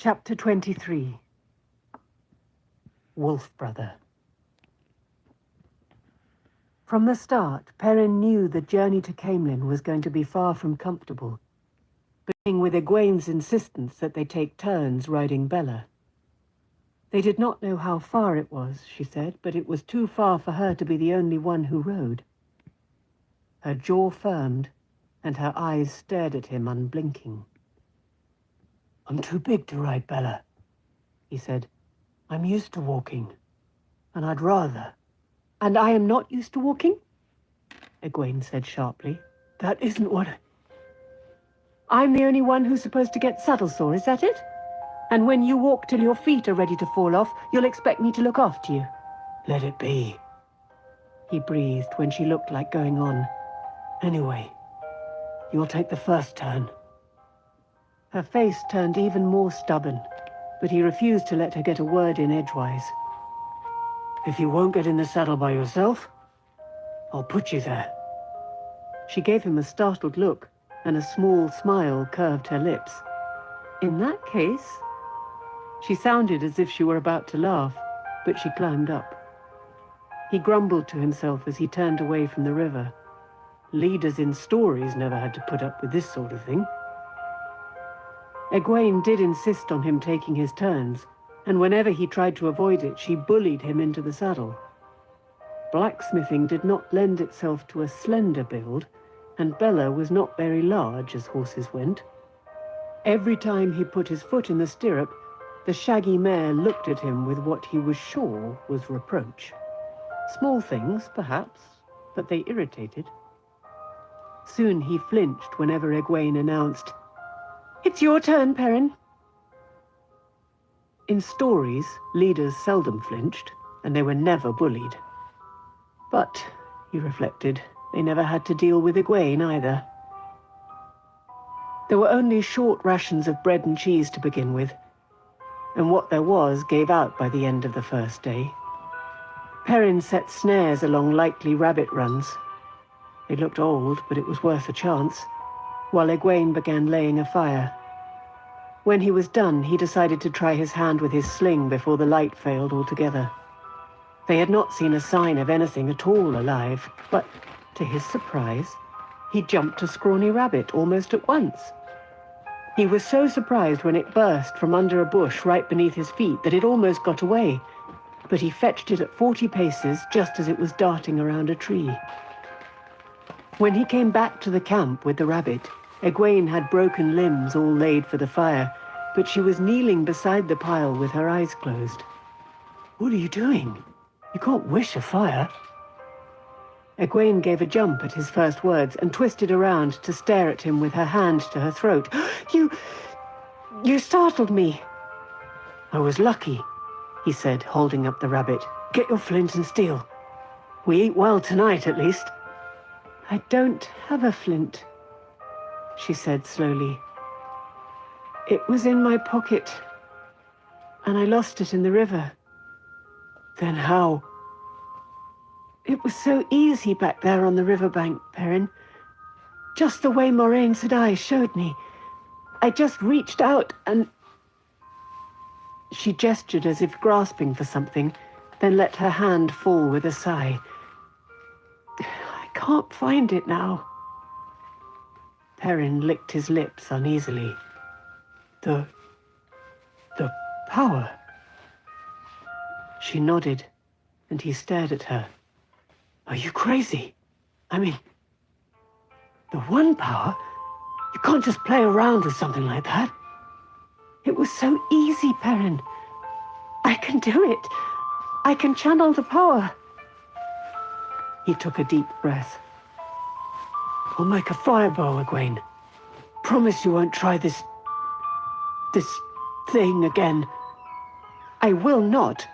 Chapter 23. Wolf Brother. From the start, Perrin knew the journey to Caemlyn was going to be far from comfortable, beginning with Egwene's insistence that they take turns riding Bella. They did not know how far it was, she said, but it was too far for her to be the only one who rode. Her jaw firmed, and her eyes stared at him unblinking. "I'm too big to ride Bella," he said. "I'm used to walking, and I'd rather." "And I am not used to walking?" Egwene said sharply. "That isn't what I'm the only one who's supposed to get saddle sore, is that it? And when you walk till your feet are ready to fall off, you'll expect me to look after you?" "Let it be," he breathed when she looked like going on. "Anyway, you'll take the first turn." Her face turned even more stubborn, but he refused to let her get a word in edgewise. "If you won't get in the saddle by yourself, I'll put you there." She gave him a startled look, and a small smile curved her lips. "In that case..." She sounded as if she were about to laugh, but she climbed up. He grumbled to himself as he turned away from the river. Leaders in stories never had to put up with this sort of thing. Egwene did insist on him taking his turns, and whenever he tried to avoid it, she bullied him into the saddle. Blacksmithing did not lend itself to a slender build, and Bella was not very large as horses went. Every time he put his foot in the stirrup, the shaggy mare looked at him with what he was sure was reproach. Small things, perhaps, but they irritated. Soon he flinched whenever Egwene announced, "It's your turn, Perrin." In stories, leaders seldom flinched, and they were never bullied. But, he reflected, they never had to deal with Egwene either. There were only short rations of bread and cheese to begin with, and what there was gave out by the end of the first day. Perrin set snares along likely rabbit runs. They looked old, but it was worth a chance, while Egwene began laying a fire. When he was done, he decided to try his hand with his sling before the light failed altogether. They had not seen a sign of anything at all alive, but, to his surprise, he jumped a scrawny rabbit almost at once. He was so surprised when it burst from under a bush right beneath his feet that it almost got away, but he fetched it at 40 paces just as it was darting around a tree. When he came back to the camp with the rabbit, Egwene had broken limbs all laid for the fire, but she was kneeling beside the pile with her eyes closed. "What are you doing? You can't wish a fire." Egwene gave a jump at his first words and twisted around to stare at him with her hand to her throat. You startled me." "I was lucky," he said, holding up the rabbit. "Get your flint and steel. We eat well tonight, at least." "I don't have a flint," she said slowly. "It was in my pocket, and I lost it in the river." "Then how?" "It was so easy back there on the riverbank, Perrin. Just the way Moraine Sedai showed me. I just reached out and..." She gestured as if grasping for something, then let her hand fall with a sigh. "I can't find it now." Perrin licked his lips uneasily. The power." She nodded, and he stared at her. "Are you crazy? I mean, the one power? You can't just play around with something like that." "It was so easy, Perrin. I can do it. I can channel the power." He took a deep breath. "I'll make a firebow, Egwene. Promise you won't try this thing again." "I will not."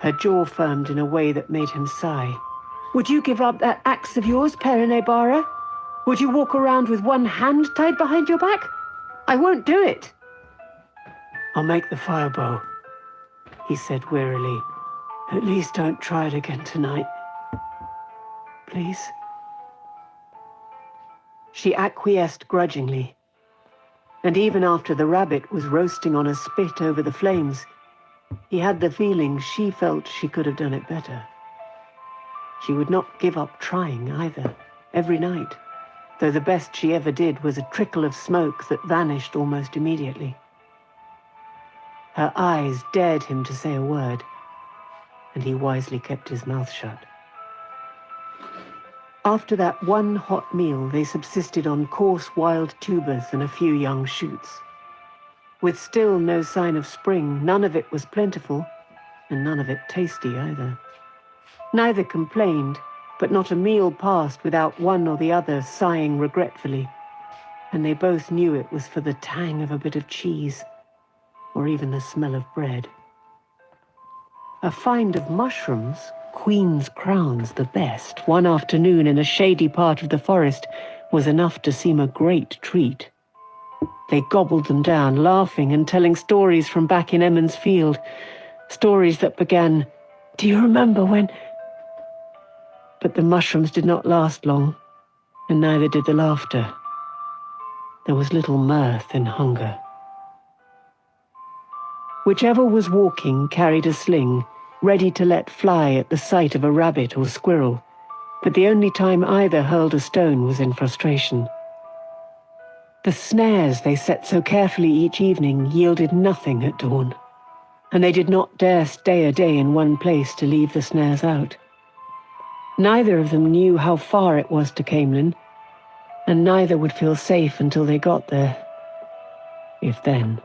Her jaw firmed in a way that made him sigh. "Would you give up that axe of yours, Perrin Aybara? Would you walk around with one hand tied behind your back? I won't do it." "I'll make the firebow," he said wearily. "At least don't try it again tonight. Please?" She acquiesced grudgingly. And even after the rabbit was roasting on a spit over the flames, he had the feeling she felt she could have done it better. She would not give up trying either, every night, though the best she ever did was a trickle of smoke that vanished almost immediately. Her eyes dared him to say a word, and he wisely kept his mouth shut. After that one hot meal, they subsisted on coarse wild tubers and a few young shoots. With still no sign of spring, none of it was plentiful, and none of it tasty either. Neither complained, but not a meal passed without one or the other sighing regretfully, and they both knew it was for the tang of a bit of cheese, or even the smell of bread. A find of mushrooms, queen's crowns the best, one afternoon in a shady part of the forest was enough to seem a great treat. They gobbled them down, laughing and telling stories from back in Emmons Field, stories that began, "Do you remember when—" But the mushrooms did not last long, and neither did the laughter. There was little mirth in hunger. Whichever was walking carried a sling, ready to let fly at the sight of a rabbit or squirrel, but the only time either hurled a stone was in frustration. The snares they set so carefully each evening yielded nothing at dawn, and they did not dare stay a day in one place to leave the snares out. Neither of them knew how far it was to Camelin, and neither would feel safe until they got there, if then.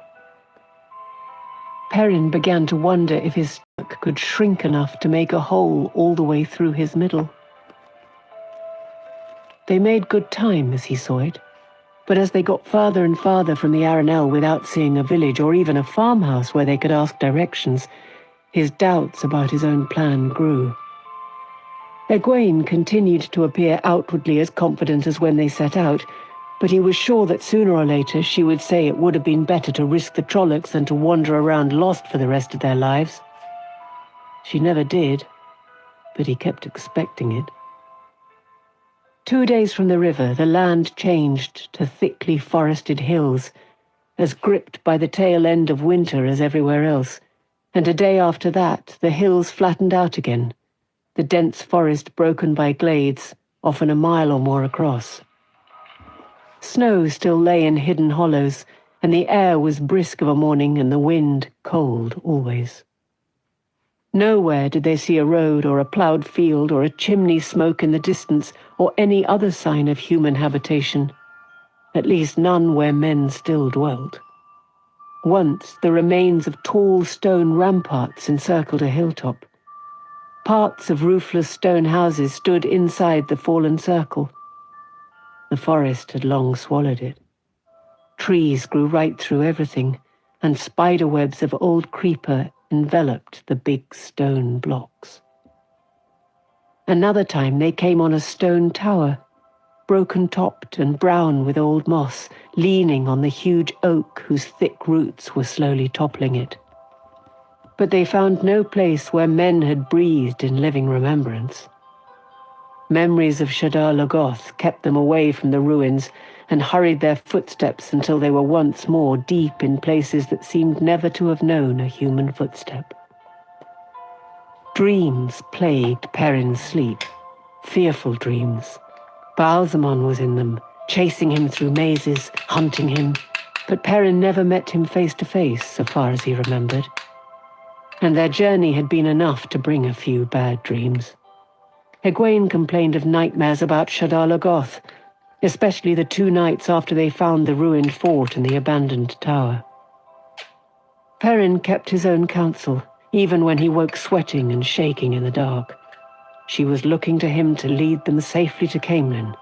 Perrin began to wonder if his stomach could shrink enough to make a hole all the way through his middle. They made good time as he saw it, but as they got farther and farther from the Arenelle without seeing a village or even a farmhouse where they could ask directions, his doubts about his own plan grew. Egwene continued to appear outwardly as confident as when they set out, but he was sure that sooner or later she would say it would have been better to risk the Trollocs than to wander around lost for the rest of their lives. She never did, but he kept expecting it. 2 days from the river, the land changed to thickly forested hills, as gripped by the tail end of winter as everywhere else, and a day after that, the hills flattened out again, the dense forest broken by glades, often a mile or more across. Snow still lay in hidden hollows, and the air was brisk of a morning and the wind cold always. Nowhere did they see a road or a ploughed field or a chimney smoke in the distance or any other sign of human habitation, at least none where men still dwelt. Once the remains of tall stone ramparts encircled a hilltop. Parts of roofless stone houses stood inside the fallen circle. The forest had long swallowed it. Trees grew right through everything, and spiderwebs of old creeper enveloped the big stone blocks. Another time they came on a stone tower, broken-topped and brown with old moss, leaning on the huge oak whose thick roots were slowly toppling it. But they found no place where men had breathed in living remembrance. Memories of Shadar Logoth kept them away from the ruins and hurried their footsteps until they were once more deep in places that seemed never to have known a human footstep. Dreams plagued Perrin's sleep, fearful dreams. Baalzamon was in them, chasing him through mazes, hunting him, but Perrin never met him face to face, so far as he remembered. And their journey had been enough to bring a few bad dreams. Egwene complained of nightmares about Shadar Logoth, especially the 2 nights after they found the ruined fort and the abandoned tower. Perrin kept his own counsel, even when he woke sweating and shaking in the dark. She was looking to him to lead them safely to Camelin,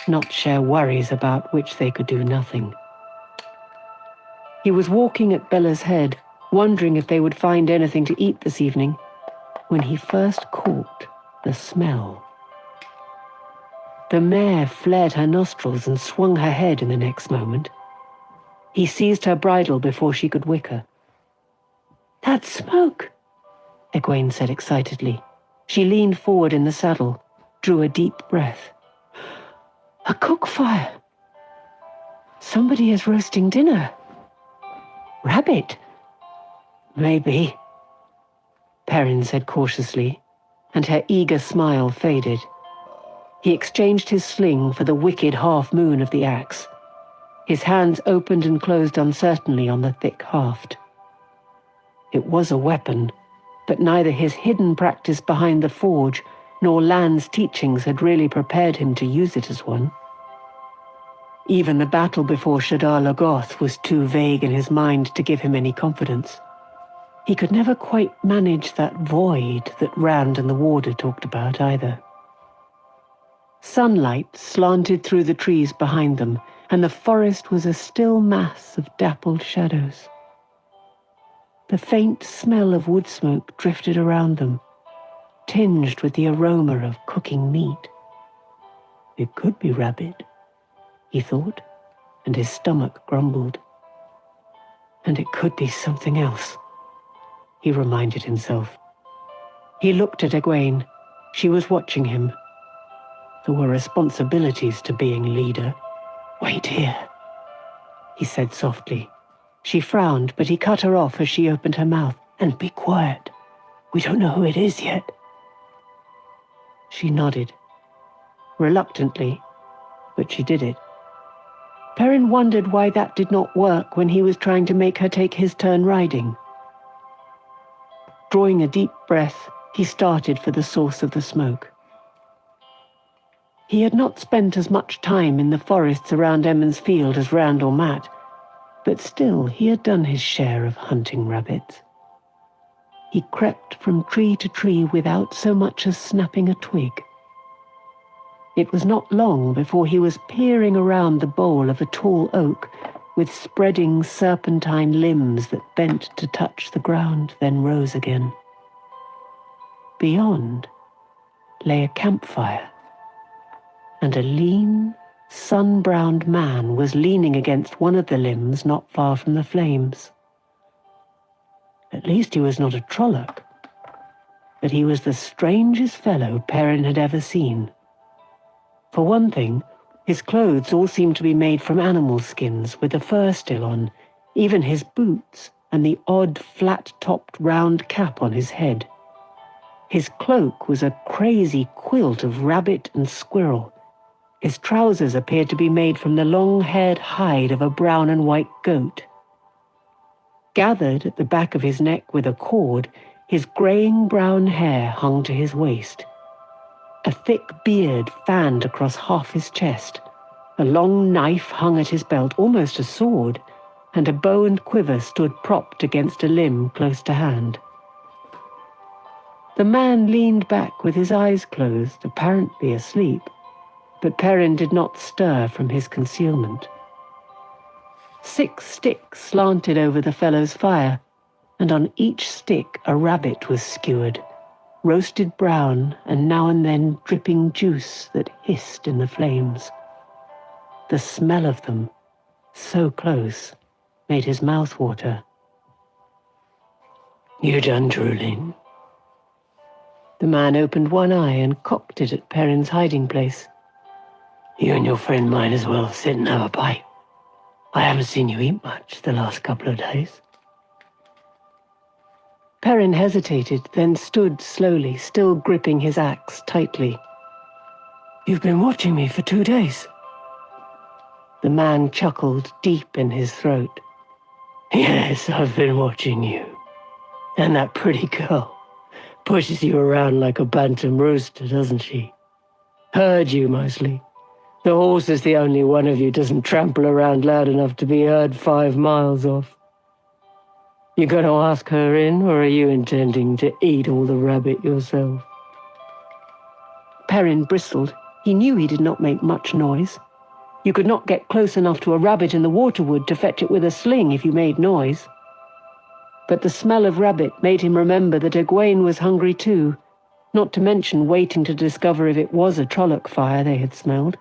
not share worries about which they could do nothing. He was walking at Bella's head, wondering if they would find anything to eat this evening, when he first caught the smell. The mare flared her nostrils and swung her head in the next moment. He seized her bridle before she could wicker. "That smoke," Egwene said excitedly. She leaned forward in the saddle, drew a deep breath. "A cook fire." Somebody is roasting dinner. Rabbit? Maybe, Perrin said cautiously, and her eager smile faded. He exchanged his sling for the wicked half-moon of the axe. His hands opened and closed uncertainly on the thick haft. It was a weapon, but neither his hidden practice behind the forge nor Lan's teachings had really prepared him to use it as one. Even the battle before Shadar Logoth was too vague in his mind to give him any confidence. He could never quite manage that void that Rand and the warder talked about either. Sunlight slanted through the trees behind them, and the forest was a still mass of dappled shadows. The faint smell of wood smoke drifted around them, tinged with the aroma of cooking meat. It could be rabbit, he thought, and his stomach grumbled. And it could be something else, he reminded himself. He looked at Egwene. She was watching him. There were responsibilities to being leader. Wait here, he said softly. She frowned, but he cut her off as she opened her mouth. And be quiet. We don't know who it is yet. She nodded. Reluctantly, but she did it. Perrin wondered why that did not work when he was trying to make her take his turn riding. Drawing a deep breath, he started for the source of the smoke. He had not spent as much time in the forests around Emond's Field as Rand or Mat, but still he had done his share of hunting rabbits. He crept from tree to tree without so much as snapping a twig. It was not long before he was peering around the bole of a tall oak with spreading serpentine limbs that bent to touch the ground, then rose again. Beyond lay a campfire, and a lean, sun-browned man was leaning against one of the limbs not far from the flames. At least he was not a Trolloc, but he was the strangest fellow Perrin had ever seen. For one thing, his clothes all seemed to be made from animal skins, with the fur still on, even his boots and the odd flat-topped round cap on his head. His cloak was a crazy quilt of rabbit and squirrel. His trousers appeared to be made from the long-haired hide of a brown and white goat. Gathered at the back of his neck with a cord, his greying brown hair hung to his waist. A thick beard fanned across half his chest. A long knife hung at his belt, almost a sword, and a bow and quiver stood propped against a limb close to hand. The man leaned back with his eyes closed, apparently asleep, but Perrin did not stir from his concealment. 6 sticks slanted over the fellow's fire, and on each stick a rabbit was skewered, roasted brown and now and then dripping juice that hissed in the flames. The smell of them, so close, made his mouth water. "You done drooling?" The man opened one eye and cocked it at Perrin's hiding place. "You and your friend might as well sit and have a bite. I haven't seen you eat much the last couple of days." Perrin hesitated, then stood slowly, still gripping his axe tightly. "You've been watching me for 2 days." The man chuckled deep in his throat. "Yes, I've been watching you. And that pretty girl pushes you around like a bantam rooster, doesn't she? Heard you mostly. The horse is the only one of you doesn't trample around loud enough to be heard 5 miles off. You gonna ask her in, or are you intending to eat all the rabbit yourself?" Perrin bristled. He knew he did not make much noise. You could not get close enough to a rabbit in the waterwood to fetch it with a sling if you made noise. But the smell of rabbit made him remember that Egwene was hungry too, not to mention waiting to discover if it was a Trolloc fire they had smelled.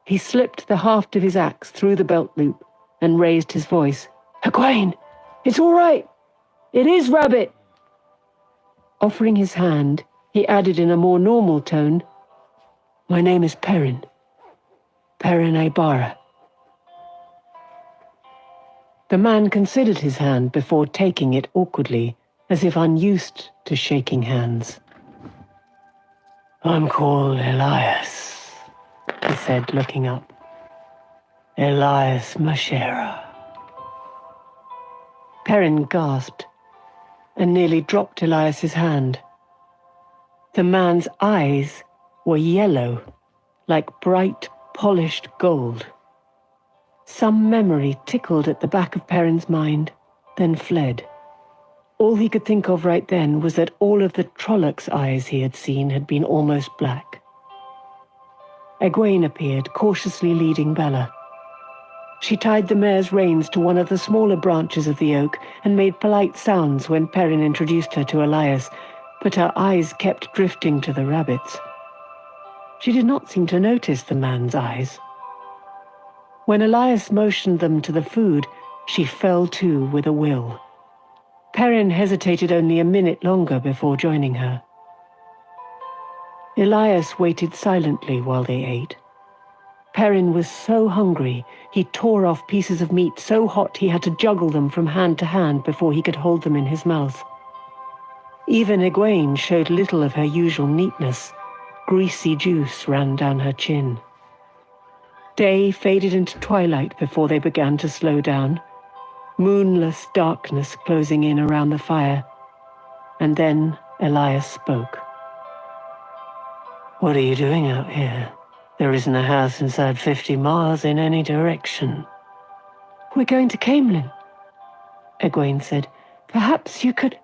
He slipped the haft of his axe through the belt loop and raised his voice. "Egwene, it's all right. It is rabbit." Offering his hand, he added in a more normal tone, "My name is Perrin. Perrin Aybara. The man considered his hand before taking it awkwardly, as if unused to shaking hands. "I'm called Elias," he said, looking up. "Elias Mashera." Perrin gasped and nearly dropped Elias's hand. The man's eyes were yellow, like bright, polished gold. Some memory tickled at the back of Perrin's mind, then fled. All he could think of right then was that all of the Trollocs' eyes he had seen had been almost black. Egwene appeared, cautiously leading Bella. She tied the mare's reins to one of the smaller branches of the oak and made polite sounds when Perrin introduced her to Elias, but her eyes kept drifting to the rabbits. She did not seem to notice the man's eyes. When Elias motioned them to the food, she fell to with a will. Perrin hesitated only a minute longer before joining her. Elias waited silently while they ate. Perrin was so hungry, he tore off pieces of meat so hot he had to juggle them from hand to hand before he could hold them in his mouth. Even Egwene showed little of her usual neatness. Greasy juice ran down her chin. Day faded into twilight before they began to slow down, moonless darkness closing in around the fire. And then Elias spoke. "What are you doing out here? There isn't a house inside 50 miles in any direction." "We're going to Caemlyn," Egwene said. "Perhaps you could—"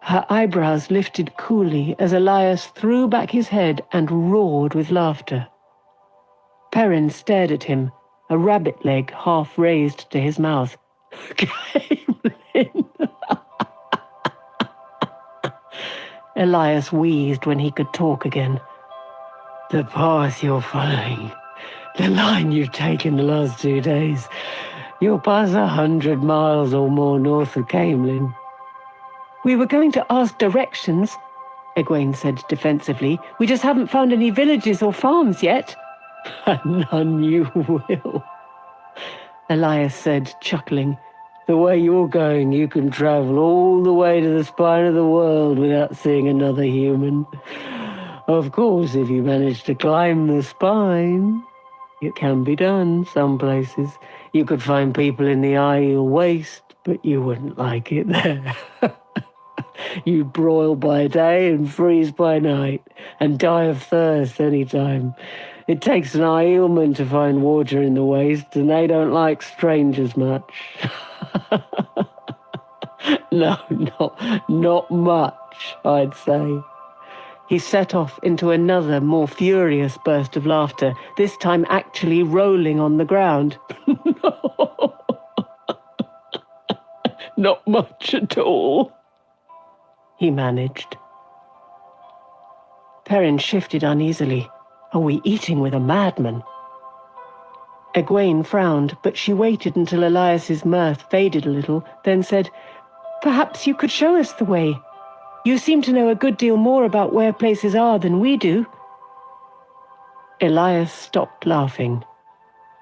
Her eyebrows lifted coolly as Elias threw back his head and roared with laughter. Perrin stared at him, a rabbit leg half raised to his mouth. "Caemlyn!" Elias wheezed when he could talk again. "The path you're following, the line you've taken the last 2 days, you'll pass 100 miles or more north of Caemlyn." "We were going to ask directions," Egwene said defensively. "We just haven't found any villages or farms yet." "None you will," Elias said, chuckling. "The way you're going, you can travel all the way to the spine of the world without seeing another human. Of course, if you manage to climb the spine, it can be done some places. You could find people in the Aiel Waste, but you wouldn't like it there. You'd broil by day and freeze by night, and die of thirst any time. It takes an Aielman to find water in the waste, and they don't like strangers much." "No, not much, I'd say." He set off into another, more furious burst of laughter, this time actually rolling on the ground. "No, not much at all," he managed. Perrin shifted uneasily. Are we eating with a madman? Egwene frowned, but she waited until Elias's mirth faded a little, then said, "Perhaps you could show us the way. You seem to know a good deal more about where places are than we do." Elias stopped laughing.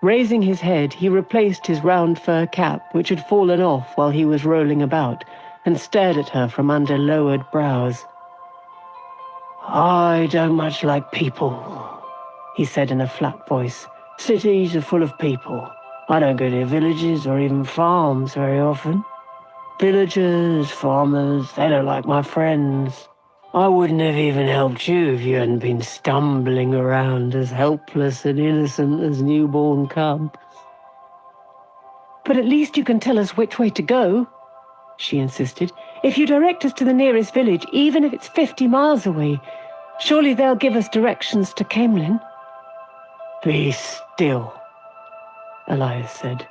Raising his head, he replaced his round fur cap, which had fallen off while he was rolling about, and stared at her from under lowered brows. "I don't much like people," he said in a flat voice. "Cities are full of people. I don't go to villages or even farms very often. Villagers, farmers, they don't like my friends. I wouldn't have even helped you if you hadn't been stumbling around as helpless and innocent as newborn cubs." "But at least you can tell us which way to go," she insisted. "If you direct us to the nearest village, even if it's 50 miles away, surely they'll give us directions to Caemlyn." "Be still," Elias said.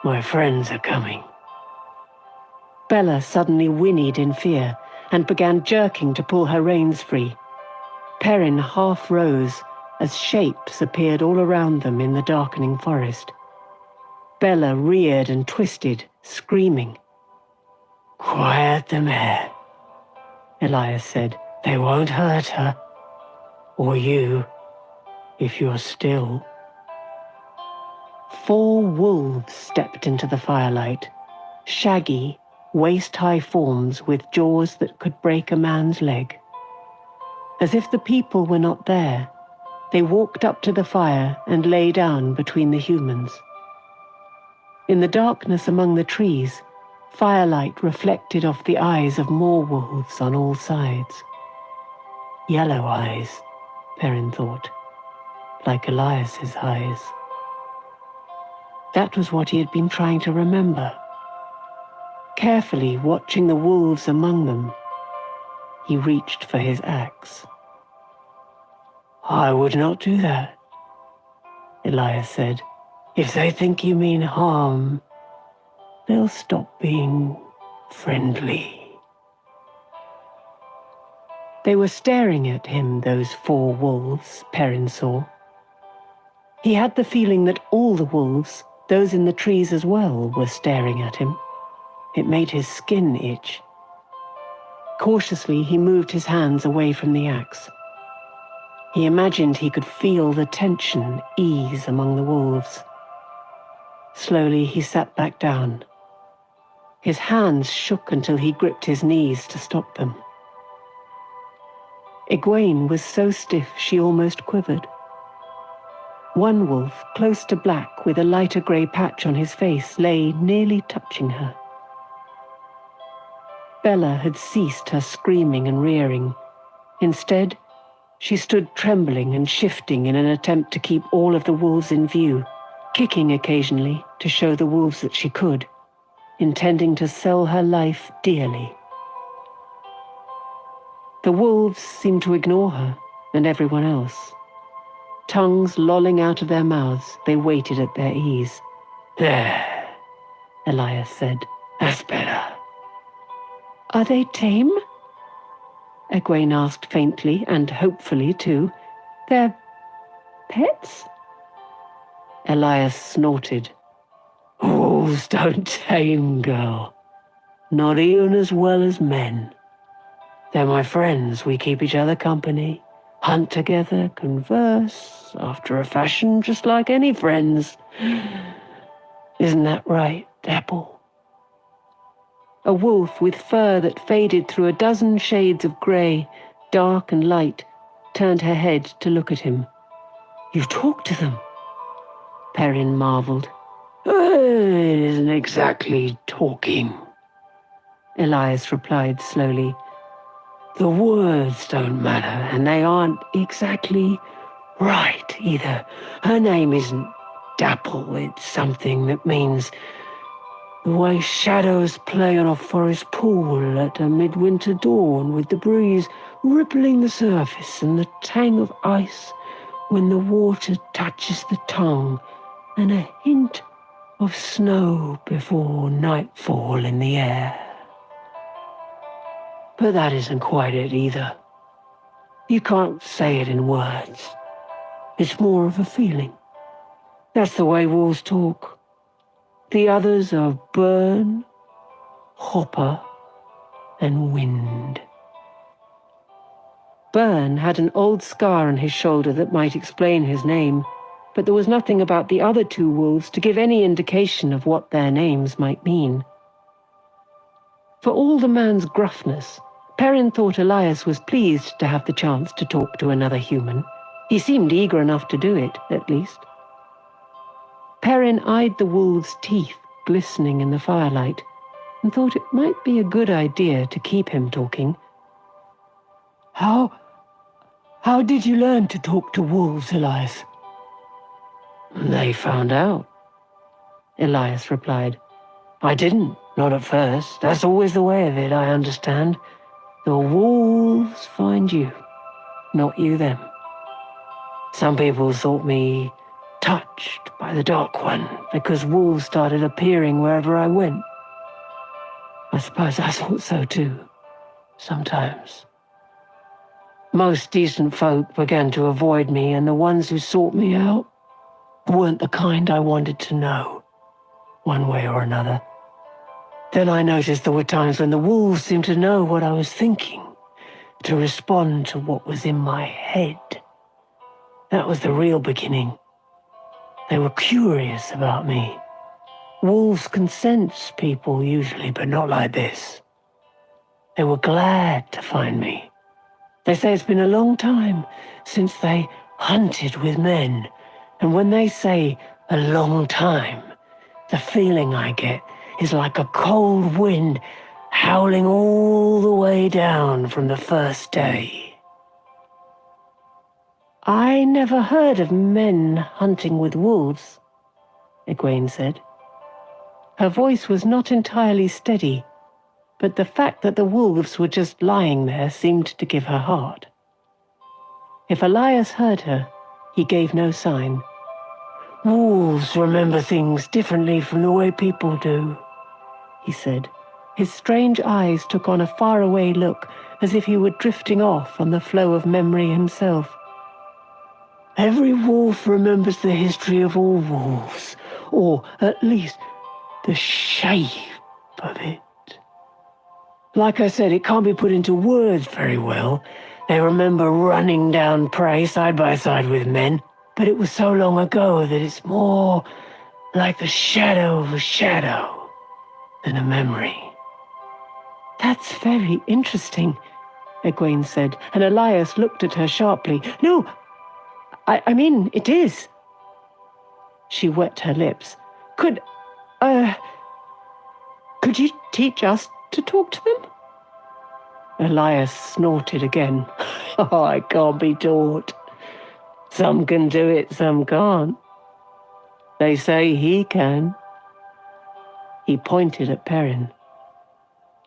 "My friends are coming." Bella suddenly whinnied in fear and began jerking to pull her reins free. Perrin half rose as shapes appeared all around them in the darkening forest. Bella reared and twisted, screaming. "Quiet the mare," Elias said. "They won't hurt her. Or you, if you're still." 4 wolves stepped into the firelight, shaggy, waist-high forms with jaws that could break a man's leg. As if the people were not there, they walked up to the fire and lay down between the humans. In the darkness among the trees, firelight reflected off the eyes of more wolves on all sides. Yellow eyes, Perrin thought, like Elias's eyes. That was what he had been trying to remember. Carefully watching the wolves among them, he reached for his axe. "I would not do that," Elias said. "If they think you mean harm, they'll stop being friendly." They were staring at him, those 4 wolves, Perrin saw. He had the feeling that all the wolves, those in the trees as well, were staring at him. It made his skin itch. Cautiously, he moved his hands away from the axe. He imagined he could feel the tension ease among the wolves. Slowly, he sat back down. His hands shook until he gripped his knees to stop them. Egwene was so stiff she almost quivered. One wolf, close to black with a lighter grey patch on his face, lay nearly touching her. Bella had ceased her screaming and rearing. Instead, she stood trembling and shifting in an attempt to keep all of the wolves in view, kicking occasionally to show the wolves that she could, intending to sell her life dearly. The wolves seemed to ignore her and everyone else. Tongues lolling out of their mouths, they waited at their ease. "There," Elias said. "That's better." "Are they tame?" Egwene asked faintly, and hopefully too. "They're pets?" Elias snorted. "Wolves don't tame, girl. Not even as well as men. They're my friends. We keep each other company, hunt together, converse, after a fashion just like any friends. Isn't that right, Dapple?" A wolf with fur that faded through a dozen shades of grey, dark and light, turned her head to look at him. "You talk to them?" Perrin marvelled. "It isn't exactly talking," Elias replied slowly. "The words don't matter, and they aren't exactly right either. Her name isn't Dapple. It's something that means the way shadows play on a forest pool at a midwinter dawn, with the breeze rippling the surface and the tang of ice when the water touches the tongue, and a hint of snow before nightfall in the air. But that isn't quite it either. You can't say it in words. It's more of a feeling. That's the way wolves talk. The others are burn, hopper, and wind." Burn had an old scar on his shoulder that might explain his name, but there was nothing about the other 2 wolves to give any indication of what their names might mean. For all the man's gruffness, Perrin thought Elias was pleased to have the chance to talk to another human. He seemed eager enough to do it, at least. Perrin eyed the wolves' teeth glistening in the firelight and thought it might be a good idea to keep him talking. How did you learn to talk to wolves, Elias?" "They found out," Elias replied. "I didn't, not at first. That's always the way of it, I understand. The wolves find you, not you them. Some people thought me touched by the Dark One because wolves started appearing wherever I went. I suppose I thought so too, sometimes. Most decent folk began to avoid me, and the ones who sought me out weren't the kind I wanted to know, one way or another. Then I noticed there were times when the wolves seemed to know what I was thinking, to respond to what was in my head. That was the real beginning. They were curious about me. Wolves can sense people usually, but not like this. They were glad to find me. They say it's been a long time since they hunted with men, and when they say a long time, the feeling I get is like a cold wind howling all the way down from the first day. I never heard of men hunting with wolves, Egwene said. Her voice was not entirely steady, but the fact that the wolves were just lying there seemed to give her heart. If Elias heard her, he gave no sign. Wolves remember things differently from the way people do, he said. His strange eyes took on a faraway look, as if he were drifting off on the flow of memory himself. Every wolf remembers the history of all wolves, or at least the shape of it. Like I said, it can't be put into words very well. They remember running down prey side by side with men, but it was so long ago that it's more like the shadow of a shadow than a memory. That's very interesting, Egwene said, and Elias looked at her sharply. No, I mean, it is. She wet her lips. Could you teach us to talk to them? Elias snorted again. Oh, I can't be taught. Some can do it, some can't. They say he can. He pointed at Perrin.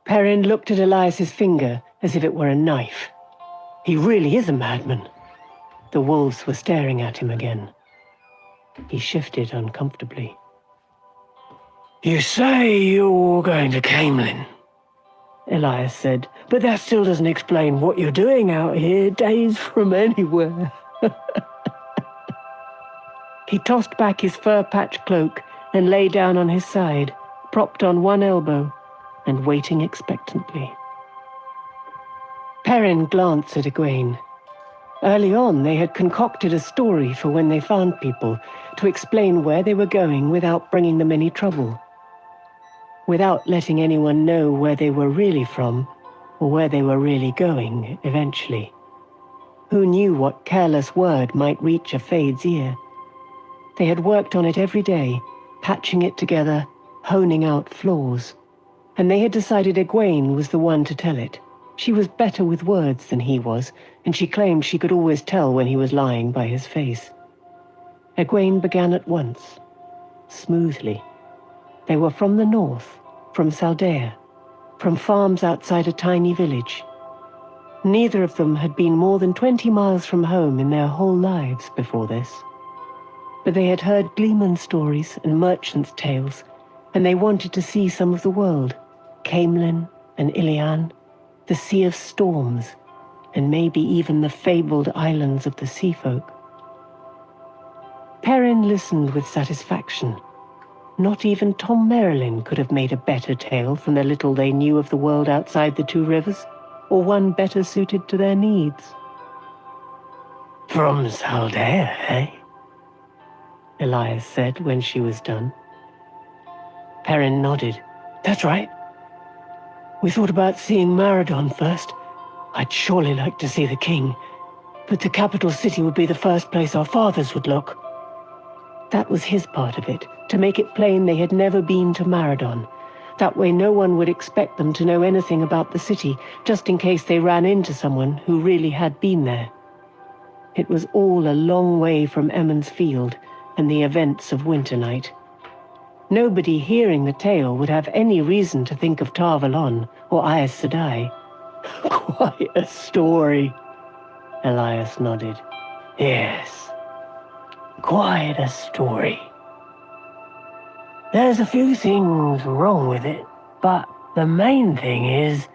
Perrin looked at Elias's finger as if it were a knife. He really is a madman. The wolves were staring at him again. He shifted uncomfortably. You say you're going to Caemlyn, Elias said, but that still doesn't explain what you're doing out here, days from anywhere. He tossed back his fur-patched cloak and lay down on his side, propped on one elbow and waiting expectantly. Perrin glanced at Egwene. Early on, they had concocted a story for when they found people to explain where they were going without bringing them any trouble. Without letting anyone know where they were really from or where they were really going eventually. Who knew what careless word might reach a Fade's ear? They had worked on it every day, patching it together, honing out flaws. And they had decided Egwene was the one to tell it. She was better with words than he was, and she claimed she could always tell when he was lying by his face. Egwene began at once, smoothly. They were from the north, from Saldea, from farms outside a tiny village. Neither of them had been more than 20 miles from home in their whole lives before this. But they had heard gleeman stories and merchants' tales, and they wanted to see some of the world, Caemlyn and Ilian, the Sea of Storms, and maybe even the fabled islands of the sea folk. Perrin listened with satisfaction. Not even Tom Merrilin could have made a better tale from the little they knew of the world outside the two rivers, or one better suited to their needs. From Saldea, eh? Elias said when she was done. Perrin nodded. That's right. We thought about seeing Maradon first. I'd surely like to see the king, but the capital city would be the first place our fathers would look. That was his part of it, to make it plain they had never been to Maradon. That way no one would expect them to know anything about the city, just in case they ran into someone who really had been there. It was all a long way from Emond's Field and the events of Winternight. Nobody hearing the tale would have any reason to think of Tar Valon or Aes Sedai. Quite a story, Elias nodded. Yes, quite a story. There's a few things wrong with it, but the main thing is,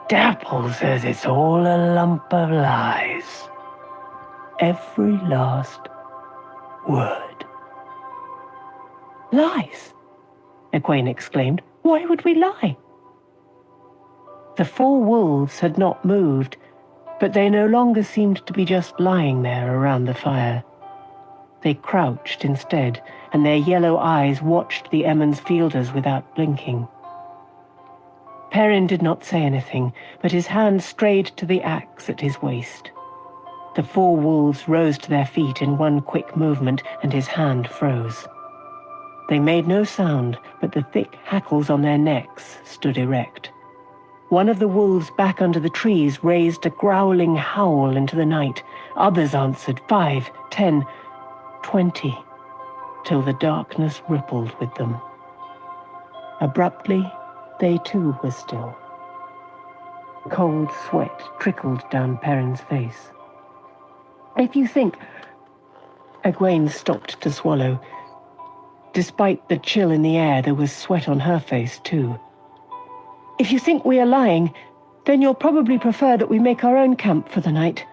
Dapple says it's all a lump of lies. Every last word. Lies? Egwene exclaimed. Why would we lie? The 4 wolves had not moved, but they no longer seemed to be just lying there around the fire. They crouched instead, and their yellow eyes watched the Emond's fielders without blinking. Perrin did not say anything, but his hand strayed to the axe at his waist. The 4 wolves rose to their feet in one quick movement, and his hand froze. They made no sound, but the thick hackles on their necks stood erect. One of the wolves back under the trees raised a growling howl into the night. Others answered, 5, 10, 20, till the darkness rippled with them. Abruptly, they too were still. Cold sweat trickled down Perrin's face. If you think... Egwene stopped to swallow. Despite the chill in the air, there was sweat on her face too. If you think we are lying, then you'll probably prefer that we make our own camp for the night,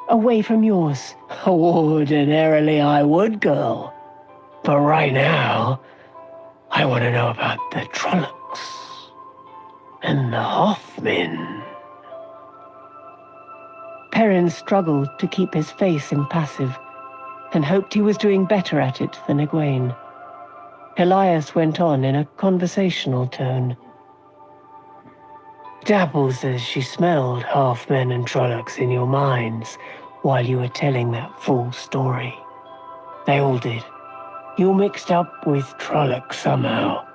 away from yours. Ordinarily I would, girl. But right now, I want to know about the Trollocs and the Hoffmen. Perrin struggled to keep his face impassive, and hoped he was doing better at it than Egwene. Elias went on in a conversational tone. Dapple says she smelled Halfmen and Trollocs in your minds while you were telling that full story. They all did. You mixed up with Trollocs somehow,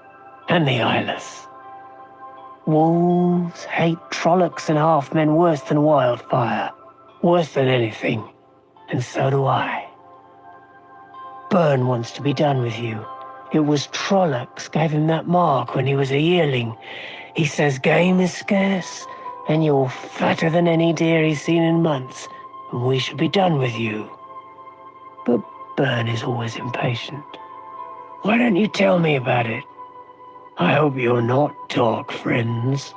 and the Eyeless. Wolves hate Trollocs and Halfmen worse than wildfire, worse than anything, and so do I. Byrne wants to be done with you. It was Trollocs gave him that mark when he was a yearling. He says game is scarce, and you're fatter than any deer he's seen in months, and we should be done with you. But Byrne is always impatient. Why don't you tell me about it? I hope you're not dark friends.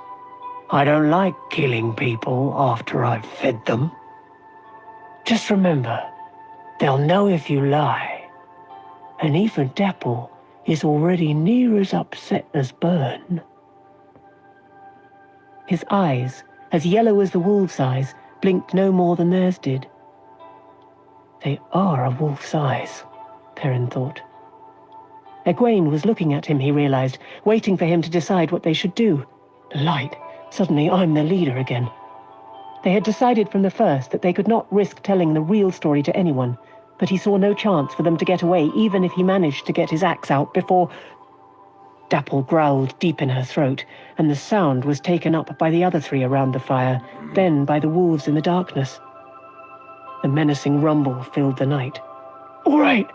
I don't like killing people after I've fed them. Just remember, they'll know if you lie. And even Dapple is already near as upset as Byrne. His eyes, as yellow as the wolf's eyes, blinked no more than theirs did. They are a wolf's eyes, Perrin thought. Egwene was looking at him, he realized, waiting for him to decide what they should do. Light. Suddenly I'm the leader again. They had decided from the first that they could not risk telling the real story to anyone, but he saw no chance for them to get away, even if he managed to get his axe out before... Dapple growled deep in her throat, and the sound was taken up by the other 3 around the fire, then by the wolves in the darkness. The menacing rumble filled the night. All right,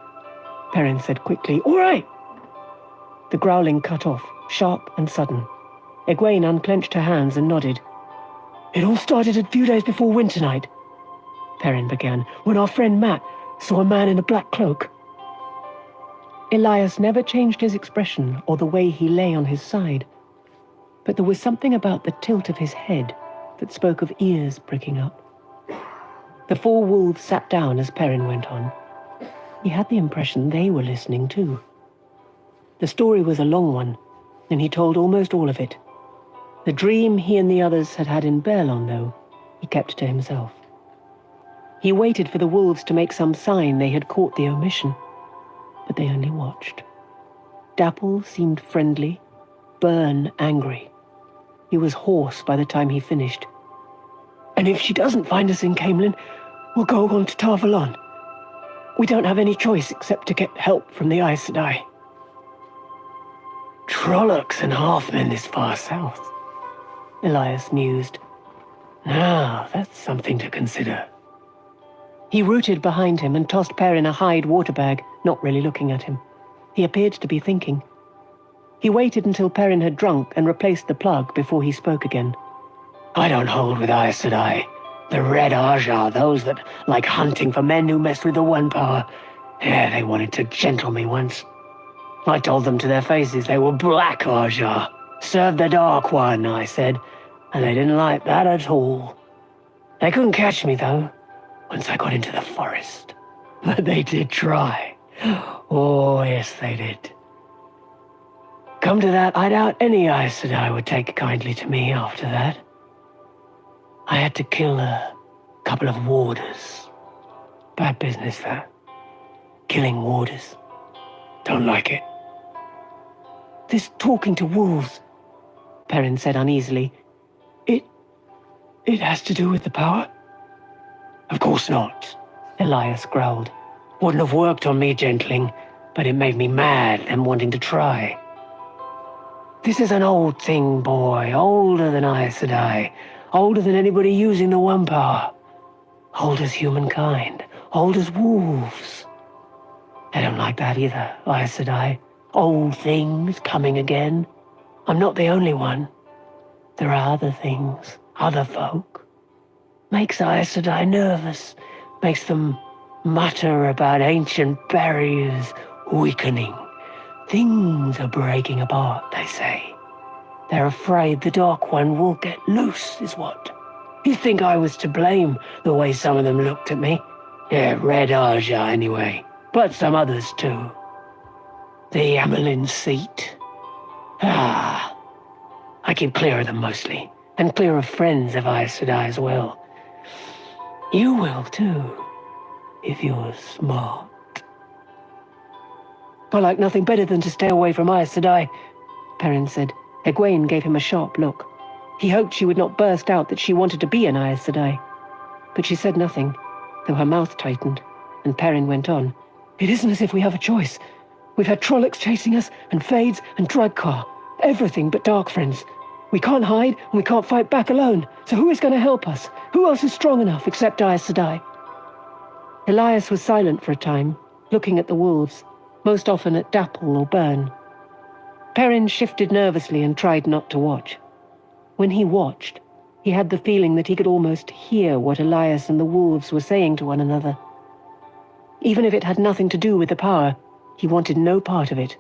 Perrin said quickly. All right. The growling cut off, sharp and sudden. Egwene unclenched her hands and nodded. It all started a few days before winter night, Perrin began, when our friend Matt saw a man in a black cloak. Elias never changed his expression or the way he lay on his side, but there was something about the tilt of his head that spoke of ears pricking up. The 4 wolves sat down as Perrin went on. He had the impression they were listening too. The story was a long one, and he told almost all of it. The dream he and the others had had in Baerlon, though, he kept to himself. He waited for the wolves to make some sign they had caught the omission, but they only watched. Dapple seemed friendly, Byrne angry. He was hoarse by the time he finished. And if she doesn't find us in Caemlyn, we'll go on to Tar Valon. We don't have any choice except to get help from the Aes Sedai. Trollocs and Halfmen this far south, Elias mused. Now, that's something to consider. He rooted behind him and tossed Perrin a hide water bag, not really looking at him. He appeared to be thinking. He waited until Perrin had drunk and replaced the plug before he spoke again. I don't hold with Aes Sedai. The Red Ajah, those that like hunting for men who mess with the One Power. Yeah, they wanted to gentle me once. I told them to their faces they were Black Ajah. Serve the Dark One, I said, and they didn't like that at all. They couldn't catch me, though, once I got into the forest. But they did try. Oh, yes, they did. Come to that, I doubt any Aes Sedai would take kindly to me after that. I had to kill a couple of warders. Bad business, that. killing warders. Don't like it. This talking to wolves, Perrin said uneasily. It has to do with the power? Of course not, Elias growled. Wouldn't have worked on me, gentling, but it made me mad and wanting to try. This is an old thing, boy, older than Aes Sedai, older than anybody using the One Power. Old as humankind, old as wolves. I don't like that either, Aes Sedai. Old things coming again. I'm not the only one. There are other things, other folk. Makes Aes Sedai nervous, makes them mutter about ancient barriers weakening. Things are breaking apart, they say. They're afraid the Dark One will get loose, is what. You'd think I was to blame, the way some of them looked at me. Yeah, Red Aja anyway, but some others too. The Amelin seat. I keep clear of them mostly, and clear of friends of Aes Sedai as well. You will too, if you're smart. I like nothing better than to stay away from Aes Sedai, Perrin said. Egwene gave him a sharp look. He hoped she would not burst out that she wanted to be an Aes Sedai. But she said nothing, though her mouth tightened, and Perrin went on. It isn't as if we have a choice. We've had Trollocs chasing us, and Fades, and Drakar. Everything but Dark Friends. We can't hide, and we can't fight back alone. So who is going to help us? Who else is strong enough except Aes Sedai? Elias was silent for a time, looking at the wolves, most often at Dapple or Byrne. Perrin shifted nervously and tried not to watch. When he watched, he had the feeling that he could almost hear what Elias and the wolves were saying to one another. Even if it had nothing to do with the power, he wanted no part of it.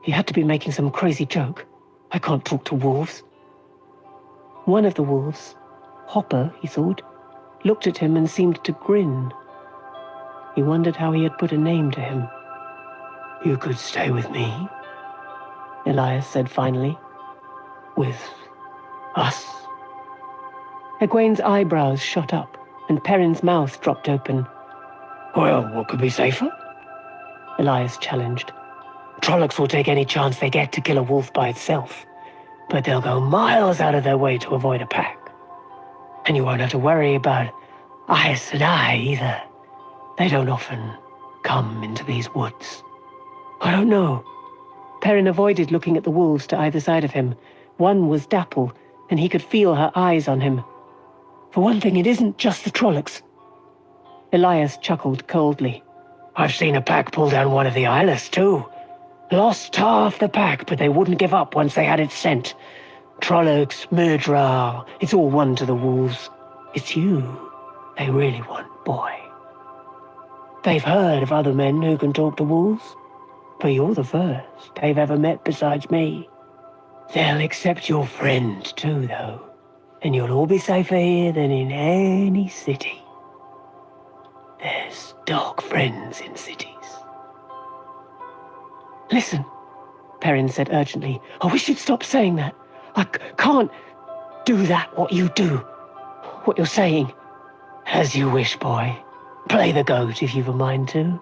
He had to be making some crazy joke. I can't talk to wolves. One of the wolves, Hopper, he thought, looked at him and seemed to grin. He wondered how he had put a name to him. You could stay with me, Elias said finally. With us. Egwene's eyebrows shot up, and Perrin's mouth dropped open. Well, what could be safer? Elias challenged. Trollocs will take any chance they get to kill a wolf by itself, but they'll go miles out of their way to avoid a pack. And you won't have to worry about Aes Sedai either. They don't often come into these woods. I don't know. Perrin avoided looking at the wolves to either side of him. One was Dapple, and he could feel her eyes on him. For one thing, it isn't just the Trollocs. Elias chuckled coldly. I've seen a pack pull down one of the Eyeless, too. Lost half the pack, but they wouldn't give up once they had it sent. Trollocs, Myrddraal, it's all one to the wolves. It's you they really want, boy. They've heard of other men who can talk to wolves, but you're the first they've ever met besides me. They'll accept your friend, too, though, and you'll all be safer here than in any city. There's dark friends in cities. Listen, Perrin said urgently. I wish you'd stop saying that. I can't do that, what you do. What you're saying. As you wish, boy. Play the goat if you've a mind to.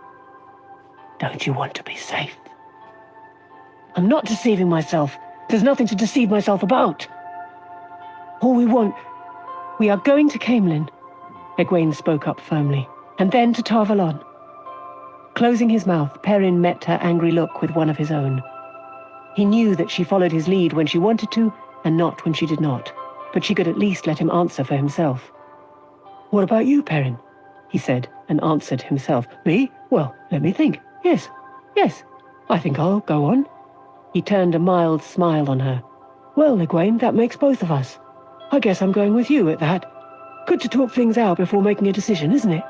Don't you want to be safe? I'm not deceiving myself. There's nothing to deceive myself about. All we are going to Caemlyn, Egwene spoke up firmly, and then to Tar Valon. Closing his mouth, Perrin met her angry look with one of his own. He knew that she followed his lead when she wanted to, and not when she did not, but she could at least let him answer for himself. What about you, Perrin? He said, and answered himself. Me? Well, let me think. Yes, I think I'll go on. He turned a mild smile on her. Well, Egwene, that makes both of us. I guess I'm going with you at that. Good to talk things out before making a decision, isn't it?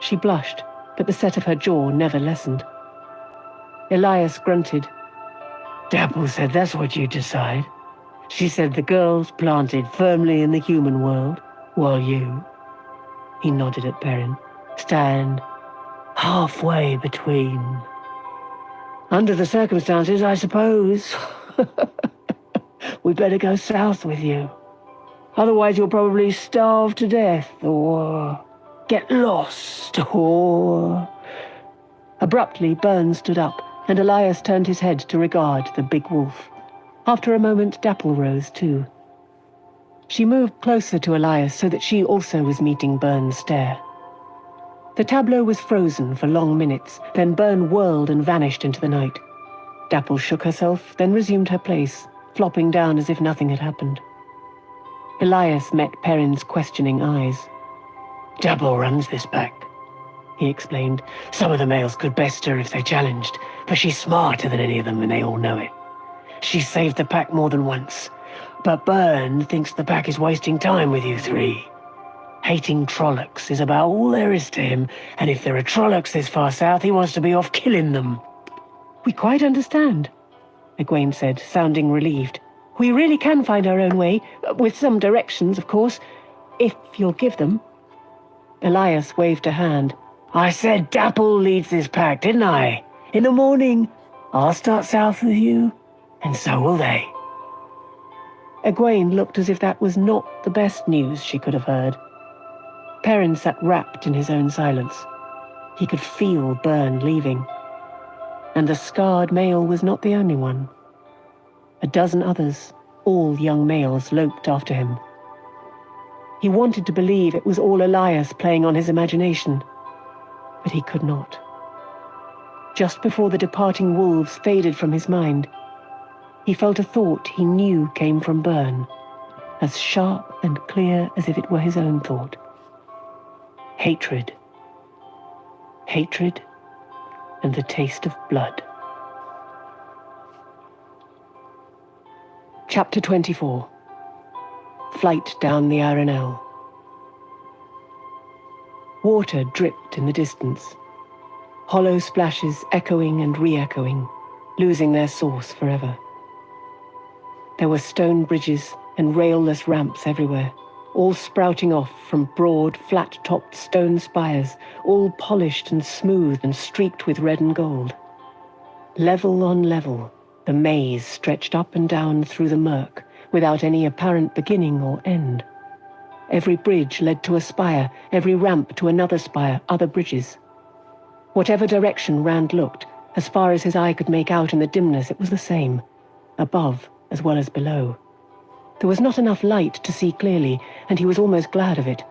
She blushed, but the set of her jaw never lessened. Elias grunted. Dapple said that's what you decide. She said the girl's planted firmly in the human world, while you, he nodded at Perrin, stand halfway between. Under the circumstances, I suppose. We better go south with you. Otherwise you'll probably starve to death, or get lost, or Abruptly, Byrne stood up, and Elias turned his head to regard the big wolf. After a moment, Dapple rose too. She moved closer to Elias so that she also was meeting Byrne's stare. The tableau was frozen for long minutes, then Byrne whirled and vanished into the night. Dapple shook herself, then resumed her place, flopping down as if nothing had happened. Elias met Perrin's questioning eyes. Dapple runs this pack, he explained. Some of the males could best her if they challenged, but she's smarter than any of them and they all know it. She's saved the pack more than once, but Byrne thinks the pack is wasting time with you three. Hating Trollocs is about all there is to him, and if there are Trollocs this far south, he wants to be off killing them. We quite understand, Egwene said, sounding relieved. We really can find our own way, with some directions, of course, if you'll give them. Elias waved a hand. I said Dapple leads this pack, didn't I? In the morning, I'll start south with you, and so will they. Egwene looked as if that was not the best news she could have heard. Perrin sat wrapped in his own silence. He could feel Byrne leaving. And the scarred male was not the only one. A dozen others, all young males, loped after him. He wanted to believe it was all Elias playing on his imagination, but he could not. Just before the departing wolves faded from his mind, he felt a thought he knew came from Byrne, as sharp and clear as if it were his own thought. Hatred. Hatred and the taste of blood. Chapter 24. Flight down the Arenelle. Water dripped in the distance, hollow splashes echoing and re-echoing, losing their source forever. There were stone bridges and railless ramps everywhere, all sprouting off from broad, flat-topped stone spires, all polished and smooth and streaked with red and gold. Level on level, the maze stretched up and down through the murk, without any apparent beginning or end. Every bridge led to a spire, every ramp to another spire, other bridges. Whatever direction Rand looked, as far as his eye could make out in the dimness, it was the same, above as well as below. There was not enough light to see clearly, and he was almost glad of it.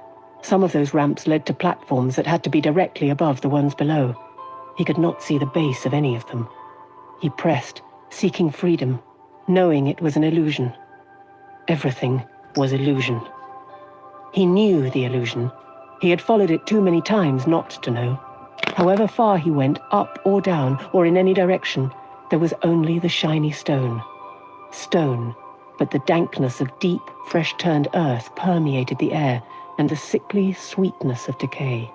Some of those ramps led to platforms that had to be directly above the ones below. He could not see the base of any of them. He pressed, seeking freedom, knowing it was an illusion. Everything was illusion. He knew the illusion. He had followed it too many times not to know. However far he went, up or down, or in any direction, there was only the shiny stone. Stone, but the dankness of deep, fresh-turned earth permeated the air, and the sickly sweetness of decay.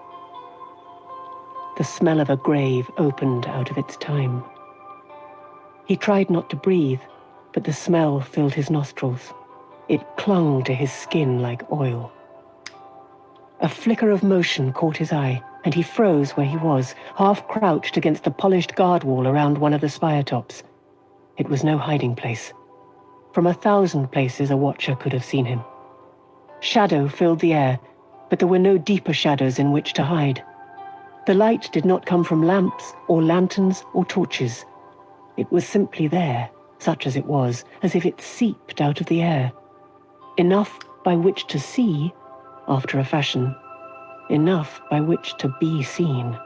The smell of a grave opened out of its time. He tried not to breathe, but the smell filled his nostrils. It clung to his skin like oil. A flicker of motion caught his eye, and he froze where he was, half crouched against the polished guard wall around one of the spire tops. It was no hiding place. From 1,000 places a watcher could have seen him. Shadow filled the air, but there were no deeper shadows in which to hide. The light did not come from lamps or lanterns or torches. It was simply there, such as it was, as if it seeped out of the air. Enough by which to see, after a fashion. Enough by which to be seen.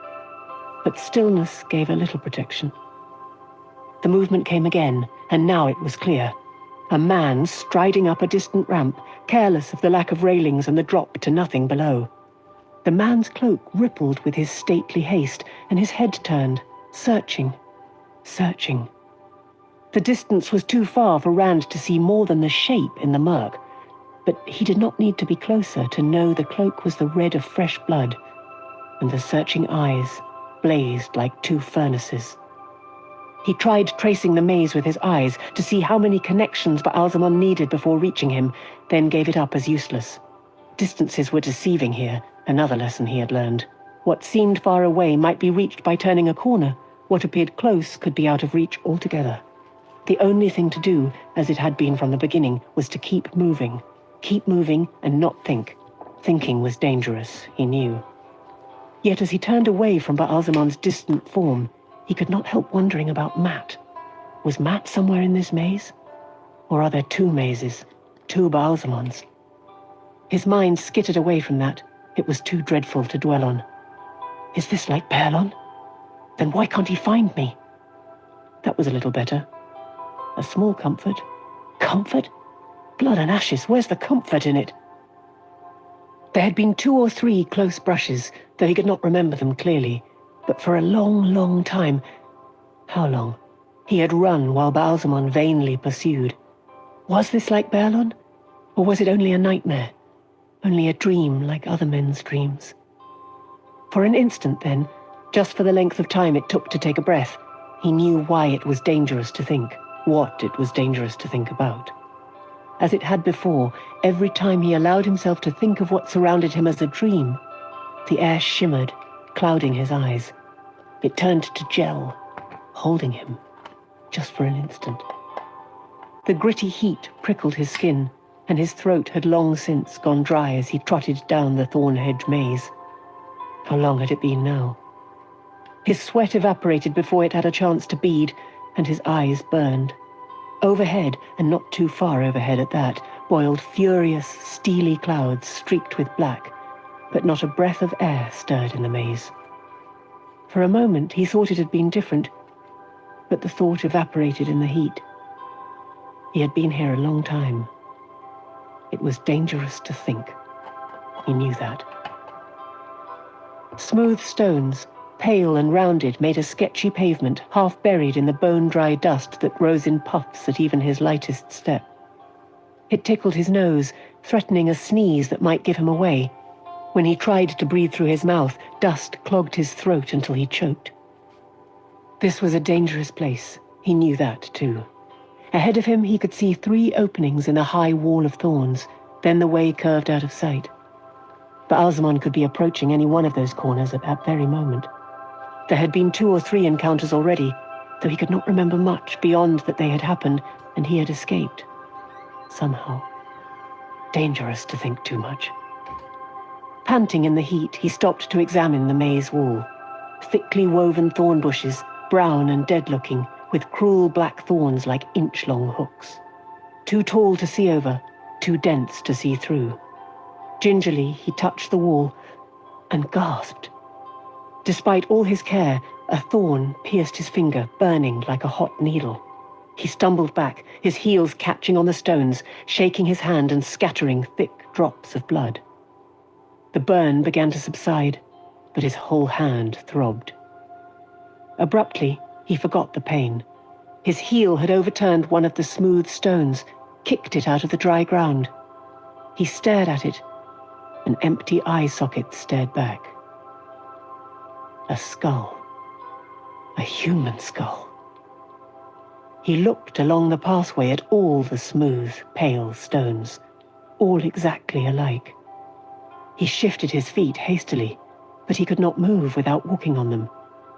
But stillness gave a little protection. The movement came again, and now it was clear. A man striding up a distant ramp, careless of the lack of railings and the drop to nothing below. The man's cloak rippled with his stately haste, and his head turned, searching. The distance was too far for Rand to see more than the shape in the murk, but he did not need to be closer to know the cloak was the red of fresh blood, and the searching eyes blazed like two furnaces. He tried tracing the maze with his eyes to see how many connections Ba'alzamon needed before reaching him, then gave it up as useless. Distances were deceiving here, another lesson he had learned. What seemed far away might be reached by turning a corner. What appeared close could be out of reach altogether. The only thing to do, as it had been from the beginning, was to keep moving. Keep moving and not think. Thinking was dangerous, he knew. Yet as he turned away from Baalzamon's distant form, he could not help wondering about Matt. Was Matt somewhere in this maze? Or are there two mazes, two Baalzamons? His mind skittered away from that. It was too dreadful to dwell on. Is this like Perlon? Then why can't he find me? That was a little better. A small comfort. Comfort? Blood and ashes, where's the comfort in it? There had been 2 or 3 close brushes, though he could not remember them clearly. But for a long, long time... How long? He had run while Baalzamon vainly pursued. Was this like Perlon? Or was it only a nightmare? Only a dream like other men's dreams? For an instant then, just for the length of time it took to take a breath, he knew why it was dangerous to think, what it was dangerous to think about. As it had before, every time he allowed himself to think of what surrounded him as a dream, the air shimmered, clouding his eyes. It turned to gel, holding him, just for an instant. The gritty heat prickled his skin, and his throat had long since gone dry as he trotted down the thorn hedge maze. How long had it been now? His sweat evaporated before it had a chance to bead, and his eyes burned. Overhead, and not too far overhead at that, boiled furious, steely clouds streaked with black, but not a breath of air stirred in the maze. For a moment he thought it had been different, but the thought evaporated in the heat. He had been here a long time. It was dangerous to think. He knew that. Smooth stones, pale and rounded, made a sketchy pavement, half buried in the bone-dry dust that rose in puffs at even his lightest step. It tickled his nose, threatening a sneeze that might give him away. When he tried to breathe through his mouth, dust clogged his throat until he choked. This was a dangerous place. He knew that, too. Ahead of him, he could see 3 openings in the high wall of thorns, then the way curved out of sight. Baalzamon could be approaching any one of those corners at that very moment. There had been 2 or 3 encounters already, though he could not remember much beyond that they had happened and he had escaped. Somehow. Dangerous to think too much. Panting in the heat, he stopped to examine the maze wall. Thickly woven thorn bushes, brown and dead-looking, with cruel black thorns like inch-long hooks. Too tall to see over, too dense to see through. Gingerly, he touched the wall and gasped. Despite all his care, a thorn pierced his finger, burning like a hot needle. He stumbled back, his heels catching on the stones, shaking his hand and scattering thick drops of blood. The burn began to subside, but his whole hand throbbed. Abruptly, he forgot the pain. His heel had overturned one of the smooth stones, kicked it out of the dry ground. He stared at it. An empty eye socket stared back. A skull. A human skull. He looked along the pathway at all the smooth, pale stones, all exactly alike. He shifted his feet hastily, but he could not move without walking on them,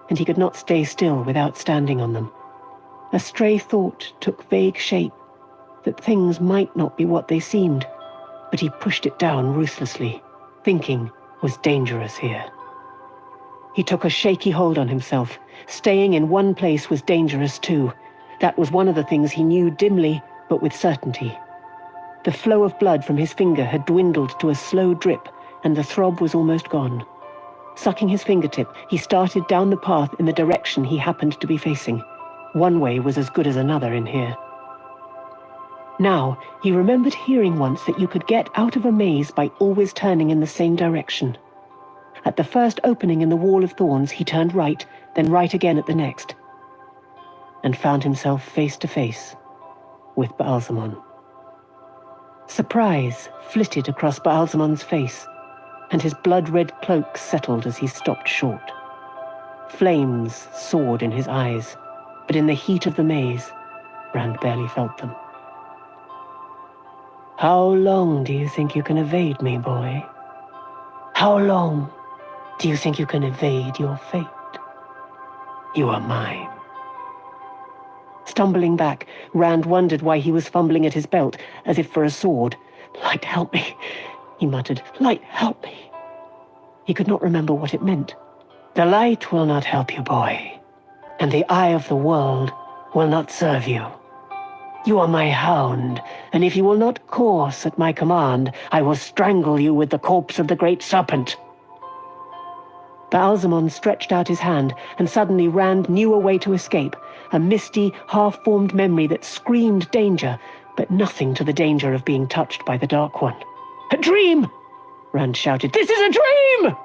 and he could not stay still without standing on them. A stray thought took vague shape, that things might not be what they seemed, but he pushed it down ruthlessly. Thinking was dangerous here. He took a shaky hold on himself. Staying in one place was dangerous too. That was one of the things he knew dimly, but with certainty. The flow of blood from his finger had dwindled to a slow drip, and the throb was almost gone. Sucking his fingertip, he started down the path in the direction he happened to be facing. One way was as good as another in here. Now, he remembered hearing once that you could get out of a maze by always turning in the same direction. At the first opening in the wall of thorns, he turned right, then right again at the next, and found himself face to face with Baalzamon. Surprise flitted across Baalzamon's face, and his blood-red cloak settled as he stopped short. Flames soared in his eyes, but in the heat of the maze, Rand barely felt them. How long do you think you can evade me, boy? How long do you think you can evade your fate? You are mine. Stumbling back, Rand wondered why he was fumbling at his belt, as if for a sword. Light, help me, he muttered. Light, help me. He could not remember what it meant. The light will not help you, boy, and the eye of the world will not serve you. You are my hound, and if you will not course at my command, I will strangle you with the corpse of the great serpent. Baalzamon stretched out his hand, and suddenly Rand knew a way to escape, a misty, half-formed memory that screamed danger, but nothing to the danger of being touched by the Dark One. A dream! Rand shouted. This is a dream!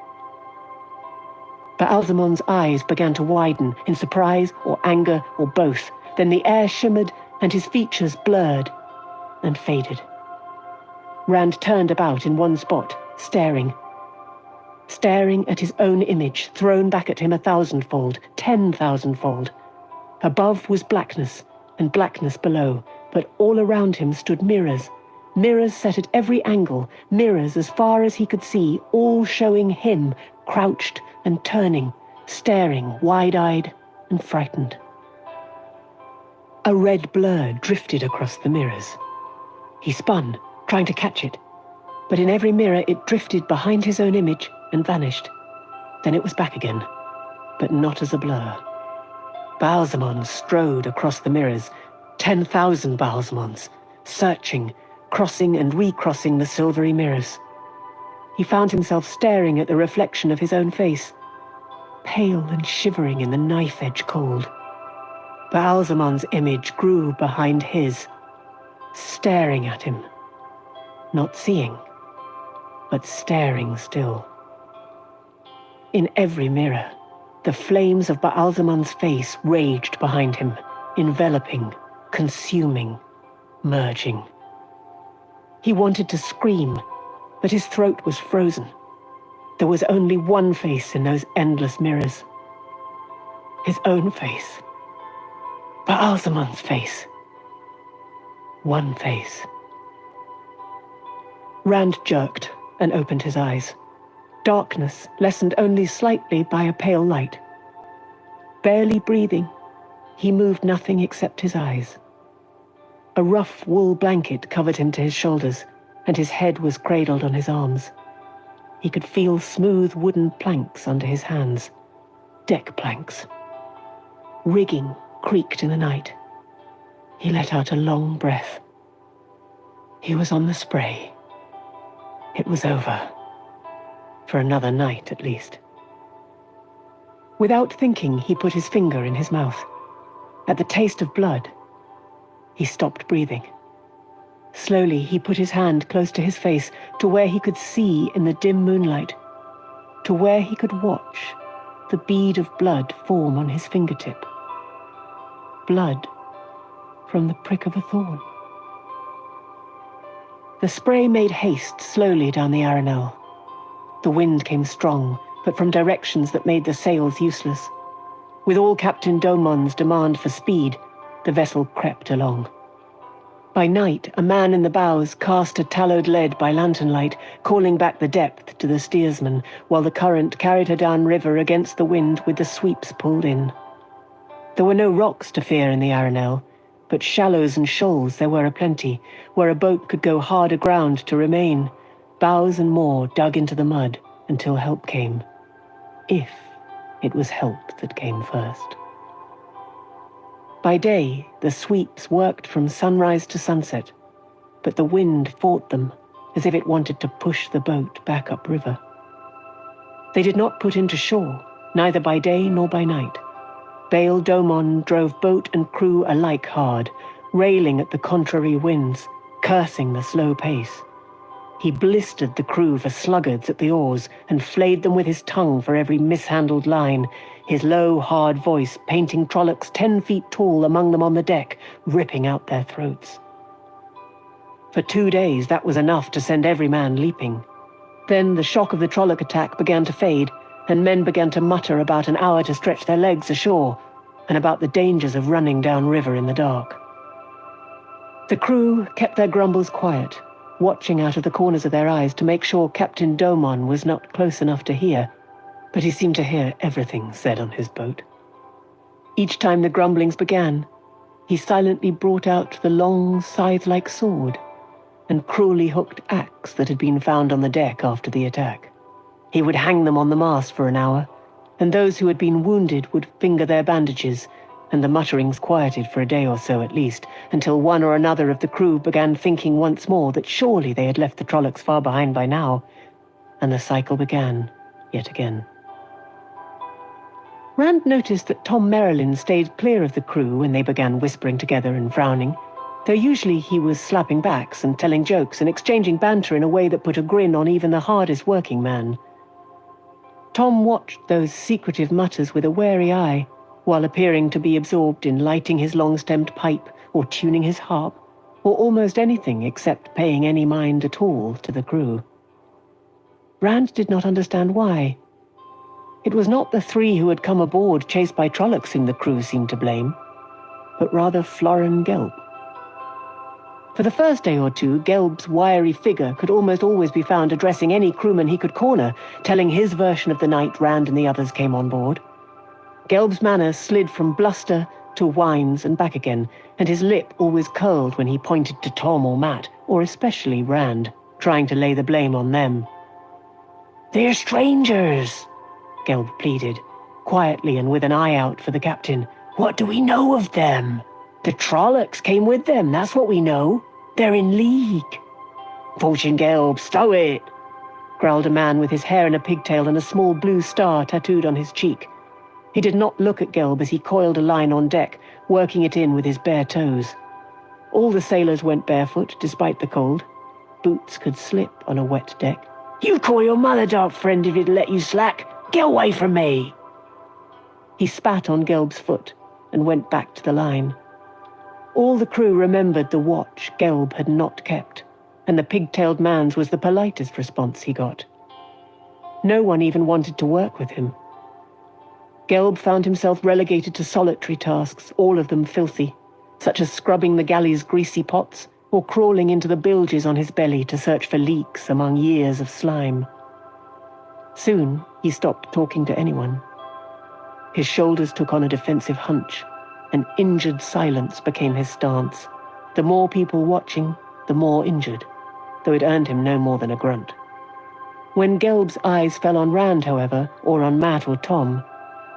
Baalzamon's eyes began to widen in surprise or anger or both. Then the air shimmered and his features blurred and faded. Rand turned about in one spot, staring at his own image, thrown back at him 1,000-fold, 10,000-fold. Above was blackness, and blackness below, but all around him stood mirrors. Mirrors set at every angle, mirrors as far as he could see, all showing him, crouched and turning, staring, wide-eyed and frightened. A red blur drifted across the mirrors. He spun, trying to catch it, but in every mirror it drifted behind his own image and vanished. Then it was back again, but not as a blur. Baalzamon strode across the mirrors, 10,000 Baalzamons, searching, crossing and recrossing the silvery mirrors. He found himself staring at the reflection of his own face, pale and shivering in the knife-edge cold. Baalzamon's image grew behind his, staring at him, not seeing, but staring still. In every mirror, the flames of Baalzamon's face raged behind him, enveloping, consuming, merging. He wanted to scream, but his throat was frozen. There was only one face in those endless mirrors. His own face. Baalzamon's face. One face. Rand jerked and opened his eyes. Darkness lessened only slightly by a pale light. Barely breathing, he moved nothing except his eyes. A rough wool blanket covered him to his shoulders, and his head was cradled on his arms. He could feel smooth wooden planks under his hands, deck planks. Rigging creaked in the night. He let out a long breath. He was on the spray. It was over. For another night, at least. Without thinking, he put his finger in his mouth. At the taste of blood, he stopped breathing. Slowly, he put his hand close to his face, to where he could see in the dim moonlight, to where he could watch the bead of blood form on his fingertip. Blood from the prick of a thorn. The spray made haste slowly down the Arenelle. The wind came strong, but from directions that made the sails useless. With all Captain Domon's demand for speed, the vessel crept along. By night, a man in the bows cast a tallowed lead by lantern light, calling back the depth to the steersman, while the current carried her down river against the wind with the sweeps pulled in. There were no rocks to fear in the Arenelle, but shallows and shoals there were aplenty, where a boat could go hard aground to remain, bows and more dug into the mud until help came, if it was help that came first. By day, the sweeps worked from sunrise to sunset, but the wind fought them as if it wanted to push the boat back upriver. They did not put into shore, neither by day nor by night. Baal Domon drove boat and crew alike hard, railing at the contrary winds, cursing the slow pace. He blistered the crew for sluggards at the oars and flayed them with his tongue for every mishandled line, his low, hard voice painting Trollocs 10 feet tall among them on the deck, ripping out their throats. For 2 days, that was enough to send every man leaping. Then the shock of the Trolloc attack began to fade, and men began to mutter about an hour to stretch their legs ashore, and about the dangers of running down river in the dark. The crew kept their grumbles quiet, watching out of the corners of their eyes to make sure Captain Domon was not close enough to hear, but he seemed to hear everything said on his boat. Each time the grumblings began, he silently brought out the long, scythe-like sword and cruelly hooked axe that had been found on the deck after the attack. He would hang them on the mast for an hour, and those who had been wounded would finger their bandages, and the mutterings quieted for a day or so at least, until one or another of the crew began thinking once more that surely they had left the Trollocs far behind by now, and the cycle began yet again. Rand noticed that Tom Merrilin stayed clear of the crew when they began whispering together and frowning, though usually he was slapping backs and telling jokes and exchanging banter in a way that put a grin on even the hardest working man. Tom watched those secretive mutters with a wary eye, while appearing to be absorbed in lighting his long-stemmed pipe or tuning his harp, or almost anything except paying any mind at all to the crew. Rand did not understand why. It was not the three who had come aboard chased by Trollocs whom the crew seemed to blame, but rather Florin Gelb. For the first day or two, Gelb's wiry figure could almost always be found addressing any crewman he could corner, telling his version of the night Rand and the others came on board. Gelb's manner slid from bluster to whines and back again, and his lip always curled when he pointed to Tom or Matt, or especially Rand, trying to lay the blame on them. "They're strangers," Gelb pleaded, quietly and with an eye out for the captain. "What do we know of them? The Trollocs came with them, that's what we know. They're in league." "Fortune Gelb, stow it," growled a man with his hair in a pigtail and a small blue star tattooed on his cheek. He did not look at Gelb as he coiled a line on deck, working it in with his bare toes. All the sailors went barefoot, despite the cold. Boots could slip on a wet deck. "You'd call your mother, dark friend, if it'd let you slack. Get away from me!" He spat on Gelb's foot and went back to the line. All the crew remembered the watch Gelb had not kept, and the pig-tailed man's was the politest response he got. No one even wanted to work with him. Gelb found himself relegated to solitary tasks, all of them filthy, such as scrubbing the galley's greasy pots or crawling into the bilges on his belly to search for leaks among years of slime. Soon, he stopped talking to anyone. His shoulders took on a defensive hunch. An injured silence became his stance. The more people watching, the more injured, though it earned him no more than a grunt. When Gelb's eyes fell on Rand, however, or on Matt or Tom,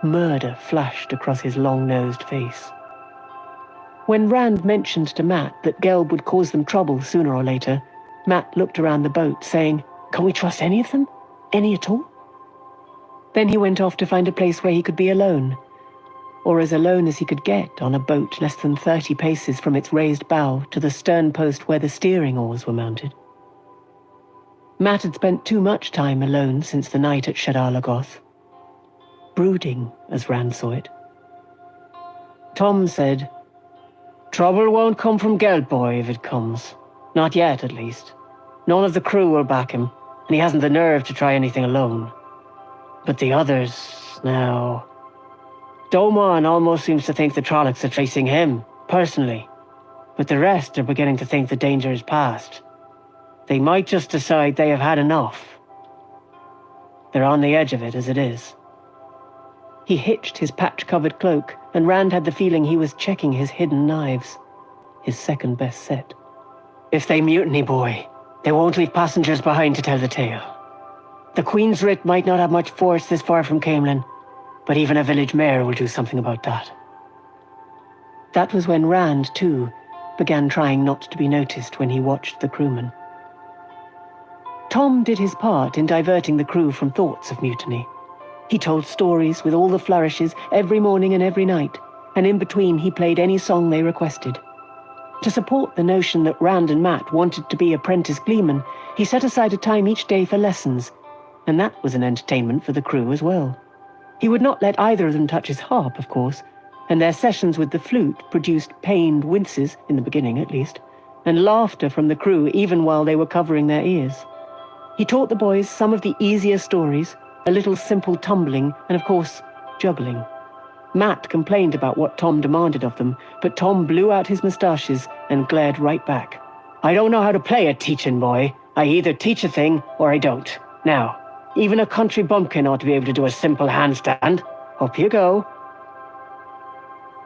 murder flashed across his long-nosed face. When Rand mentioned to Matt that Gelb would cause them trouble sooner or later, Matt looked around the boat, saying, "Can we trust any of them? Any at all?" Then he went off to find a place where he could be alone, or as alone as he could get on a boat less than 30 paces from its raised bow to the stern post where the steering oars were mounted. Matt had spent too much time alone since the night at Shadar Logoth. Brooding, as Rand saw it. Tom said, "Trouble won't come from Gelb, boy, if it comes. Not yet, at least. None of the crew will back him, and he hasn't the nerve to try anything alone. But the others, now... Doman almost seems to think the Trollocs are chasing him, personally. But the rest are beginning to think the danger is past. They might just decide they have had enough. They're on the edge of it as it is." He hitched his patch-covered cloak, and Rand had the feeling he was checking his hidden knives, his second best set. "If they mutiny, boy, they won't leave passengers behind to tell the tale. The Queen's writ might not have much force this far from Caemlyn, but even a village mayor will do something about that." That was when Rand, too, began trying not to be noticed when he watched the crewmen. Tom did his part in diverting the crew from thoughts of mutiny. He told stories with all the flourishes every morning and every night, and in between he played any song they requested. To support the notion that Rand and Matt wanted to be apprentice gleemen, he set aside a time each day for lessons, and that was an entertainment for the crew as well. He would not let either of them touch his harp, of course, and their sessions with the flute produced pained winces, in the beginning at least, and laughter from the crew even while they were covering their ears. He taught the boys some of the easier stories, a little simple tumbling, and of course, juggling. Matt complained about what Tom demanded of them, but Tom blew out his moustaches and glared right back. "I don't know how to play at teaching, boy. I either teach a thing or I don't. Now, even a country bumpkin ought to be able to do a simple handstand. Up you go."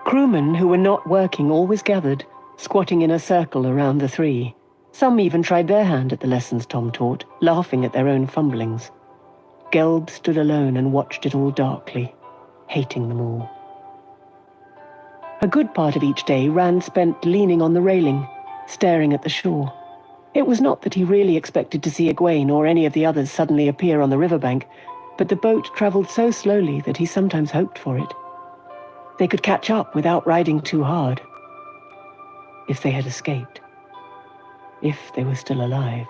Crewmen who were not working always gathered, squatting in a circle around the three. Some even tried their hand at the lessons Tom taught, laughing at their own fumblings. Gelb stood alone and watched it all darkly, hating them all. A good part of each day Rand spent leaning on the railing, staring at the shore. It was not that he really expected to see Egwene or any of the others suddenly appear on the riverbank, but the boat travelled so slowly that he sometimes hoped for it. They could catch up without riding too hard. If they had escaped. If they were still alive.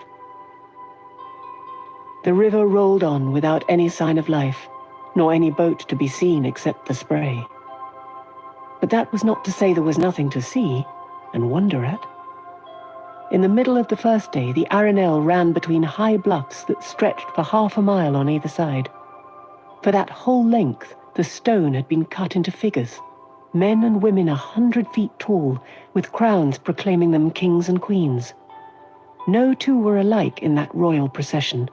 The river rolled on without any sign of life, nor any boat to be seen except the spray. But that was not to say there was nothing to see and wonder at. In the middle of the first day, the Arenelle ran between high bluffs that stretched for half a mile on either side. For that whole length, the stone had been cut into figures, men and women 100 feet tall, with crowns proclaiming them kings and queens. No two were alike in that royal procession,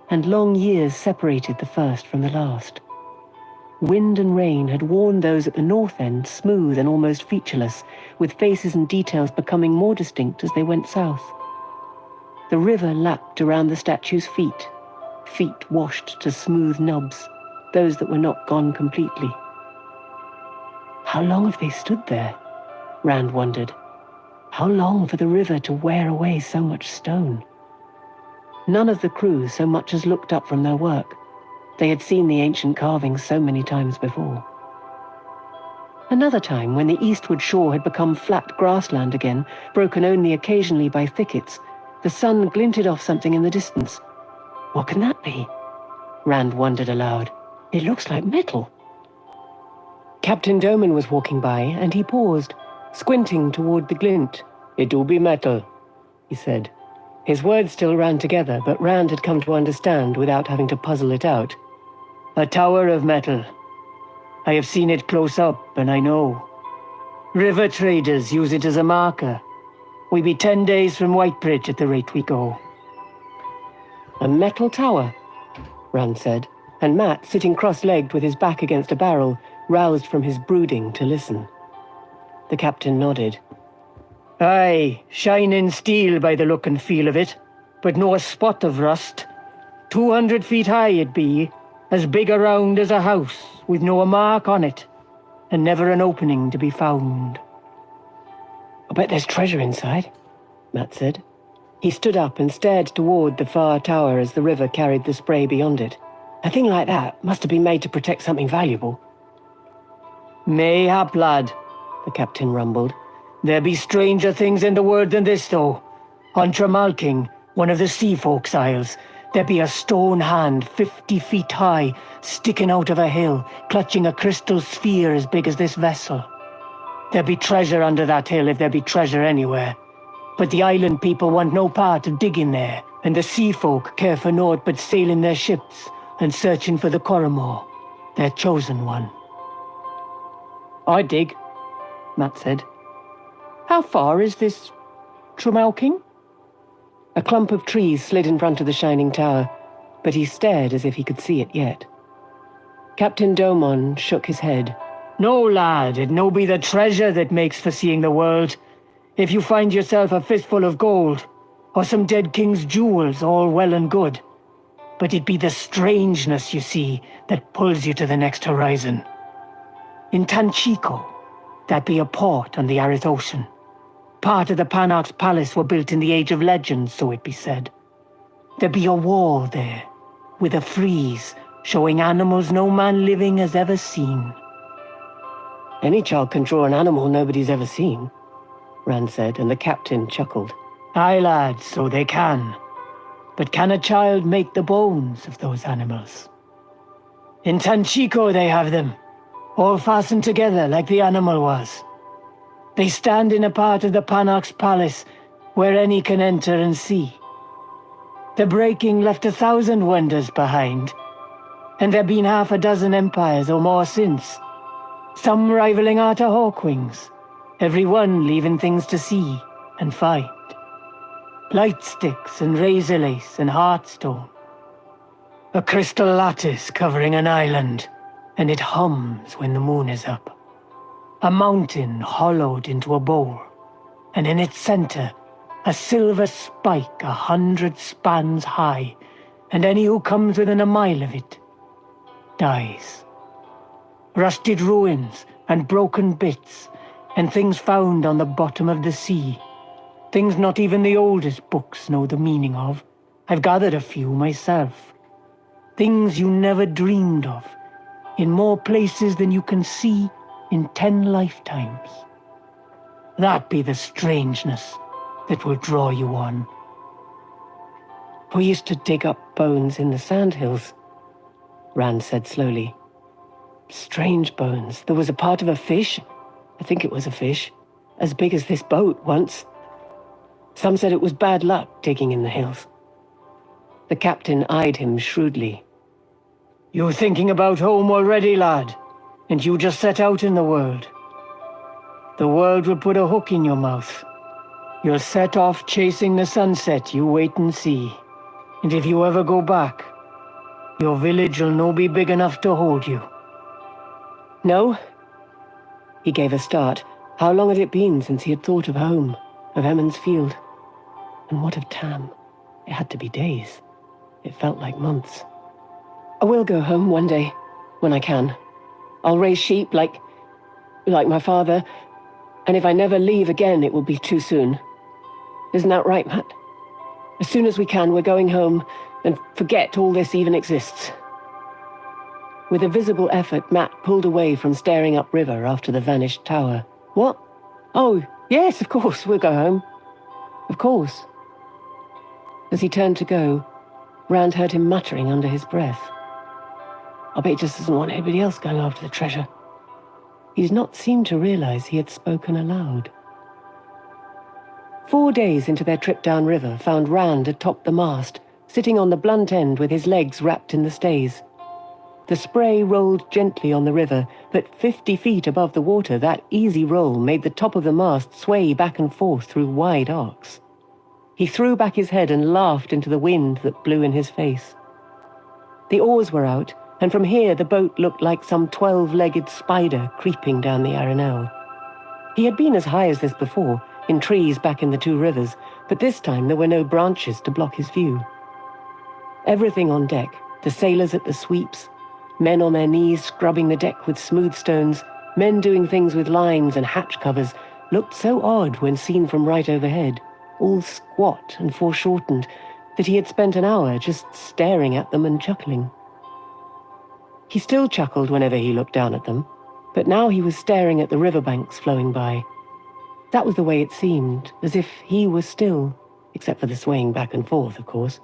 and long years separated the first from the last. Wind and rain had worn those at the north end smooth and almost featureless, with faces and details becoming more distinct as they went south. The river lapped around the statues' feet washed to smooth nubs, those that were not gone completely. How long have they stood there? Rand wondered. How long for the river to wear away so much stone? None of the crew so much as looked up from their work. They had seen the ancient carvings so many times before. Another time, when the eastward shore had become flat grassland again, broken only occasionally by thickets, the sun glinted off something in the distance. What can that be? Rand wondered aloud. It looks like metal. Captain Doman was walking by, and he paused, squinting toward the glint. "It do be metal," he said. His words still ran together, but Rand had come to understand without having to puzzle it out. "A tower of metal. I have seen it close up, and I know. River traders use it as a marker. We be 10 days from Whitebridge at the rate we go." "A metal tower," Rand said, and Matt, sitting cross-legged with his back against a barrel, roused from his brooding to listen. The captain nodded. "Aye, shining steel by the look and feel of it, but no a spot of rust. 200 feet high it be, as big around as a house, with no a mark on it, and never an opening to be found." "I bet there's treasure inside," Matt said. He stood up and stared toward the far tower as the river carried the spray beyond it. A thing like that must have been made to protect something valuable. "Mayhap, lad," the captain rumbled. "There be stranger things in the world than this, though. On Tremalking, one of the sea folks' isles, there be a stone hand 50 feet high, sticking out of a hill, clutching a crystal sphere as big as this vessel. There be treasure under that hill if there be treasure anywhere. But the island people want no part of digging there, and the sea folk care for naught but sailing their ships and searching for the Coromor, their chosen one." "I dig," Matt said. "How far is this Tremalking?" A clump of trees slid in front of the shining tower, but he stared as if he could see it yet. Captain Domon shook his head. "No, lad, it no be the treasure that makes for seeing the world. If you find yourself a fistful of gold, or some dead king's jewels, all well and good. But it be the strangeness, you see, that pulls you to the next horizon. In Tanchico, that be a port on the Aryth Ocean. Part of the Panarch's palace were built in the Age of Legends, so it be said. There be a wall there, with a frieze showing animals no man living has ever seen." "Any child can draw an animal nobody's ever seen," Rand said, and the captain chuckled. "Aye, lad, so they can. But can a child make the bones of those animals? In Tanchico they have them, all fastened together like the animal was. They stand in a part of the Panarch's palace where any can enter and see. The breaking left 1,000 wonders behind, and there been 6 empires or more since, some rivaling Arta Hawkwing's, every one leaving things to see and find. Light sticks and razor lace and heartstone. A crystal lattice covering an island, and it hums when the moon is up. A mountain hollowed into a bowl, and in its center, a silver spike 100 spans high, and any who comes within a mile of it dies. Rusted ruins and broken bits, and things found on the bottom of the sea. Things not even the oldest books know the meaning of. I've gathered a few myself. Things you never dreamed of, in more places than you can see in 10 lifetimes. That be the strangeness that will draw you on. We used to dig up bones in the sandhills, Rand said slowly. Strange bones. There was a part of a fish, I think it was a fish, as big as this boat once. Some said it was bad luck digging in the hills. The captain eyed him shrewdly. You thinking about home already, lad? And you just set out in the world. The world will put a hook in your mouth. You'll set off chasing the sunset, you wait and see. And if you ever go back, your village will no be big enough to hold you. No? He gave a start. How long had it been since he had thought of home, of Emond's Field? And what of Tam? It had to be days. It felt like months. I will go home one day, when I can. I'll raise sheep like my father, and if I never leave again, it will be too soon. Isn't that right, Matt? As soon as we can, we're going home, and forget all this even exists. With a visible effort, Matt pulled away from staring upriver after the vanished tower. What? Oh, yes, of course, we'll go home. Of course. As he turned to go, Rand heard him muttering under his breath. I bet he just doesn't want anybody else going after the treasure. He did not seem to realize he had spoken aloud. 4 days into their trip downriver found Rand atop the mast, sitting on the blunt end with his legs wrapped in the stays. The spray rolled gently on the river, but 50 feet above the water, that easy roll made the top of the mast sway back and forth through wide arcs. He threw back his head and laughed into the wind that blew in his face. The oars were out, and from here the boat looked like some 12-legged spider creeping down the Arenelle. He had been as high as this before, in trees back in the two rivers, but this time there were no branches to block his view. Everything on deck, the sailors at the sweeps, men on their knees scrubbing the deck with smooth stones, men doing things with lines and hatch covers, looked so odd when seen from right overhead, all squat and foreshortened, that he had spent an hour just staring at them and chuckling. He still chuckled whenever he looked down at them, but now he was staring at the riverbanks flowing by. That was the way it seemed, as if he was still, except for the swaying back and forth, of course,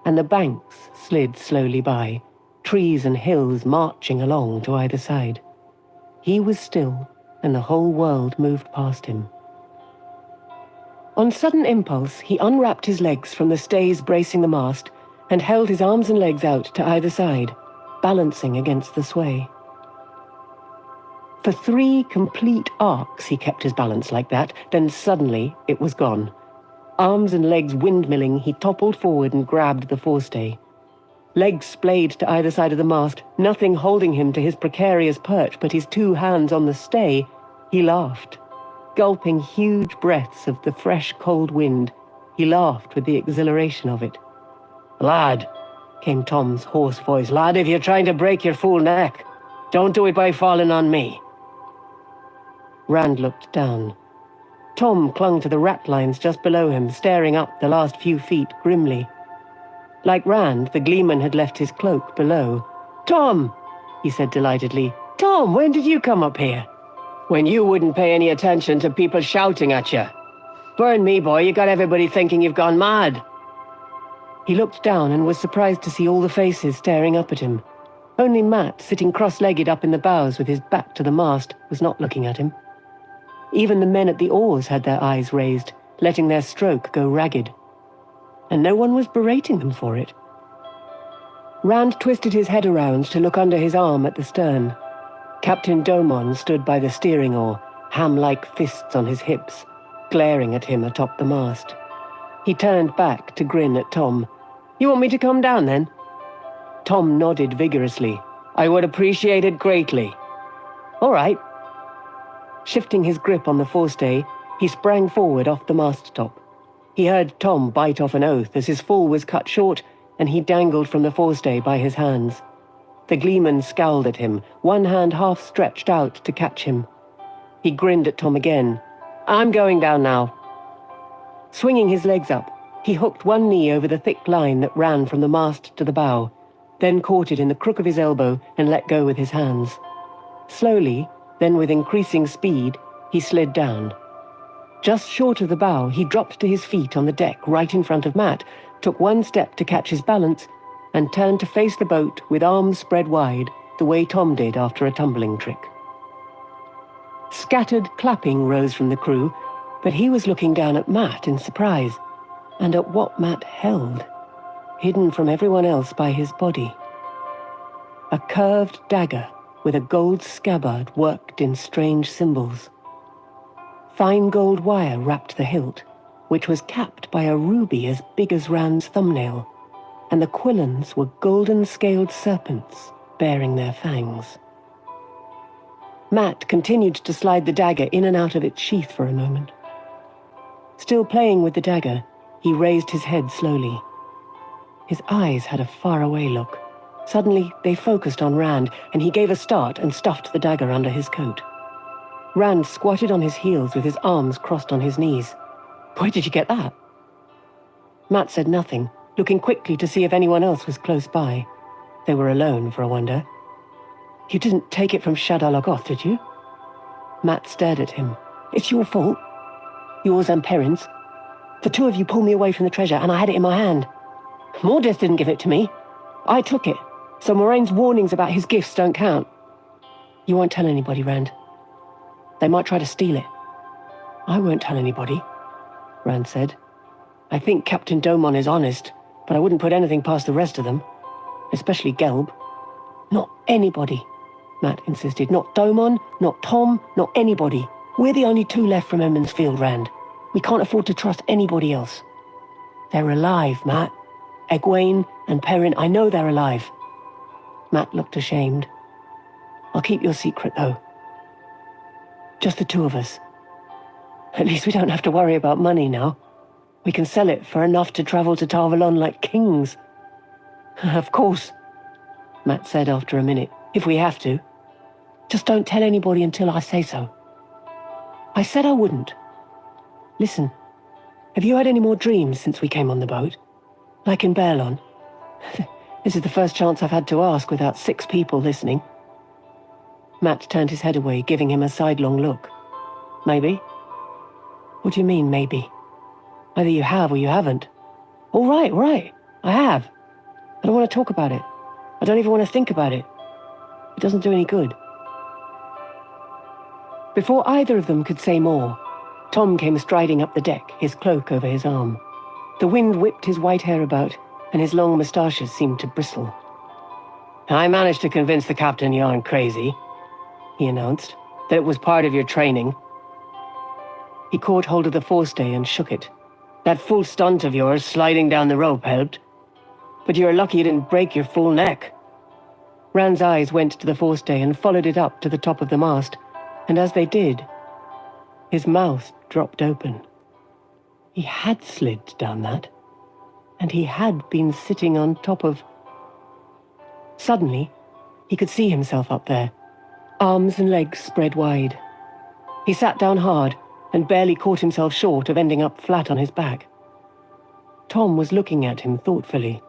and the banks slid slowly by, trees and hills marching along to either side. He was still, and the whole world moved past him. On sudden impulse, he unwrapped his legs from the stays bracing the mast and held his arms and legs out to either side, balancing against the sway. For 3 complete arcs he kept his balance like that, then suddenly it was gone. Arms and legs windmilling, he toppled forward and grabbed the forestay. Legs splayed to either side of the mast, nothing holding him to his precarious perch but his 2 hands on the stay, he laughed. Gulping huge breaths of the fresh, cold wind, he laughed with the exhilaration of it. "Lad," came Tom's hoarse voice, "lad, if you're trying to break your fool neck, don't do it by falling on me." Rand looked down. Tom clung to the ratlines just below him, staring up the last few feet grimly. Like Rand, the gleeman had left his cloak below. "Tom!" he said delightedly. "Tom, when did you come up here?" "When you wouldn't pay any attention to people shouting at you. Burn me, boy, you got everybody thinking you've gone mad." He looked down and was surprised to see all the faces staring up at him. Only Matt, sitting cross-legged up in the bows with his back to the mast, was not looking at him. Even the men at the oars had their eyes raised, letting their stroke go ragged. And no one was berating them for it. Rand twisted his head around to look under his arm at the stern. Captain Domon stood by the steering oar, ham-like fists on his hips, glaring at him atop the mast. He turned back to grin at Tom. "You want me to come down, then?" Tom nodded vigorously. "I would appreciate it greatly." "All right." Shifting his grip on the forestay, he sprang forward off the mast-top. He heard Tom bite off an oath as his fall was cut short and he dangled from the forestay by his hands. The gleeman scowled at him, one hand half stretched out to catch him. He grinned at Tom again. "I'm going down now." Swinging his legs up, he hooked one knee over the thick line that ran from the mast to the bow, then caught it in the crook of his elbow and let go with his hands. Slowly, then with increasing speed, he slid down. Just short of the bow, he dropped to his feet on the deck right in front of Matt, took one step to catch his balance, and turned to face the boat with arms spread wide, the way Tom did after a tumbling trick. Scattered clapping rose from the crew, but he was looking down at Matt in surprise, and at what Matt held, hidden from everyone else by his body. A curved dagger with a gold scabbard worked in strange symbols. Fine gold wire wrapped the hilt, which was capped by a ruby as big as Rand's thumbnail, and the quillons were golden-scaled serpents bearing their fangs. Matt continued to slide the dagger in and out of its sheath for a moment. Still playing with the dagger, he raised his head slowly. His eyes had a faraway look. Suddenly, they focused on Rand, and he gave a start and stuffed the dagger under his coat. Rand squatted on his heels with his arms crossed on his knees. "Where did you get that?" Matt said nothing, looking quickly to see if anyone else was close by. They were alone, for a wonder. "You didn't take it from Shadar Logoth, did you?" Matt stared at him. "It's your fault. Yours and Perrin's. The two of you pulled me away from the treasure, and I had it in my hand. Mordeth didn't give it to me. I took it, so Moraine's warnings about his gifts don't count. You won't tell anybody, Rand. They might try to steal it." "I won't tell anybody," Rand said. "I think Captain Domon is honest, but I wouldn't put anything past the rest of them, especially Gelb." "Not anybody," Matt insisted. "Not Domon, not Tom, not anybody. We're the only two left from Emond's Field, Rand. We can't afford to trust anybody else. They're alive, Matt. Egwene and Perrin, I know they're alive." Matt looked ashamed. "I'll keep your secret, though. Just the two of us. At least we don't have to worry about money now. We can sell it for enough to travel to Tar Valon like kings." "Of course," Matt said after a minute, "if we have to. Just don't tell anybody until I say so." "I said I wouldn't. Listen, have you had any more dreams since we came on the boat? Like in Baerlon? This is the first chance I've had to ask without 6 people listening." Matt turned his head away, giving him a sidelong look. "Maybe." "What do you mean, maybe? Either you have or you haven't." All right. I have. I don't want to talk about it. I don't even want to think about it. It doesn't do any good." Before either of them could say more, Tom came striding up the deck, his cloak over his arm. The wind whipped his white hair about, and his long moustaches seemed to bristle. "I managed to convince the captain you aren't crazy," he announced, "that it was part of your training." He caught hold of the forestay and shook it. "That full stunt of yours sliding down the rope helped. But you're lucky you didn't break your full neck." Rand's eyes went to the forestay and followed it up to the top of the mast, and as they did, his mouth dropped open. He had slid down that, and he had been sitting on top of... Suddenly, he could see himself up there, arms and legs spread wide. He sat down hard and barely caught himself short of ending up flat on his back. Tom was looking at him thoughtfully.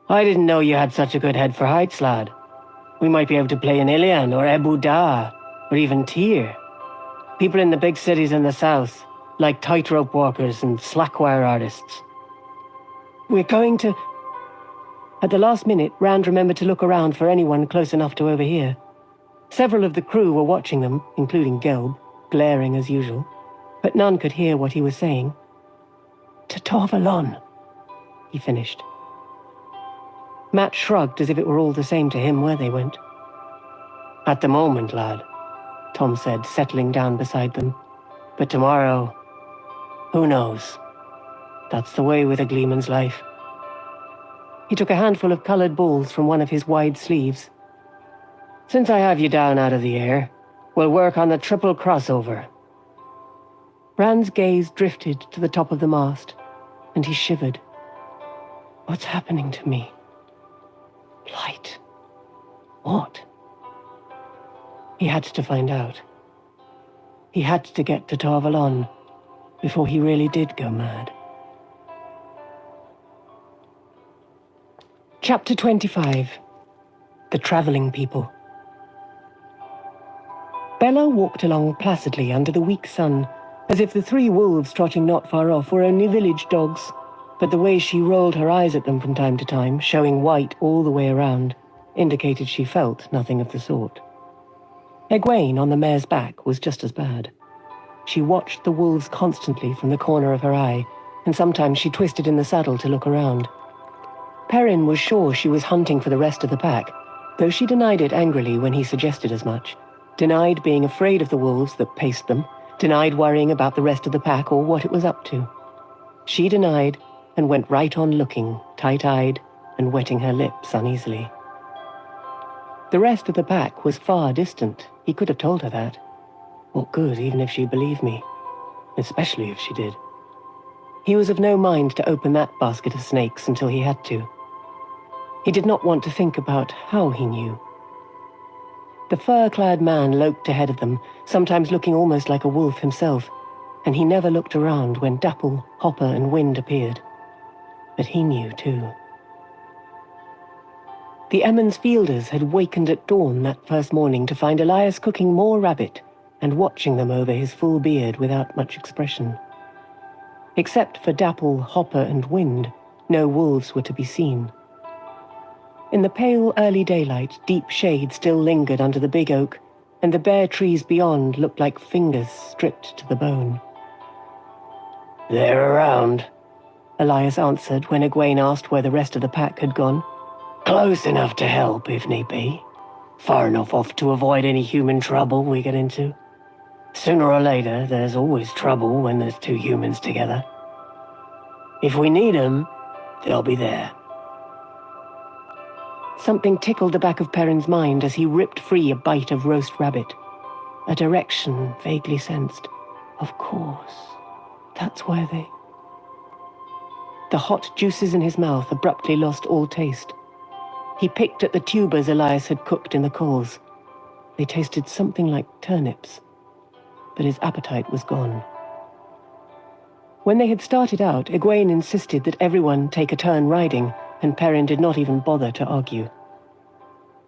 "I didn't know you had such a good head for heights, lad. We might be able to play in Ilian or Ebu Da, or even Tyr. People in the big cities in the south, like tightrope walkers and slackwire artists. We're going to..." At the last minute, Rand remembered to look around for anyone close enough to overhear. Several of the crew were watching them, including Gelb, glaring as usual, but none could hear what he was saying. "To Tar Valon," he finished. Matt shrugged as if it were all the same to him where they went. "At the moment, lad," Tom said, settling down beside them. "But tomorrow, who knows? That's the way with a gleeman's life." He took a handful of colored balls from one of his wide sleeves. "Since I have you down out of the air, we'll work on the triple crossover." Rand's gaze drifted to the top of the mast, and he shivered. "What's happening to me? Light. What? He had to find out. He had to get to Tar Valon before he really did go mad. Chapter 25. The Traveling People. Bella walked along placidly under the weak sun, as if the 3 wolves trotting not far off were only village dogs, but the way she rolled her eyes at them from time to time, showing white all the way around, indicated she felt nothing of the sort. Egwene on the mare's back was just as bad. She watched the wolves constantly from the corner of her eye, and sometimes she twisted in the saddle to look around. Perrin was sure she was hunting for the rest of the pack, though she denied it angrily when he suggested as much, denied being afraid of the wolves that paced them, denied worrying about the rest of the pack or what it was up to. She denied and went right on looking, tight-eyed and wetting her lips uneasily. The rest of the pack was far distant. He could have told her that. What good, even if she believed me? Especially if she did. He was of no mind to open that basket of snakes until he had to. He did not want to think about how he knew. The fur-clad man loped ahead of them, sometimes looking almost like a wolf himself, and he never looked around when Dapple, Hopper, and Wind appeared. But he knew too. The Emmons Fielders had wakened at dawn that first morning to find Elias cooking more rabbit and watching them over his full beard without much expression. Except for Dapple, Hopper, and Wind, no wolves were to be seen. In the pale early daylight, deep shade still lingered under the big oak, and the bare trees beyond looked like fingers stripped to the bone. "They're around," Elias answered when Egwene asked where the rest of the pack had gone. "Close enough to help if need be. Far enough off to avoid any human trouble we get into. Sooner or later, there's always trouble when there's 2 humans together. If we need them, they'll be there." Something tickled the back of Perrin's mind as he ripped free a bite of roast rabbit. A direction vaguely sensed. Of course. That's where they... The hot juices in his mouth abruptly lost all taste. He picked at the tubers Elias had cooked in the coals. They tasted something like turnips, but his appetite was gone. When they had started out, Egwene insisted that everyone take a turn riding, and Perrin did not even bother to argue.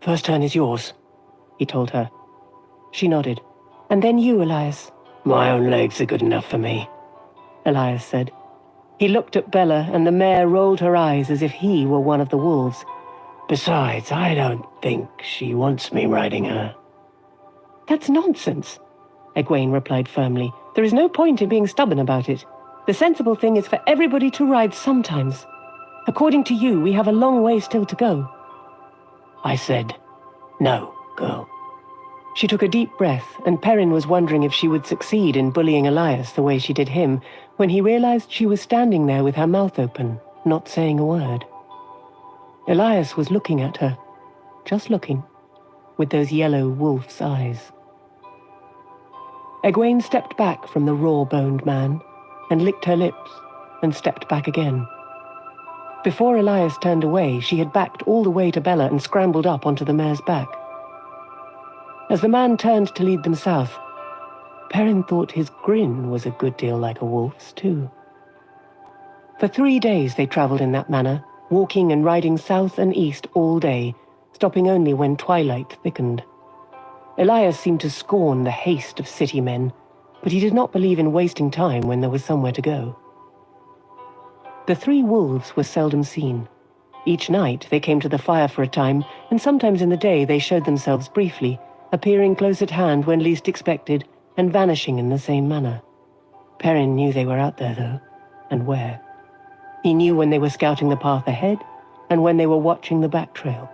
"First turn is yours," he told her. She nodded. "And then you, Elias." "My own legs are good enough for me," Elias said. He looked at Bella, and the mare rolled her eyes as if he were one of the wolves. "Besides, I don't think she wants me riding her." "That's nonsense," Egwene replied firmly. "There is no point in being stubborn about it. The sensible thing is for everybody to ride sometimes. According to you, we have a long way still to go." I said, "No, girl." She took a deep breath, and Perrin was wondering if she would succeed in bullying Elias the way she did him, when he realized she was standing there with her mouth open, not saying a word. Elias was looking at her, just looking, with those yellow wolf's eyes. Egwene stepped back from the raw-boned man, and licked her lips, and stepped back again. Before Elias turned away, she had backed all the way to Bella and scrambled up onto the mare's back. As the man turned to lead them south, Perrin thought his grin was a good deal like a wolf's, too. For 3 days they travelled in that manner, walking and riding south and east all day, stopping only when twilight thickened. Elias seemed to scorn the haste of city men, but he did not believe in wasting time when there was somewhere to go. The 3 wolves were seldom seen. Each night they came to the fire for a time, and sometimes in the day they showed themselves briefly, appearing close at hand when least expected, and vanishing in the same manner. Perrin knew they were out there, though, and where. He knew when they were scouting the path ahead, and when they were watching the back trail.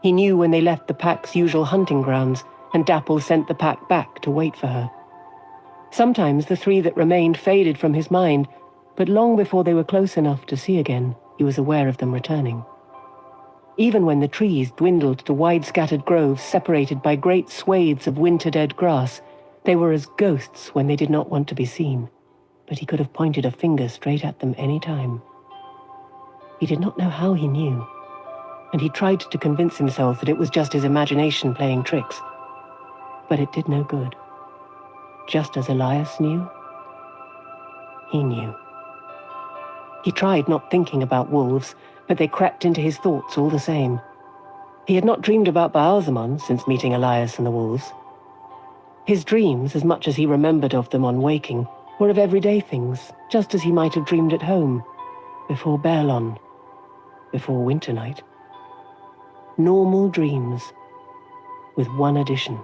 He knew when they left the pack's usual hunting grounds, and Dapple sent the pack back to wait for her. Sometimes the 3 that remained faded from his mind, but long before they were close enough to see again, he was aware of them returning. Even when the trees dwindled to wide-scattered groves separated by great swathes of winter-dead grass, they were as ghosts when they did not want to be seen, but he could have pointed a finger straight at them any time. He did not know how he knew, and he tried to convince himself that it was just his imagination playing tricks. But it did no good. Just as Elias knew, he knew. He tried not thinking about wolves, but they crept into his thoughts all the same. He had not dreamed about Baalzamon since meeting Elias and the wolves. His dreams, as much as he remembered of them on waking, were of everyday things, just as he might have dreamed at home, before Baerlon, before Winternight. Normal dreams, with one addition.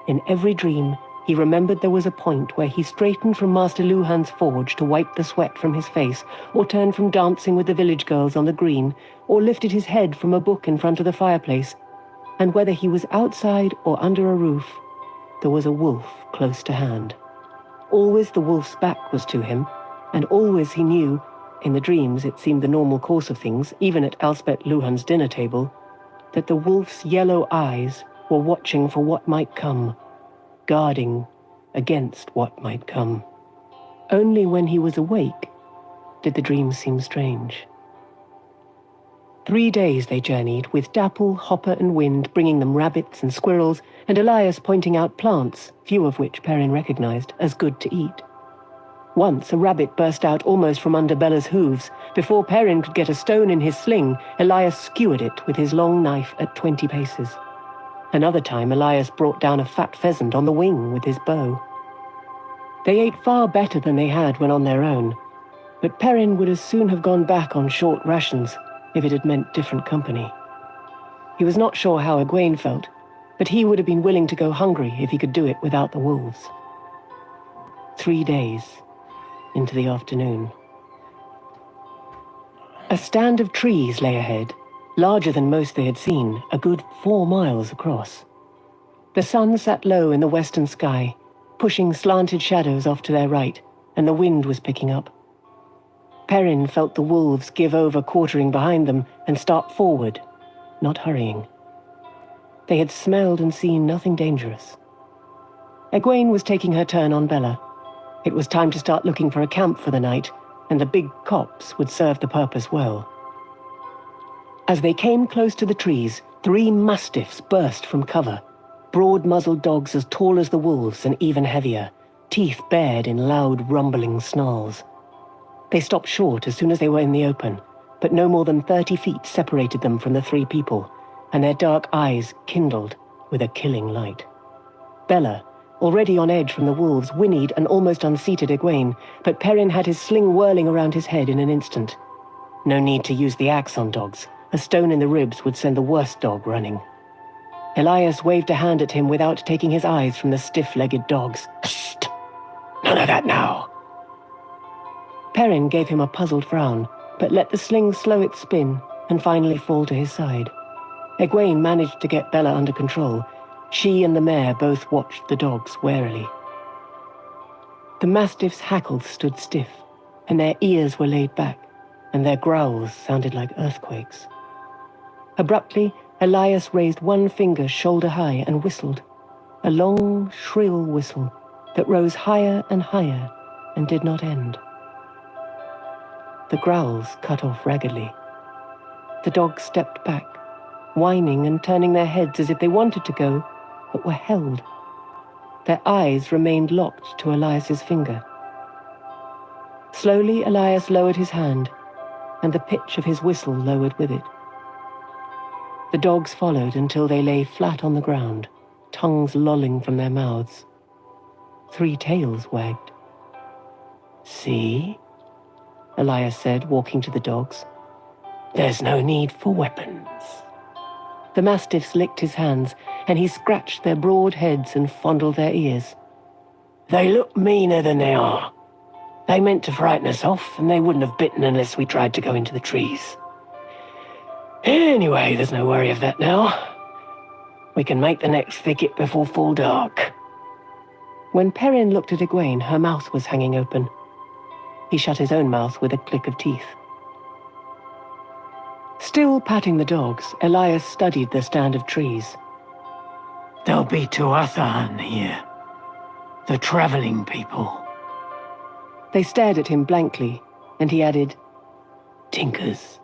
In every dream, he remembered there was a point where he straightened from Master Luhan's forge to wipe the sweat from his face, or turned from dancing with the village girls on the green, or lifted his head from a book in front of the fireplace, and whether he was outside or under a roof, there was a wolf close to hand. Always the wolf's back was to him, and always he knew, in the dreams it seemed the normal course of things, even at Elspeth Luhan's dinner table, that the wolf's yellow eyes were watching for what might come, guarding against what might come. Only when he was awake did the dreams seem strange. 3 days they journeyed, with Dapple, Hopper and Wind bringing them rabbits and squirrels, and Elias pointing out plants, few of which Perrin recognized, as good to eat. Once a rabbit burst out almost from under Bella's hooves. Before Perrin could get a stone in his sling, Elias skewered it with his long knife at 20 paces. Another time Elias brought down a fat pheasant on the wing with his bow. They ate far better than they had when on their own, but Perrin would as soon have gone back on short rations if it had meant different company. He was not sure how Egwene felt, but he would have been willing to go hungry if he could do it without the wolves. 3 days into the afternoon. A stand of trees lay ahead, larger than most they had seen, a good 4 miles across. The sun sat low in the western sky, pushing slanted shadows off to their right, and the wind was picking up. Perrin felt the wolves give over quartering behind them and start forward, not hurrying. They had smelled and seen nothing dangerous. Egwene was taking her turn on Bella. It was time to start looking for a camp for the night, and the big copse would serve the purpose well. As they came close to the trees, 3 mastiffs burst from cover, broad-muzzled dogs as tall as the wolves and even heavier, teeth bared in loud, rumbling snarls. They stopped short as soon as they were in the open, but no more than 30 feet separated them from the 3 people, and their dark eyes kindled with a killing light. Bella, already on edge from the wolves, whinnied and almost unseated Egwene, but Perrin had his sling whirling around his head in an instant. No need to use the axe on dogs. A stone in the ribs would send the worst dog running. Elias waved a hand at him without taking his eyes from the stiff-legged dogs. "Shh! None of that now!" Perrin gave him a puzzled frown, but let the sling slow its spin and finally fall to his side. Egwene managed to get Bella under control. She and the mare both watched the dogs warily. The mastiff's hackles stood stiff, and their ears were laid back, and their growls sounded like earthquakes. Abruptly, Elias raised one finger shoulder-high and whistled, a long, shrill whistle that rose higher and higher and did not end. The growls cut off raggedly. The dogs stepped back, whining and turning their heads as if they wanted to go, but were held. Their eyes remained locked to Elias's finger. Slowly, Elias lowered his hand, and the pitch of his whistle lowered with it. The dogs followed until they lay flat on the ground, tongues lolling from their mouths. 3 tails wagged. "See?" Elias said, walking to the dogs. "There's no need for weapons." The mastiffs licked his hands, and he scratched their broad heads and fondled their ears. "They look meaner than they are. They meant to frighten us off, and they wouldn't have bitten unless we tried to go into the trees. Anyway, there's no worry of that now. We can make the next thicket before full dark." When Perrin looked at Egwene, her mouth was hanging open. He shut his own mouth with a click of teeth. Still patting the dogs, Elias studied the stand of trees. "There'll be Tuathan here. The traveling people." They stared at him blankly, and he added, "Tinkers."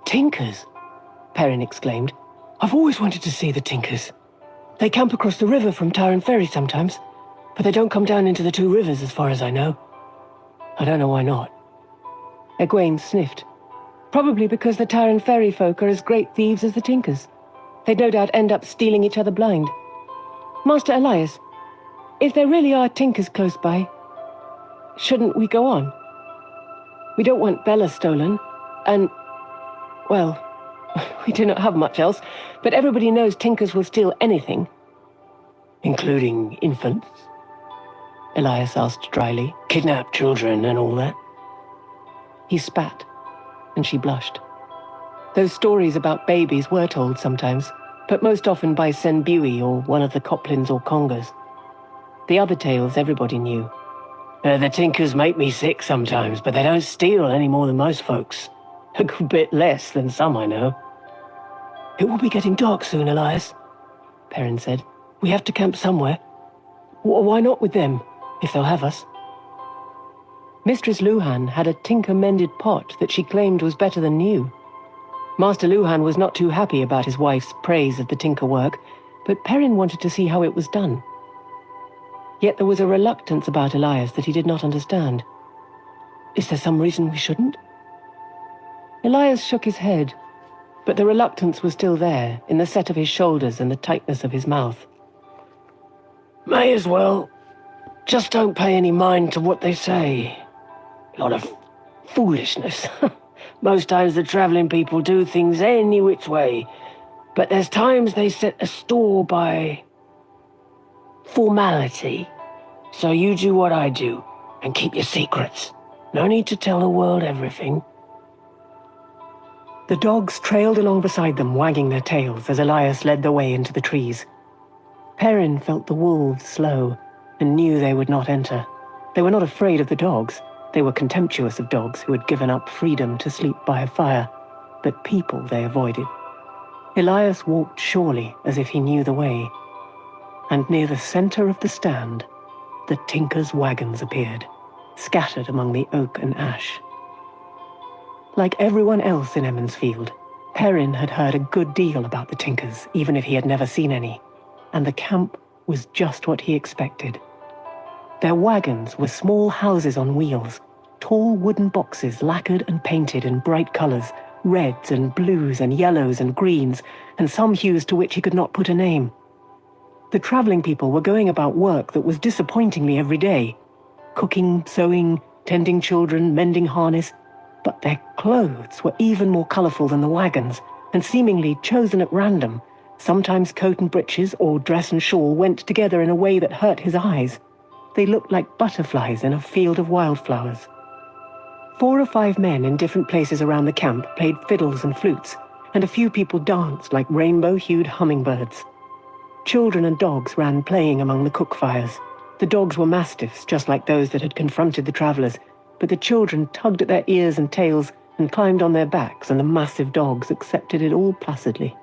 "Tinkers? Perrin exclaimed. "I've always wanted to see the Tinkers. They camp across the river from Tyrant Ferry sometimes, but they don't come down into the two rivers as far as I know. I don't know why not." Egwene sniffed. "Probably because the Tyrant Ferry folk are as great thieves as the Tinkers. They'd no doubt end up stealing each other blind. Master Elias, if there really are Tinkers close by, shouldn't we go on? We don't want Bella stolen, and, well, we do not have much else, but everybody knows Tinkers will steal anything." "Including infants?" Elias asked dryly. "Kidnap children and all that?" He spat, and she blushed. Those stories about babies were told sometimes, but most often by Senbui or one of the Coplins or Congas. The other tales everybody knew. The Tinkers make me sick sometimes, but they don't steal any more than most folks. A good bit less than some I know." "It will be getting dark soon, Elias," Perrin said. "We have to camp somewhere. Why not with them, if they'll have us?" Mistress Luhan had a tinker-mended pot that she claimed was better than new. Master Luhan was not too happy about his wife's praise of the tinker work, but Perrin wanted to see how it was done. Yet there was a reluctance about Elias that he did not understand. "Is there some reason we shouldn't?" Elias shook his head, but the reluctance was still there, in the set of his shoulders and the tightness of his mouth. "May as well. Just don't pay any mind to what they say. Lot of foolishness. Most times the traveling people do things any which way, but there's times they set a store by formality. So you do what I do, and keep your secrets. No need to tell the world everything." The dogs trailed along beside them, wagging their tails as Elias led the way into the trees. Perrin felt the wolves slow, and knew they would not enter. They were not afraid of the dogs. They were contemptuous of dogs who had given up freedom to sleep by a fire, but people they avoided. Elias walked surely, as if he knew the way. And near the center of the stand, the Tinkers' wagons appeared, scattered among the oak and ash. Like everyone else in Emmonsfield, Perrin had heard a good deal about the Tinkers, even if he had never seen any, and the camp was just what he expected. Their wagons were small houses on wheels, tall wooden boxes lacquered and painted in bright colors, reds and blues and yellows and greens, and some hues to which he could not put a name. The traveling people were going about work that was disappointingly everyday. Cooking, sewing, tending children, mending harness, but their clothes were even more colorful than the wagons, and seemingly chosen at random. Sometimes coat and breeches or dress and shawl went together in a way that hurt his eyes. They looked like butterflies in a field of wildflowers. 4 or 5 men in different places around the camp played fiddles and flutes, and a few people danced like rainbow-hued hummingbirds. Children and dogs ran playing among the cook fires. The dogs were mastiffs, just like those that had confronted the travelers, but the children tugged at their ears and tails and climbed on their backs, and the massive dogs accepted it all placidly.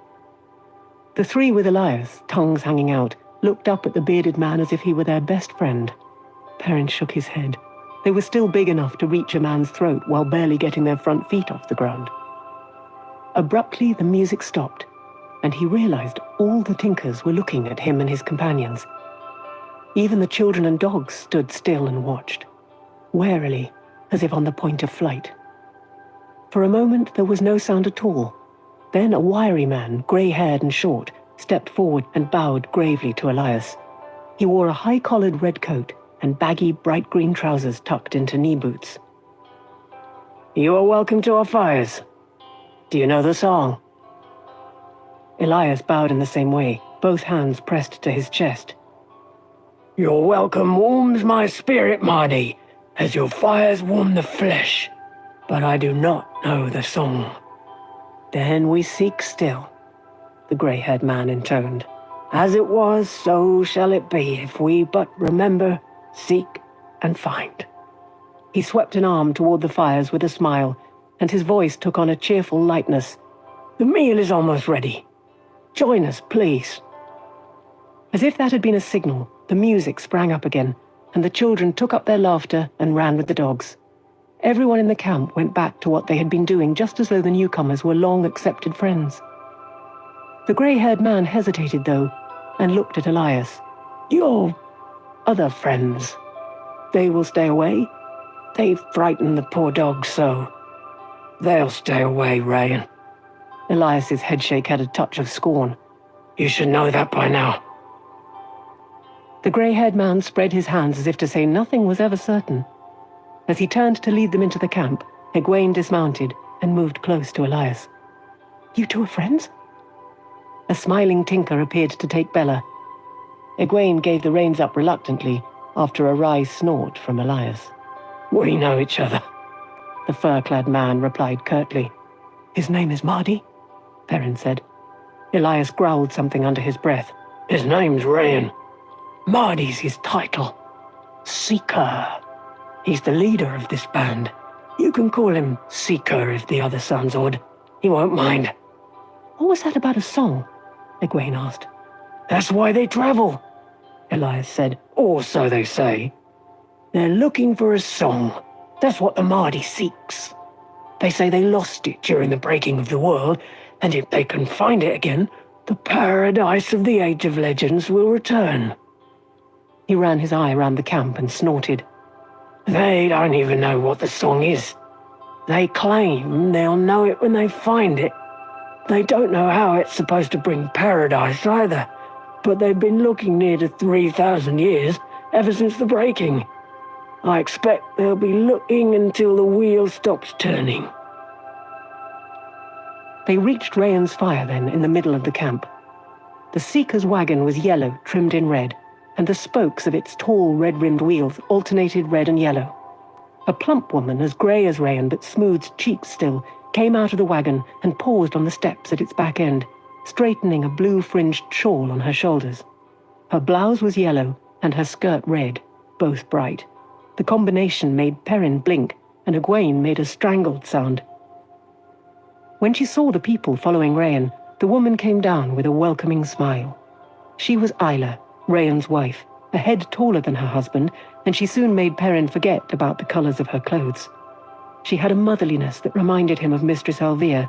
The 3 with Elias, tongues hanging out, looked up at the bearded man as if he were their best friend. Perrin shook his head. They were still big enough to reach a man's throat while barely getting their front feet off the ground. Abruptly, the music stopped, and he realized all the Tinkers were looking at him and his companions. Even the children and dogs stood still and watched, warily, as if on the point of flight. For a moment, there was no sound at all. Then a wiry man, grey-haired and short, stepped forward and bowed gravely to Elias. He wore a high-collared red coat and baggy, bright green trousers tucked into knee boots. "You are welcome to our fires. Do you know the song?" Elias bowed in the same way, both hands pressed to his chest. "Your welcome warms my spirit, Mardi, as your fires warm the flesh, but I do not know the song." "Then we seek still," the grey-haired man intoned. "As it was, so shall it be, if we but remember, seek, and find." He swept an arm toward the fires with a smile, and his voice took on a cheerful lightness. "The meal is almost ready. Join us, please." As if that had been a signal, the music sprang up again, and the children took up their laughter and ran with the dogs. Everyone in the camp went back to what they had been doing, just as though the newcomers were long-accepted friends. The grey-haired man hesitated, though, and looked at Elias. "Your other friends, they will stay away? They've frightened the poor dogs so. They'll stay away, Rayan." Elias's headshake had a touch of scorn. "You should know that by now." The grey-haired man spread his hands as if to say nothing was ever certain. As he turned to lead them into the camp, Egwene dismounted and moved close to Elias. "You two are friends?" A smiling tinker appeared to take Bella. Egwene gave the reins up reluctantly after a wry snort from Elias. "We know each other," the fur-clad man replied curtly. "His name is Mardi?" Perrin said. Elias growled something under his breath. "His name's Rayan. Mardi's his title. Seeker. He's the leader of this band. You can call him Seeker if the other son's odd. He won't mind." "What was that about a song?" Egwene asked. "That's why they travel," Elias said. "Or so they say. They're looking for a song. That's what the Mardi seeks. They say they lost it during the breaking of the world, and if they can find it again, the paradise of the Age of Legends will return." He ran his eye around the camp and snorted. "They don't even know what the song is. They claim they'll know it when they find it. They don't know how it's supposed to bring paradise either, but they've been looking near to 3,000 years ever since the breaking. I expect they'll be looking until the wheel stops turning." They reached Rayan's fire then in the middle of the camp. The Seeker's wagon was yellow, trimmed in red, and the spokes of its tall red-rimmed wheels alternated red and yellow. A plump woman, as grey as Rayan but smooth cheeks still, came out of the wagon and paused on the steps at its back end, straightening a blue-fringed shawl on her shoulders. Her blouse was yellow and her skirt red, both bright. The combination made Perrin blink, and Egwene made a strangled sound. When she saw the people following Rayan, the woman came down with a welcoming smile. She was Isla, Rayan's wife, a head taller than her husband, and she soon made Perrin forget about the colours of her clothes. She had a motherliness that reminded him of Mistress Alvia,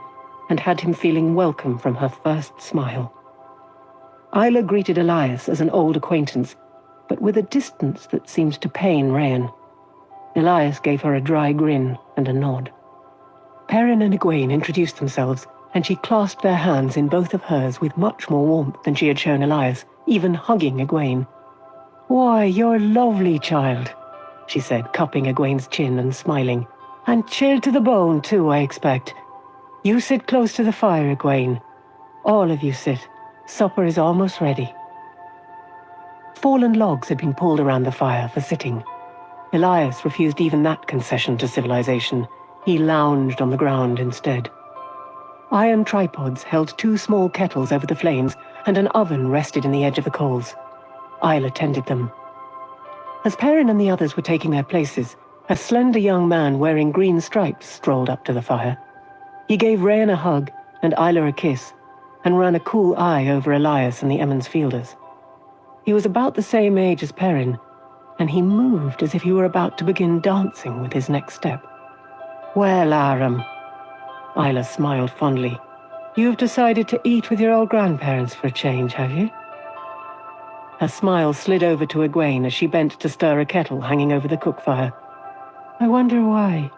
and had him feeling welcome from her first smile. Isla greeted Elias as an old acquaintance, but with a distance that seemed to pain Rayan. Elias gave her a dry grin and a nod. Perrin and Egwene introduced themselves, and she clasped their hands in both of hers with much more warmth than she had shown Elias, even hugging Egwene. "Why, you're lovely, child," she said, cupping Egwene's chin and smiling. "And chilled to the bone, too, I expect. You sit close to the fire, Egwene. All of you sit. Supper is almost ready." Fallen logs had been pulled around the fire for sitting. Elias refused even that concession to civilization. He lounged on the ground instead. Iron tripods held 2 small kettles over the flames, and an oven rested in the edge of the coals. Isla tended them. As Perrin and the others were taking their places, a slender young man wearing green stripes strolled up to the fire. He gave Rayan a hug and Isla a kiss, and ran a cool eye over Elias and the Emmons Fielders. He was about the same age as Perrin, and he moved as if he were about to begin dancing with his next step. "Well, Aram," Isla smiled fondly, "you've decided to eat with your old grandparents for a change, have you?" Her smile slid over to Egwene as she bent to stir a kettle hanging over the cook fire. "I wonder why."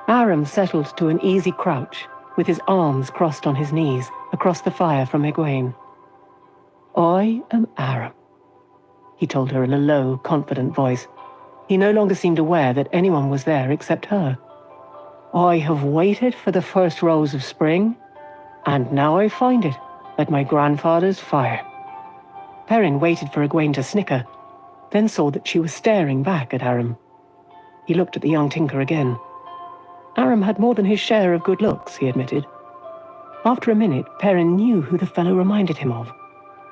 Aram settled to an easy crouch, with his arms crossed on his knees, across the fire from Egwene. "I am Aram," he told her in a low, confident voice. He no longer seemed aware that anyone was there except her. "I have waited for the first rose of spring, and now I find it at my grandfather's fire." Perrin waited for Egwene to snicker, then saw that she was staring back at Aram. He looked at the young tinker again. Aram had more than his share of good looks, he admitted. After a minute, Perrin knew who the fellow reminded him of.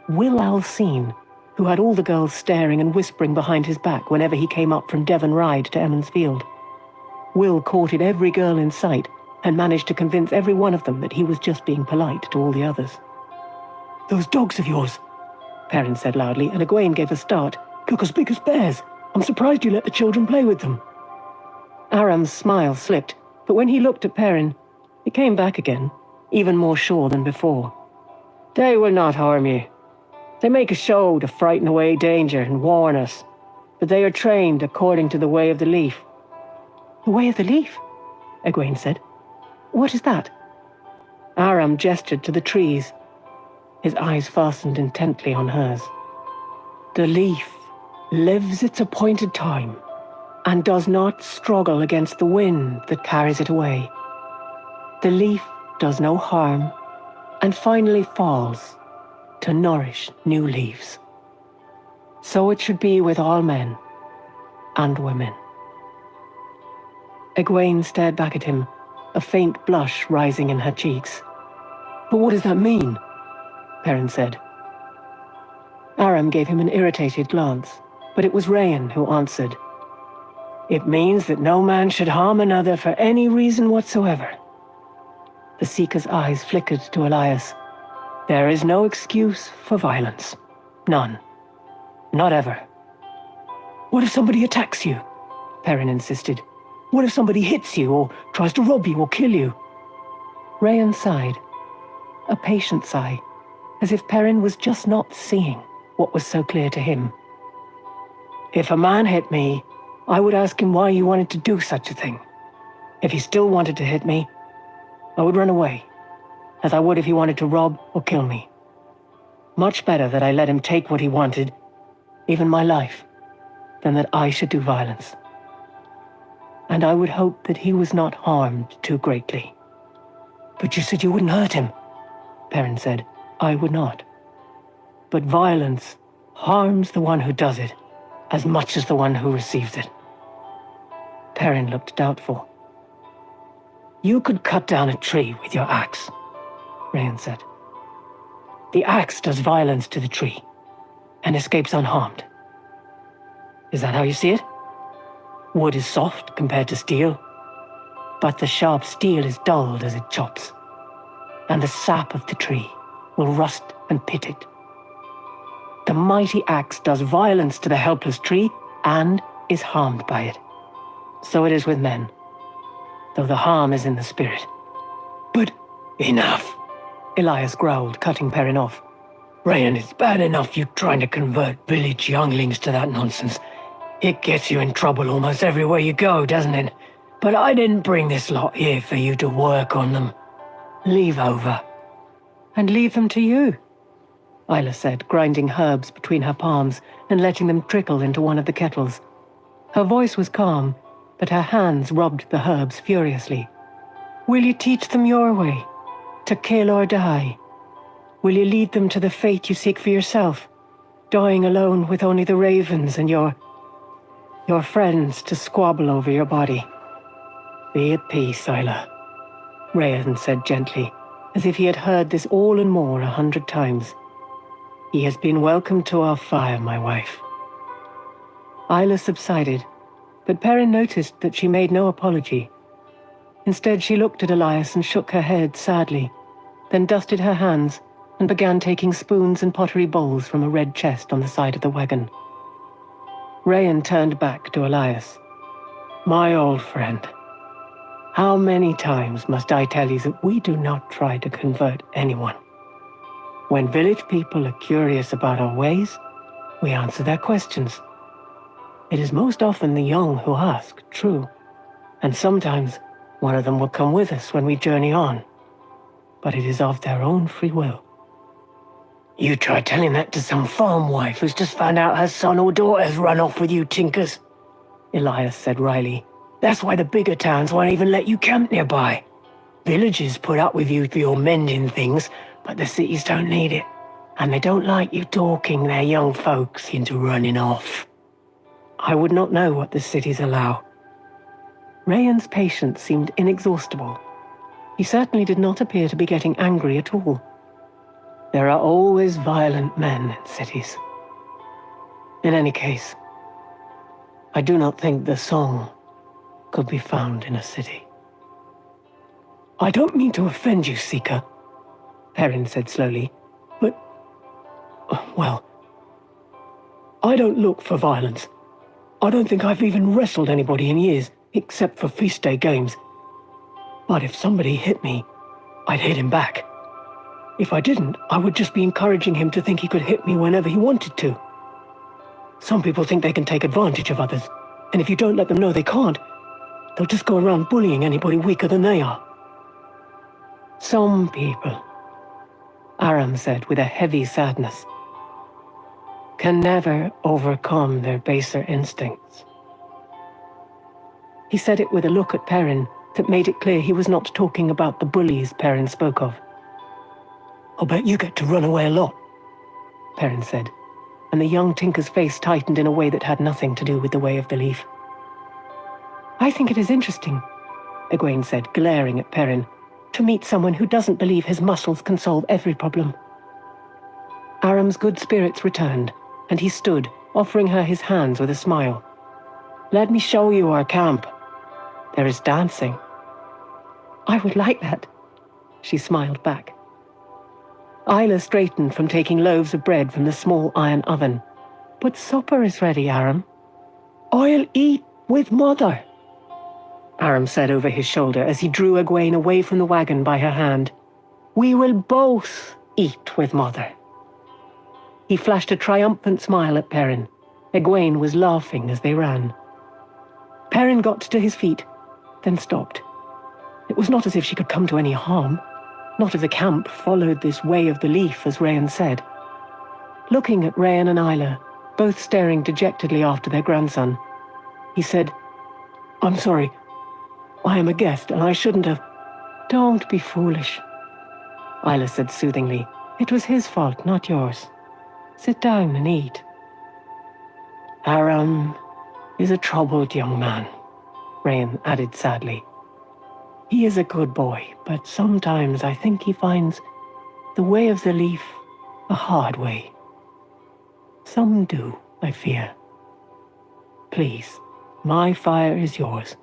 Will Alcine, who had all the girls staring and whispering behind his back whenever he came up from Devon Ride to Emmons Field. Will courted every girl in sight and managed to convince every one of them that he was just being polite to all the others. "Those dogs of yours," Perrin said loudly, and Egwene gave a start. "Look as big as bears. I'm surprised you let the children play with them." Aram's smile slipped, but when he looked at Perrin, it came back again, even more sure than before. They will not harm you. They make a show to frighten away danger and warn us, but they are trained according to the way of the leaf. The way of the leaf? Egwene said. What is that? Aram gestured to the trees. His eyes fastened intently on hers. The leaf lives its appointed time and does not struggle against the wind that carries it away. The leaf does no harm and finally falls to nourish new leaves. So it should be with all men and women. Egwene stared back at him, a faint blush rising in her cheeks. But what does that mean? Perrin said. Aram gave him an irritated glance, but it was Rayan who answered. It means that no man should harm another for any reason whatsoever. The Seeker's eyes flickered to Elias. There is no excuse for violence. None. Not ever. What if somebody attacks you? Perrin insisted. What if somebody hits you or tries to rob you or kill you? Rayan sighed. A patient sigh, as if Perrin was just not seeing what was so clear to him. If a man hit me, I would ask him why he wanted to do such a thing. If he still wanted to hit me, I would run away, as I would if he wanted to rob or kill me. Much better that I let him take what he wanted, even my life, than that I should do violence. And I would hope that he was not harmed too greatly. But you said you wouldn't hurt him, Perrin said. I would not. But violence harms the one who does it as much as the one who receives it. Perrin looked doubtful. You could cut down a tree with your axe, Rayan said. The axe does violence to the tree and escapes unharmed. Is that how you see it? Wood is soft compared to steel, but the sharp steel is dulled as it chops, and the sap of the tree will rust and pit it. The mighty axe does violence to the helpless tree and is harmed by it. So it is with men, though the harm is in the spirit. But enough, Elias growled, cutting Perrin off. Rayan, it's bad enough you trying to convert village younglings to that nonsense. It gets you in trouble almost everywhere you go, doesn't it? But I didn't bring this lot here for you to work on them. Leave over. And leave them to you, Isla said, grinding herbs between her palms and letting them trickle into one of the kettles. Her voice was calm, but her hands rubbed the herbs furiously. Will you teach them your way, to kill or die? Will you lead them to the fate you seek for yourself, dying alone with only the ravens and your friends to squabble over your body? Be at peace, Isla, Rayan said gently, as if he had heard this all and more 100 times. He has been welcome to our fire, my wife. Isla subsided, but Perrin noticed that she made no apology. Instead, she looked at Elias and shook her head sadly, then dusted her hands and began taking spoons and pottery bowls from a red chest on the side of the wagon. Rayan turned back to Elias. My old friend, how many times must I tell you that we do not try to convert anyone? When village people are curious about our ways, we answer their questions. It is most often the young who ask, true, and sometimes one of them will come with us when we journey on, but it is of their own free will. You try telling that to some farm wife who's just found out her son or daughter's run off with you tinkers, Elias said wryly. That's why the bigger towns won't even let you camp nearby. Villages put up with you for your mending things, but the cities don't need it, and they don't like you talking their young folks into running off. I would not know what the cities allow. Rayan's patience seemed inexhaustible. He certainly did not appear to be getting angry at all. There are always violent men in cities. In any case, I do not think the song could be found in a city. I don't mean to offend you, Seeker, Perrin said slowly, but, well, I don't look for violence. I don't think I've even wrestled anybody in years, except for feast day games. But if somebody hit me, I'd hit him back. If I didn't, I would just be encouraging him to think he could hit me whenever he wanted to. Some people think they can take advantage of others, and if you don't let them know they can't, they'll just go around bullying anybody weaker than they are. Some people, Aram said with a heavy sadness, can never overcome their baser instincts. He said it with a look at Perrin that made it clear he was not talking about the bullies Perrin spoke of. I'll bet you get to run away a lot, Perrin said, and the young tinker's face tightened in a way that had nothing to do with the way of the leaf. I think it is interesting, Egwene said, glaring at Perrin, to meet someone who doesn't believe his muscles can solve every problem. Aram's good spirits returned, and he stood, offering her his hands with a smile. Let me show you our camp. There is dancing. I would like that, she smiled back. Isla straightened from taking loaves of bread from the small iron oven. But supper is ready, Aram. I'll eat with Mother, Aram said over his shoulder as he drew Egwene away from the wagon by her hand. We will both eat with Mother. He flashed a triumphant smile at Perrin. Egwene was laughing as they ran. Perrin got to his feet, then stopped. It was not as if she could come to any harm. Not if the camp followed this way of the leaf, as Rayan said. Looking at Rayan and Isla, both staring dejectedly after their grandson, he said, I'm sorry. I am a guest, and I shouldn't have... Don't be foolish, Isla said soothingly. It was his fault, not yours. Sit down and eat. Aram is a troubled young man, Rayan added sadly. He is a good boy, but sometimes I think he finds the way of the leaf a hard way. Some do, I fear. Please, my fire is yours.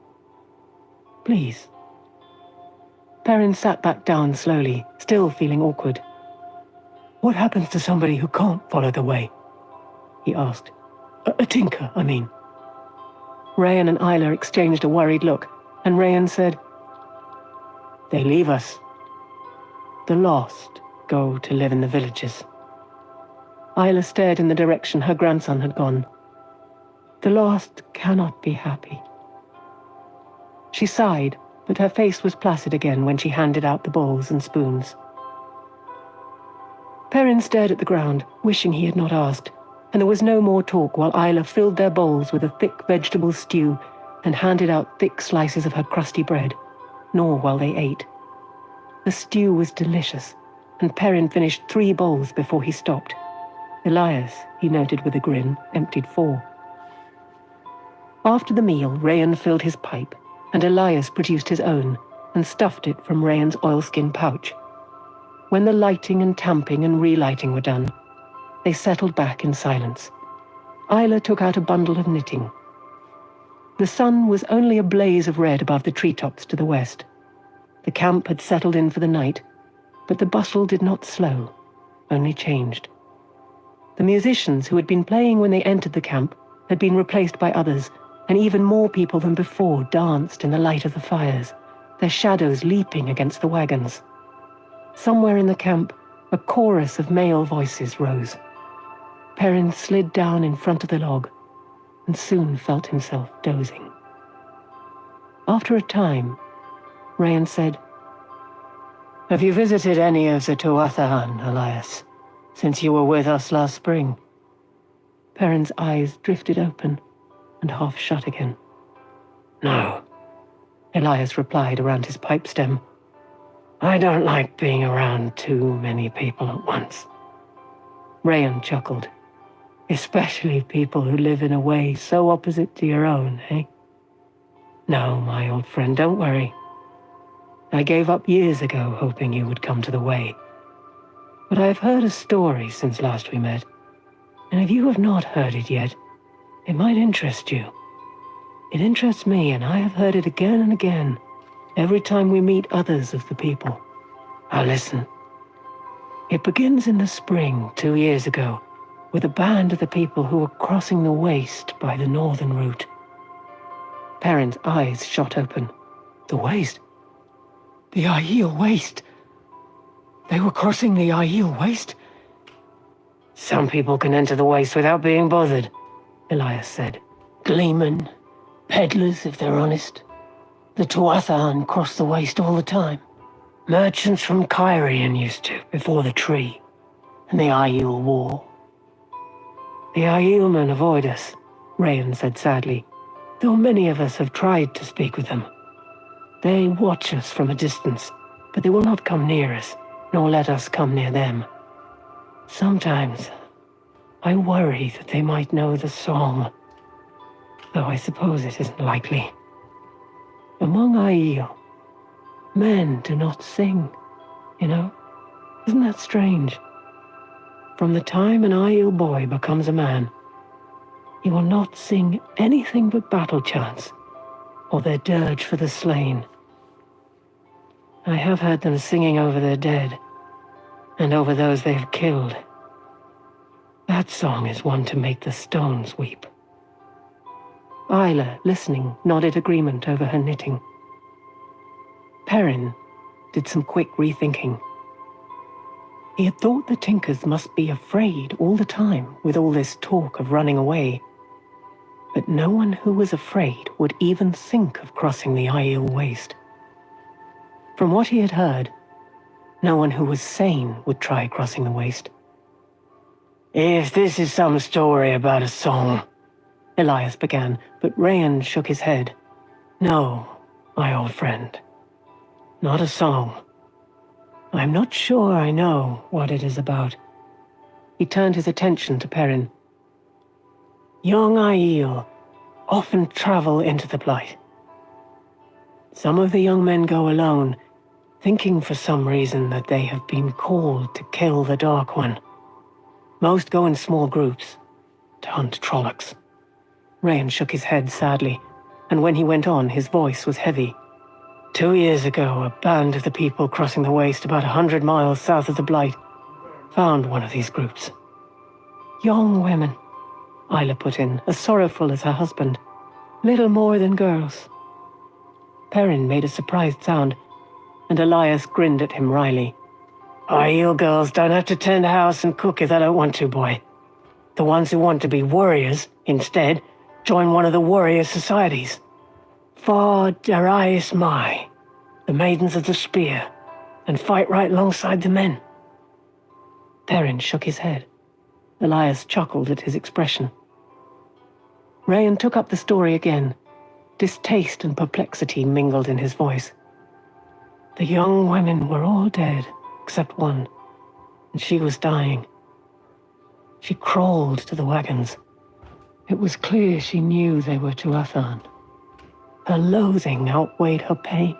Please. Perrin sat back down slowly, still feeling awkward. What happens to somebody who can't follow the way? He asked. A tinker, I mean. Rayan and Isla exchanged a worried look, and Rayan said, They leave us. The lost go to live in the villages. Isla stared in the direction her grandson had gone. The lost cannot be happy. She sighed, but her face was placid again when she handed out the bowls and spoons. Perrin stared at the ground, wishing he had not asked, and there was no more talk while Isla filled their bowls with a thick vegetable stew and handed out thick slices of her crusty bread, nor while they ate. The stew was delicious, and Perrin finished 3 bowls before he stopped. Elias, he noted with a grin, emptied 4. After the meal, Rayan filled his pipe, and Elias produced his own and stuffed it from Rayan's oilskin pouch. When the lighting and tamping and relighting were done, they settled back in silence. Isla took out a bundle of knitting. The sun was only a blaze of red above the treetops to the west. The camp had settled in for the night, but the bustle did not slow, only changed. The musicians who had been playing when they entered the camp had been replaced by others, and even more people than before danced in the light of the fires, their shadows leaping against the wagons. Somewhere in the camp, a chorus of male voices rose. Perrin slid down in front of the log, and soon felt himself dozing. After a time, Rayan said, Have you visited any of the Tuathalan, Elias, since you were with us last spring? Perrin's eyes drifted open and half shut again. No, Elias replied around his pipe stem. I don't like being around too many people at once. Rayan chuckled. Especially people who live in a way so opposite to your own, eh? No, my old friend, don't worry. I gave up years ago hoping you would come to the way. But I've heard a story since last we met, and if you have not heard it yet, it might interest you. It interests me, and I have heard it again and again, every time we meet others of the people. Now listen. It begins in the spring 2 years ago, with a band of the people who were crossing the waste by the northern route. Perrin's eyes shot open. The waste? The Aiel waste? They were crossing the Aiel Waste? Some people can enter the waste without being bothered, Elias said. Gleemen, peddlers if they're honest. The Tuathan cross the waste all the time. Merchants from Cairhien used to, before the tree, and the Aiel War. The Aielmen avoid us, Rayan said sadly, though many of us have tried to speak with them. They watch us from a distance, but they will not come near us, nor let us come near them. Sometimes I worry that they might know the song, though I suppose it isn't likely. Among Aiel, men do not sing, you know? Isn't that strange? From the time an Aiel boy becomes a man, he will not sing anything but battle chants, or their dirge for the slain. I have heard them singing over their dead, and over those they have killed. That song is one to make the stones weep. Isla, listening, nodded agreement over her knitting. Perrin did some quick rethinking. He had thought the Tinkers must be afraid all the time with all this talk of running away. But no one who was afraid would even think of crossing the Aiel Waste. From what he had heard, no one who was sane would try crossing the waste. If this is some story about a song, Elias began, but Rayan shook his head. No, my old friend. Not a song. I'm not sure I know what it is about. He turned his attention to Perrin. Young Aiel often travel into the Blight. Some of the young men go alone, thinking for some reason that they have been called to kill the Dark One. Most go in small groups, to hunt Trollocs. Rayan shook his head sadly, and when he went on, his voice was heavy. 2 years ago, a band of the people crossing the waste about 100 miles south of the Blight found one of these groups. Young women, Isla put in, as sorrowful as her husband. Little more than girls. Perrin made a surprised sound, and Elias grinned at him wryly. Aiel girls don't have to tend house and cook if they don't want to, boy. The ones who want to be warriors, instead, join one of the warrior societies. For Darius Mai, the Maidens of the Spear, and fight right alongside the men. Perrin shook his head. Elias chuckled at his expression. Rayan took up the story again. Distaste and perplexity mingled in his voice. The young women were all dead, except one, and she was dying. She crawled to the wagons. It was clear she knew they were Tuathan. Her loathing outweighed her pain,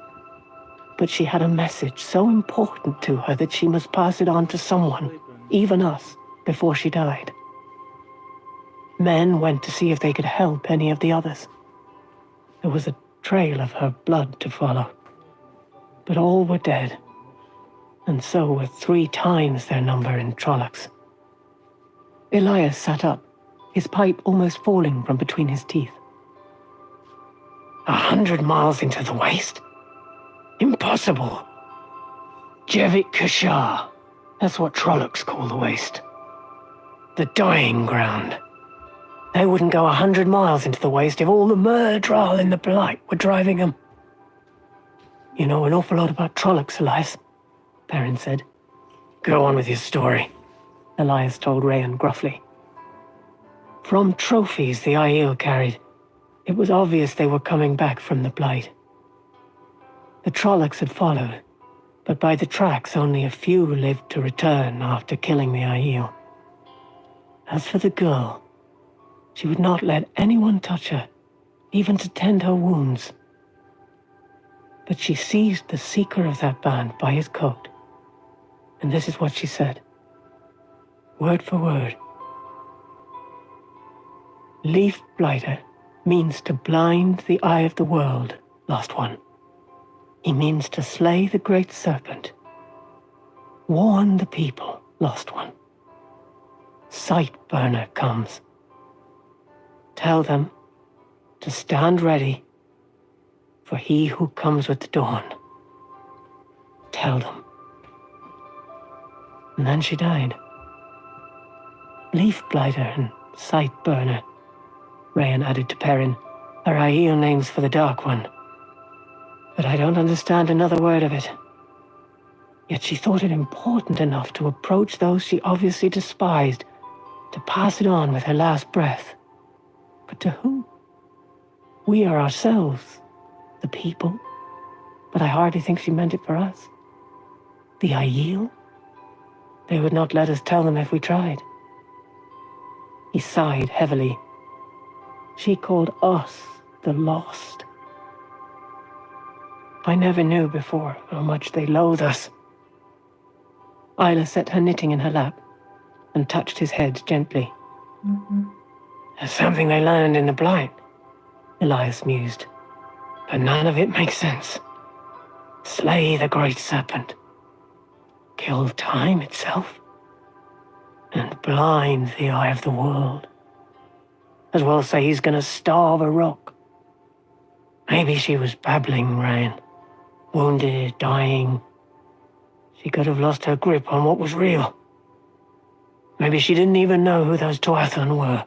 but she had a message so important to her that she must pass it on to someone, even us, before she died. Men went to see if they could help any of the others. There was a trail of her blood to follow, but all were dead, and so were 3 times their number in Trollocs. Elias sat up, his pipe almost falling from between his teeth. 100 miles into the waste? Impossible. Jevik Kashar. That's what Trollocs call the waste. The dying ground. They wouldn't go 100 miles into the waste if all the Murdral in the Blight were driving them. You know an awful lot about Trollocs, Elias, Perrin said. Go on with your story, Elias told Rayan gruffly. From trophies the Aiel carried, it was obvious they were coming back from the Blight. The Trollocs had followed, but by the tracks only a few lived to return after killing the Aiel. As for the girl, she would not let anyone touch her, even to tend her wounds. But she seized the seeker of that band by his coat, and this is what she said, word for word. Leaf Blighter means to blind the eye of the world, Lost One. He means to slay the great serpent. Warn the people, Lost One. Sightburner comes. Tell them to stand ready for he who comes with the dawn. Tell them. And then she died. Leaf blighter and sight burner, Rayan added to Perrin, are Aiel names for the Dark One. But I don't understand another word of it. Yet she thought it important enough to approach those she obviously despised, to pass it on with her last breath. But to whom? We are ourselves, the people. But I hardly think she meant it for us. The Aiel? They would not let us tell them if we tried. He sighed heavily. She called us the Lost. I never knew before how much they loathe us. Isla set her knitting in her lap and touched his head gently. There's something they learned in the Blight, Elias mused. But none of it makes sense. Slay the great serpent. Kill time itself. And blind the eye of the world. As well say he's gonna starve a rock. Maybe she was babbling, Rayan. Wounded, dying. She could have lost her grip on what was real. Maybe she didn't even know who those Tuathan were.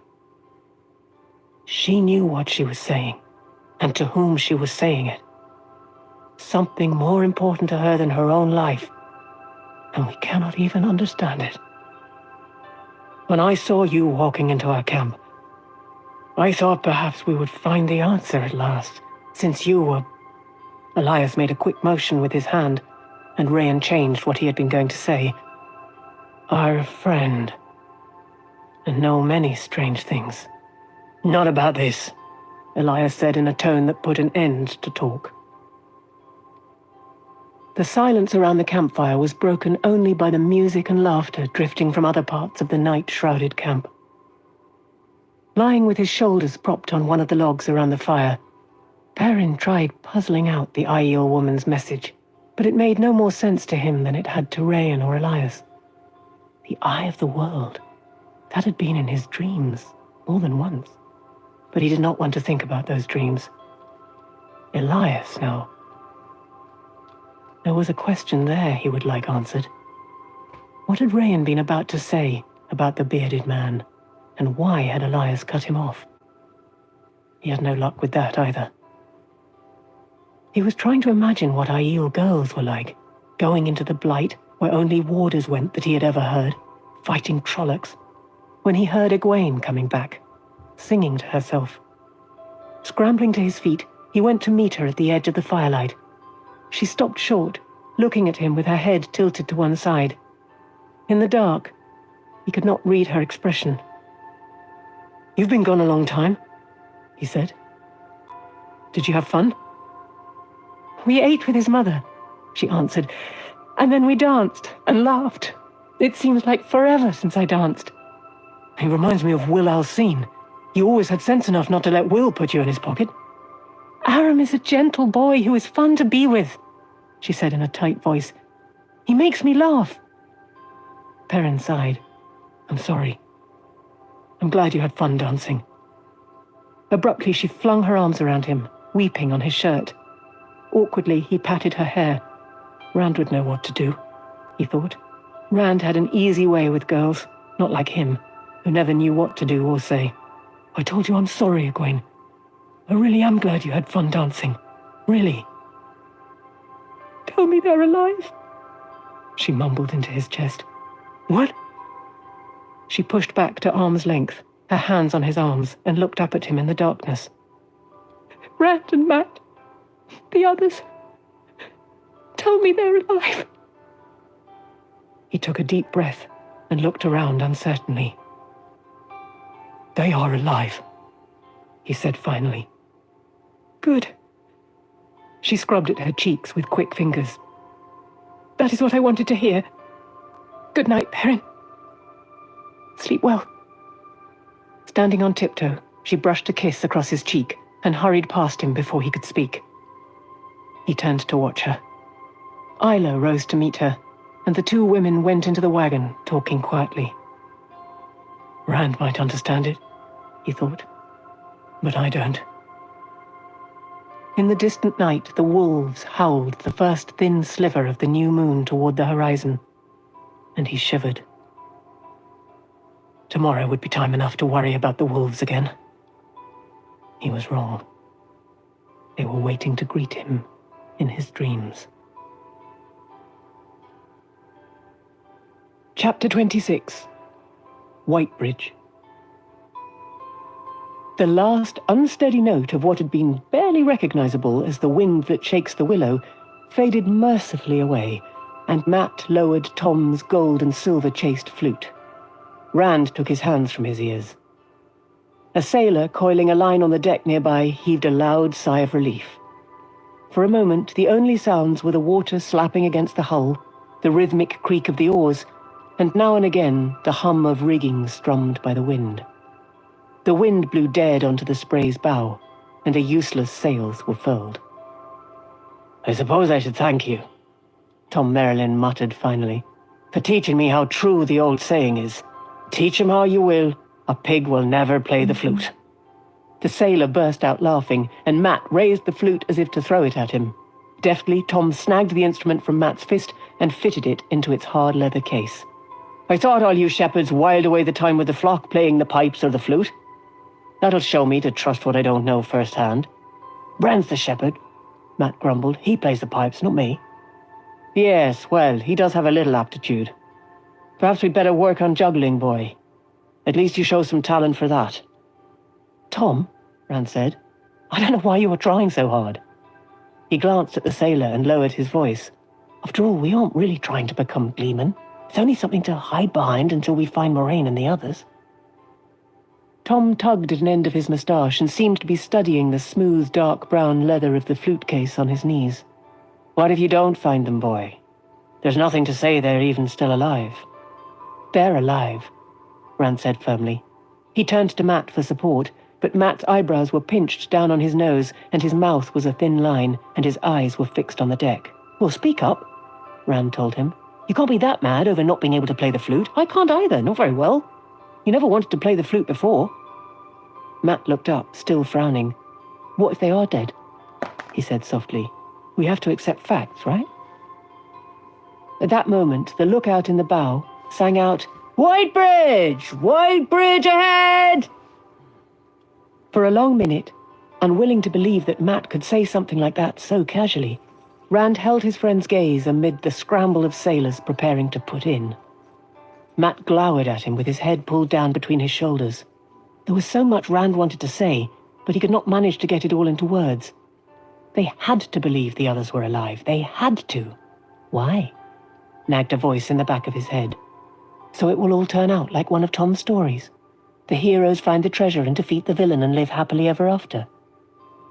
She knew what she was saying, and to whom she was saying it. Something more important to her than her own life, and we cannot even understand it. When I saw you walking into our camp, I thought perhaps we would find the answer at last, since you were... Elias made a quick motion with his hand, and Rayan changed what he had been going to say. Our friend. And know many strange things. Not about this, Elias said in a tone that put an end to talk. The silence around the campfire was broken only by the music and laughter drifting from other parts of the night-shrouded camp. Lying with his shoulders propped on one of the logs around the fire, Perrin tried puzzling out the Aiel woman's message, but it made no more sense to him than it had to Rayan or Elias. The eye of the world. That had been in his dreams, more than once. But he did not want to think about those dreams. Elias, now. There was a question there he would like answered. What had Rayan been about to say about the bearded man, and why had Elias cut him off? He had no luck with that either. He was trying to imagine what Aiel girls were like, going into the Blight where only warders went that he had ever heard, fighting Trollocs, when he heard Egwene coming back, singing to herself. Scrambling to his feet, he went to meet her at the edge of the firelight. She stopped short, looking at him with her head tilted to one side. In the dark, he could not read her expression. You've been gone a long time, he said. Did you have fun? We ate with his mother, she answered, and then we danced and laughed. It seems like forever since I danced. He reminds me of Will Alcine. You always had sense enough not to let Will put you in his pocket. Aram is a gentle boy who is fun to be with, she said in a tight voice. He makes me laugh. Perrin sighed. I'm sorry. I'm glad you had fun dancing. Abruptly, she flung her arms around him, weeping on his shirt. Awkwardly, he patted her hair. Rand would know what to do, he thought. Rand had an easy way with girls, not like him, who never knew what to do or say. I told you I'm sorry, Egwene. I really am glad you had fun dancing. Really. Tell me they're alive, she mumbled into his chest. What? She pushed back to arm's length, her hands on his arms, and looked up at him in the darkness. Rand and Matt, the others, tell me they're alive. He took a deep breath and looked around uncertainly. They are alive, he said finally. Good. She scrubbed at her cheeks with quick fingers. That is what I wanted to hear. Good night, Perrin. Sleep well. Standing on tiptoe, she brushed a kiss across his cheek and hurried past him before he could speak. He turned to watch her. Isla rose to meet her, and the two women went into the wagon, talking quietly. Rand might understand it, he thought, but I don't. In the distant night, the wolves howled the first thin sliver of the new moon toward the horizon, and he shivered. Tomorrow would be time enough to worry about the wolves again. He was wrong. They were waiting to greet him in his dreams. Chapter 26. Whitebridge. The last unsteady note of what had been barely recognizable as the wind that shakes the willow faded mercifully away, and Matt lowered Tom's gold and silver chased flute. Rand took his hands from his ears. A sailor coiling a line on the deck nearby heaved a loud sigh of relief. For a moment, the only sounds were the water slapping against the hull, the rhythmic creak of the oars, and now and again the hum of rigging strummed by the wind. The wind blew dead onto the Spray's bow, and the useless sails were furled. "I suppose I should thank you," Tom Merrilin muttered finally, "for teaching me how true the old saying is. Teach him how you will, a pig will never play the flute." The sailor burst out laughing, and Matt raised the flute as if to throw it at him. Deftly, Tom snagged the instrument from Matt's fist and fitted it into its hard leather case. "I thought all you shepherds whiled away the time with the flock playing the pipes or the flute. That'll show me to trust what I don't know firsthand." "Bran's the shepherd," Matt grumbled. "He plays the pipes, not me." "Yes, well, he does have a little aptitude. Perhaps we'd better work on juggling, boy. At least you show some talent for that." "Tom," Rand said, "I don't know why you were trying so hard." He glanced at the sailor and lowered his voice. "After all, we aren't really trying to become gleemen. It's only something to hide behind until we find Moraine and the others." Tom tugged at an end of his moustache and seemed to be studying the smooth, dark brown leather of the flute case on his knees. "What if you don't find them, boy? There's nothing to say they're even still alive." "They're alive," Rand said firmly. He turned to Matt for support, but Matt's eyebrows were pinched down on his nose, and his mouth was a thin line, and his eyes were fixed on the deck. "Well, speak up," Rand told him. "You can't be that mad over not being able to play the flute. I can't either, not very well. You never wanted to play the flute before." Matt looked up, still frowning. "What if they are dead?" he said softly. "We have to accept facts, right?" At that moment, the lookout in the bow sang out, "Whitebridge! Whitebridge ahead!" For a long minute, unwilling to believe that Matt could say something like that so casually, Rand held his friend's gaze amid the scramble of sailors preparing to put in. Matt glowered at him with his head pulled down between his shoulders. There was so much Rand wanted to say, but he could not manage to get it all into words. They had to believe the others were alive. They had to. "Why?" nagged a voice in the back of his head. "So it will all turn out like one of Tom's stories. The heroes find the treasure and defeat the villain and live happily ever after.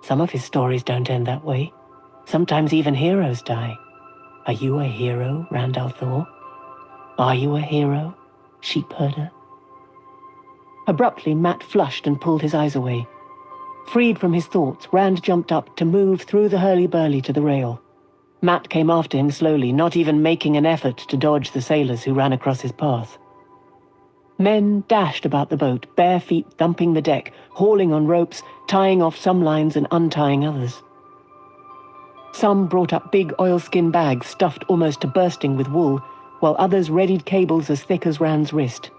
Some of his stories don't end that way. Sometimes even heroes die. Are you a hero, Rand al'Thor? Are you a hero, sheepherder?" Abruptly, Matt flushed and pulled his eyes away. Freed from his thoughts, Rand jumped up to move through the hurly-burly to the rail. Matt came after him slowly, not even making an effort to dodge the sailors who ran across his path. Men dashed about the boat, bare feet thumping the deck, hauling on ropes, tying off some lines and untying others. Some brought up big oilskin bags stuffed almost to bursting with wool, while others readied cables as thick as Rand's wrist.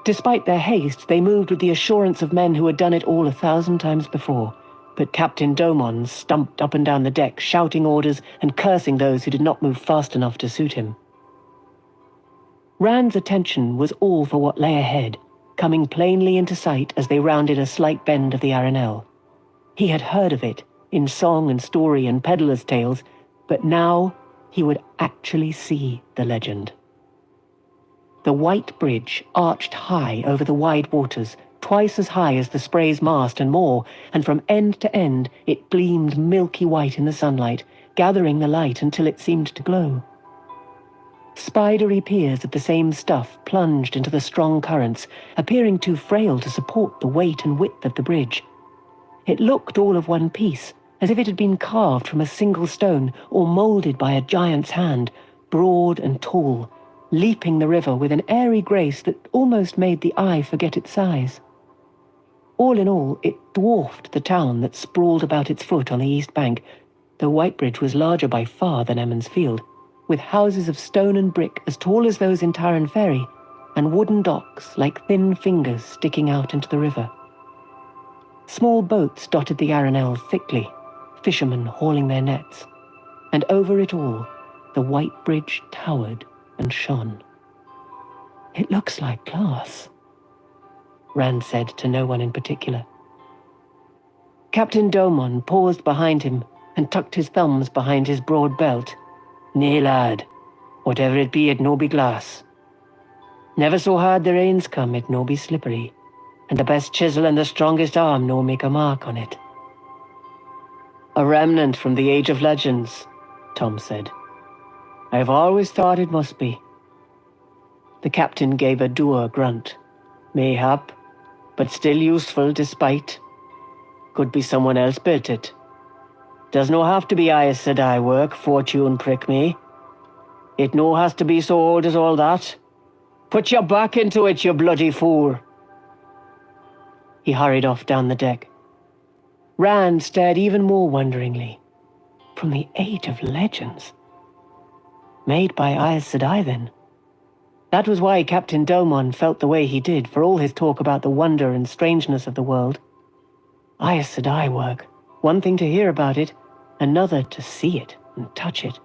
Despite their haste, they moved with the assurance of men who had done it all 1,000 times before, but Captain Domon stumped up and down the deck, shouting orders and cursing those who did not move fast enough to suit him. Rand's attention was all for what lay ahead, coming plainly into sight as they rounded a slight bend of the Arenelle. He had heard of it, in song and story and peddler's tales, but now he would actually see the legend. The white bridge arched high over the wide waters, twice as high as the Spray's mast and more, and from end to end it gleamed milky white in the sunlight, gathering the light until it seemed to glow. Spidery piers of the same stuff plunged into the strong currents, appearing too frail to support the weight and width of the bridge. It looked all of one piece, as if it had been carved from a single stone or moulded by a giant's hand, broad and tall, leaping the river with an airy grace that almost made the eye forget its size. All in all, it dwarfed the town that sprawled about its foot on the east bank, though Whitebridge was larger by far than Emond's Field, with houses of stone and brick as tall as those in Taran Ferry, and wooden docks like thin fingers sticking out into the river. Small boats dotted the Arenelle thickly, fishermen hauling their nets, and over it all, the white bridge towered and shone. "It looks like glass," Rand said to no one in particular. Captain Domon paused behind him and tucked his thumbs behind his broad belt. "Nay, lad, whatever it be no be glass. Never so hard the rains come, it no be slippery, and the best chisel and the strongest arm no make a mark on it." "A remnant from the Age of Legends," Tom said. "I've always thought it must be." The captain gave a dour grunt. "Mayhap, but still useful despite. Could be someone else built it. Does no have to be Aes Sedai work, fortune prick me. It no has to be so old as all that. Put your back into it, you bloody fool." He hurried off down the deck. Rand stared even more wonderingly. From the Age of Legends? Made by Aes Sedai, then? That was why Captain Domon felt the way he did, for all his talk about the wonder and strangeness of the world. Aes Sedai work. One thing to hear about it, another to see it and touch it.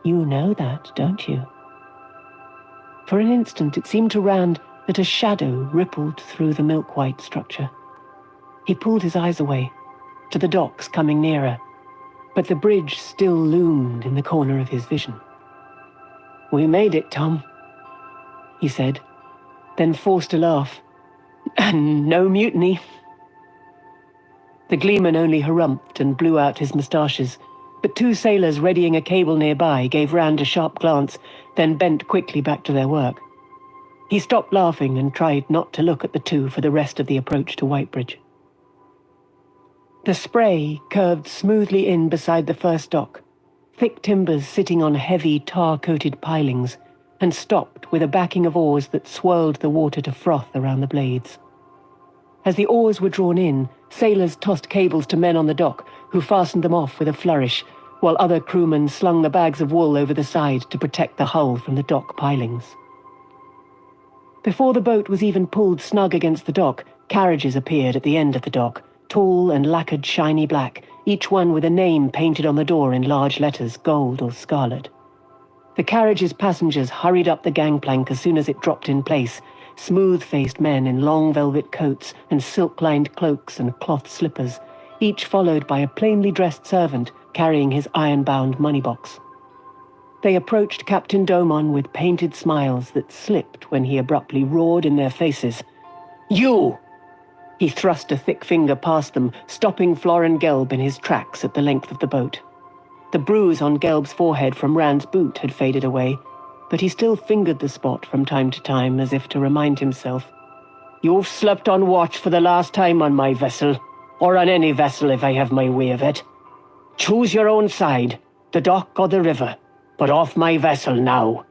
You know that, don't you? For an instant it seemed to Rand that a shadow rippled through the milk-white structure. He pulled his eyes away, to the docks coming nearer, but the bridge still loomed in the corner of his vision. "We made it, Tom," he said, then forced a laugh. "And no mutiny." The Gleeman only harumphed and blew out his moustaches, but two sailors readying a cable nearby gave Rand a sharp glance, then bent quickly back to their work. He stopped laughing and tried not to look at the two for the rest of the approach to Whitebridge. The spray curved smoothly in beside the first dock, thick timbers sitting on heavy tar-coated pilings, and stopped with a backing of oars that swirled the water to froth around the blades. As the oars were drawn in, sailors tossed cables to men on the dock, who fastened them off with a flourish, while other crewmen slung the bags of wool over the side to protect the hull from the dock pilings. Before the boat was even pulled snug against the dock, carriages appeared at the end of the dock, tall and lacquered shiny black, each one with a name painted on the door in large letters, gold or scarlet. The carriage's passengers hurried up the gangplank as soon as it dropped in place, smooth-faced men in long velvet coats and silk-lined cloaks and cloth slippers, each followed by a plainly dressed servant carrying his iron-bound money box. They approached Captain Domon with painted smiles that slipped when he abruptly roared in their faces. "You!" He thrust a thick finger past them, stopping Florin Gelb in his tracks at the length of the boat. The bruise on Gelb's forehead from Rand's boot had faded away, but he still fingered the spot from time to time as if to remind himself. "You've slept on watch for the last time on my vessel, or on any vessel if I have my way of it. Choose your own side, the dock or the river, but off my vessel now."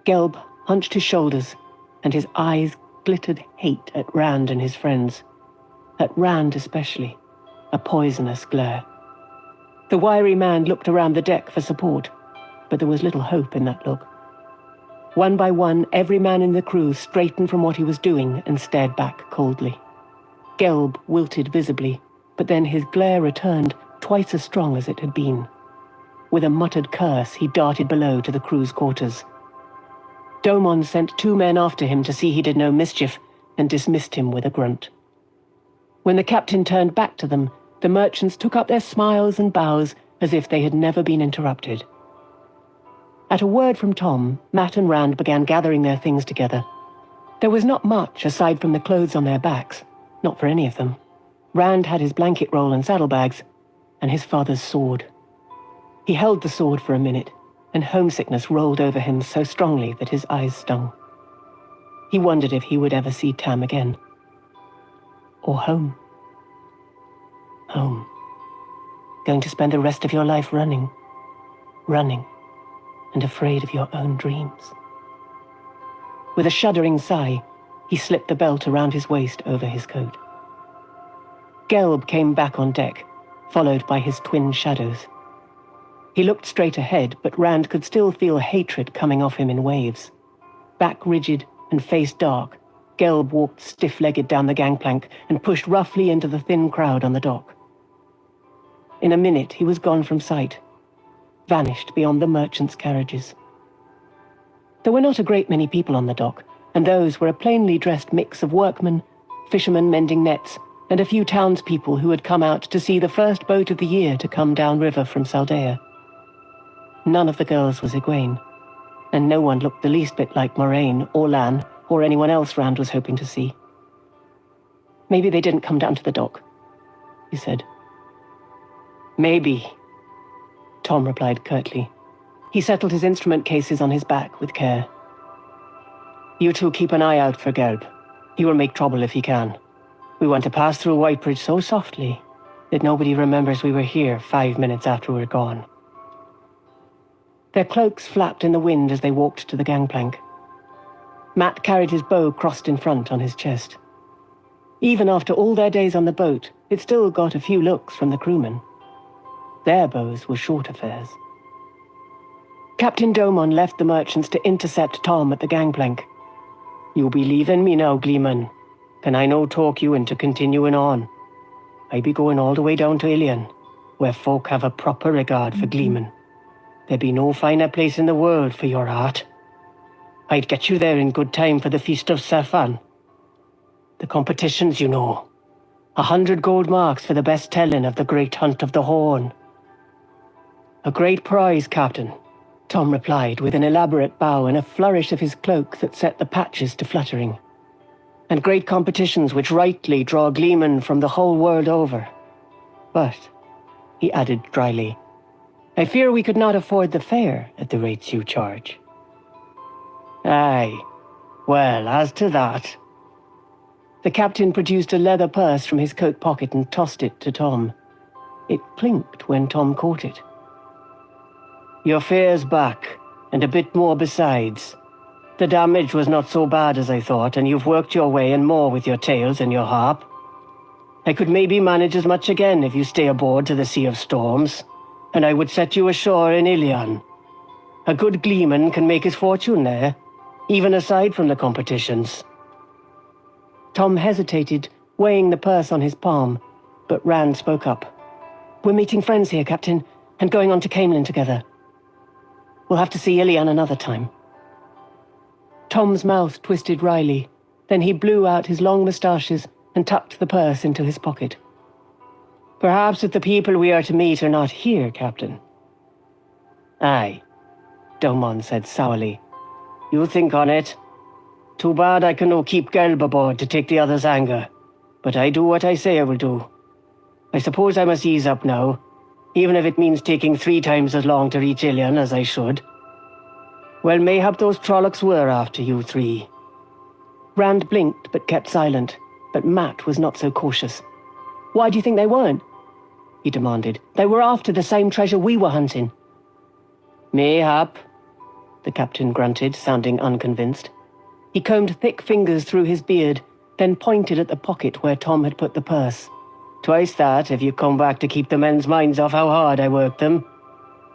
Gelb hunched his shoulders, and his eyes glittered hate at Rand and his friends. At Rand especially, a poisonous glare. The wiry man looked around the deck for support, but there was little hope in that look. One by one, every man in the crew straightened from what he was doing and stared back coldly. Gelb wilted visibly, but then his glare returned, twice as strong as it had been. With a muttered curse, he darted below to the crew's quarters. Domon sent 2 men after him to see he did no mischief, and dismissed him with a grunt. When the captain turned back to them, the merchants took up their smiles and bows as if they had never been interrupted. At a word from Tom, Matt and Rand began gathering their things together. There was not much aside from the clothes on their backs, not for any of them. Rand had his blanket roll and saddlebags, and his father's sword. He held the sword for a minute, and homesickness rolled over him so strongly that his eyes stung. He wondered if he would ever see Tam again. Or home. Home. Going to spend the rest of your life running, and afraid of your own dreams. With a shuddering sigh, he slipped the belt around his waist over his coat. Gelb came back on deck, followed by his twin shadows. He looked straight ahead, but Rand could still feel hatred coming off him in waves. Back rigid and face dark, Gelb walked stiff-legged down the gangplank and pushed roughly into the thin crowd on the dock. In a minute, he was gone from sight, vanished beyond the merchants' carriages. There were not a great many people on the dock, and those were a plainly dressed mix of workmen, fishermen mending nets, and a few townspeople who had come out to see the first boat of the year to come downriver from Saldea. None of the girls was Egwene, and no one looked the least bit like Moraine or Lan or anyone else Rand was hoping to see. "Maybe they didn't come down to the dock," he said. "Maybe," Tom replied curtly. He settled his instrument cases on his back with care. "You two keep an eye out for Gelb. He will make trouble if he can. We want to pass through Whitebridge so softly that nobody remembers we were here 5 minutes after we're gone." Their cloaks flapped in the wind as they walked to the gangplank. Matt carried his bow crossed in front on his chest. Even after all their days on the boat, it still got a few looks from the crewmen. Their bows were short affairs. Captain Domon left the merchants to intercept Tom at the gangplank. "You be leaving me now, Gleeman. Can I no talk you into continuing on? I be going all the way down to Ilion, where folk have a proper regard for Gleeman. There be no finer place in the world for your art. I'd get you there in good time for the Feast of Serfan. The competitions, you know. 100 gold marks for the best telling of the Great Hunt of the Horn." "A great prize, Captain," Tom replied with an elaborate bow and a flourish of his cloak that set the patches to fluttering. "And great competitions which rightly draw gleemen from the whole world over. But," he added dryly, "I fear we could not afford the fare at the rates you charge." "Aye. Well, as to that..." The captain produced a leather purse from his coat pocket and tossed it to Tom. It clinked when Tom caught it. "Your fare's back, and a bit more besides. The damage was not so bad as I thought, and you've worked your way and more with your tails and your harp. I could maybe manage as much again if you stay aboard to the Sea of Storms, and I would set you ashore in Ilion. A good gleeman can make his fortune there, even aside from the competitions." Tom hesitated, weighing the purse on his palm, but Rand spoke up. "We're meeting friends here, Captain, and going on to Caemlyn together. We'll have to see Ilion another time." Tom's mouth twisted wryly, then he blew out his long moustaches and tucked the purse into his pocket. "Perhaps if the people we are to meet are not here, Captain." "Aye," Domon said sourly. "You think on it. Too bad I can no keep Gelb aboard to take the others' anger, but I do what I say I will do. I suppose I must ease up now, even if it means taking 3 times as long to reach Ilion as I should. Well, mayhap those Trollocs were after you 3. Rand blinked but kept silent, but Matt was not so cautious. "Why do you think they weren't?" he demanded. "They were after the same treasure we were hunting." "Mayhap," the captain grunted, sounding unconvinced. He combed thick fingers through his beard, then pointed at the pocket where Tom had put the purse. "Twice that if you come back to keep the men's minds off how hard I worked them.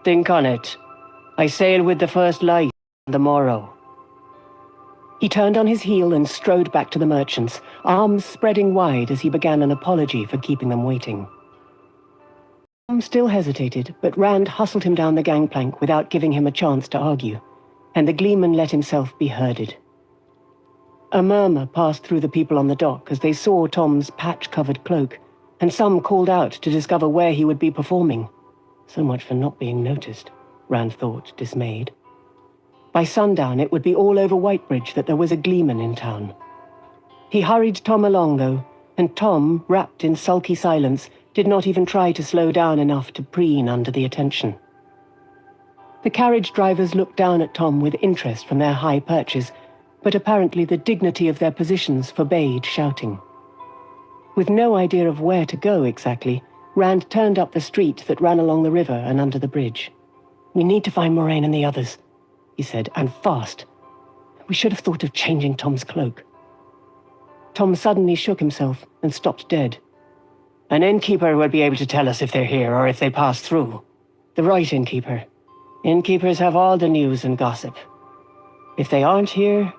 Think on it. I sail with the first light on the morrow." He turned on his heel and strode back to the merchants, arms spreading wide as he began an apology for keeping them waiting. Tom still hesitated, but Rand hustled him down the gangplank without giving him a chance to argue, and the gleeman let himself be herded. A murmur passed through the people on the dock as they saw Tom's patch-covered cloak, and some called out to discover where he would be performing. So much for not being noticed, Rand thought, dismayed. By sundown, it would be all over Whitebridge that there was a gleeman in town. He hurried Tom along, though, and Tom, wrapped in sulky silence, did not even try to slow down enough to preen under the attention. The carriage drivers looked down at Tom with interest from their high perches, but apparently the dignity of their positions forbade shouting. With no idea of where to go exactly, Rand turned up the street that ran along the river and under the bridge. "We need to find Moraine and the others," he said, "and fast. We should have thought of changing Tom's cloak." Tom suddenly shook himself and stopped dead. "An innkeeper will be able to tell us if they're here or if they pass through. The right innkeeper. Innkeepers have all the news and gossip. If they aren't here..."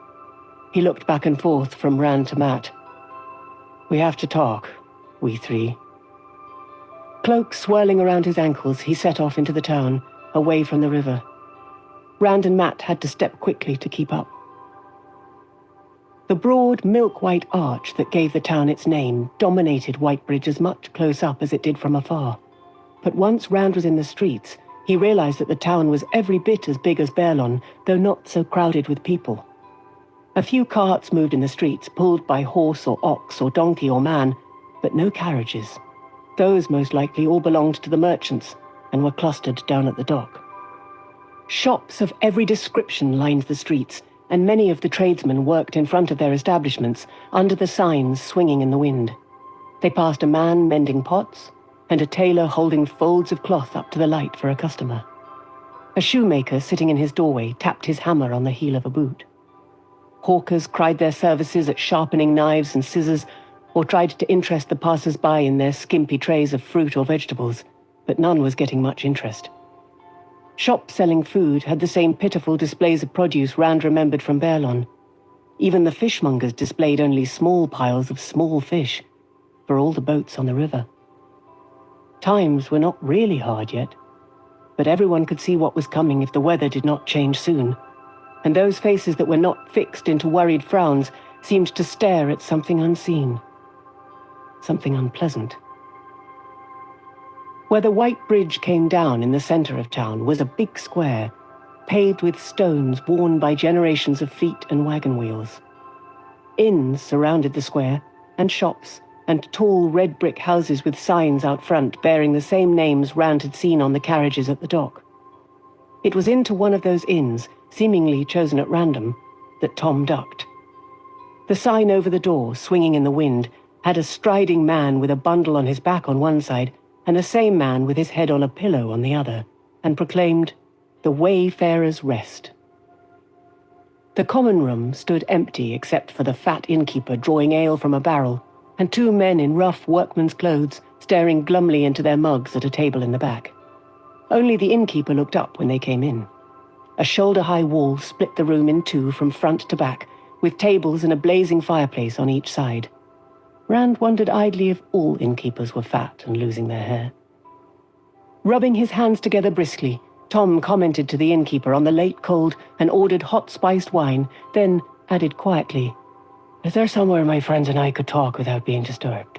He looked back and forth from Rand to Matt. "We have to talk, we three." Cloak swirling around his ankles, he set off into the town, away from the river. Rand and Matt had to step quickly to keep up. The broad, milk-white arch that gave the town its name dominated Whitebridge as much close up as it did from afar. But once Rand was in the streets, he realized that the town was every bit as big as Baerlon, though not so crowded with people. A few carts moved in the streets, pulled by horse or ox or donkey or man, but no carriages. Those most likely all belonged to the merchants and were clustered down at the dock. Shops of every description lined the streets, and many of the tradesmen worked in front of their establishments, under the signs swinging in the wind. They passed a man mending pots, and a tailor holding folds of cloth up to the light for a customer. A shoemaker sitting in his doorway tapped his hammer on the heel of a boot. Hawkers cried their services at sharpening knives and scissors, or tried to interest the passers-by in their skimpy trays of fruit or vegetables, but none was getting much interest. Shops selling food had the same pitiful displays of produce Rand remembered from Baerlon. Even the fishmongers displayed only small piles of small fish, for all the boats on the river. Times were not really hard yet, but everyone could see what was coming if the weather did not change soon, and those faces that were not fixed into worried frowns seemed to stare at something unseen, something unpleasant. Where the White Bridge came down in the center of town was a big square, paved with stones worn by generations of feet and wagon wheels. Inns surrounded the square, and shops, and tall red brick houses with signs out front bearing the same names Rand had seen on the carriages at the dock. It was into one of those inns, seemingly chosen at random, that Tom ducked. The sign over the door, swinging in the wind, had a striding man with a bundle on his back on one side, and the same man with his head on a pillow on the other, and proclaimed, "The Wayfarer's Rest." The common room stood empty except for the fat innkeeper drawing ale from a barrel, and two men in rough workman's clothes staring glumly into their mugs at a table in the back. Only the innkeeper looked up when they came in. A shoulder-high wall split the room in two from front to back, with tables and a blazing fireplace on each side. Rand wondered idly if all innkeepers were fat and losing their hair. Rubbing his hands together briskly, Tom commented to the innkeeper on the late cold and ordered hot spiced wine, then added quietly, "Is there somewhere my friends and I could talk without being disturbed?"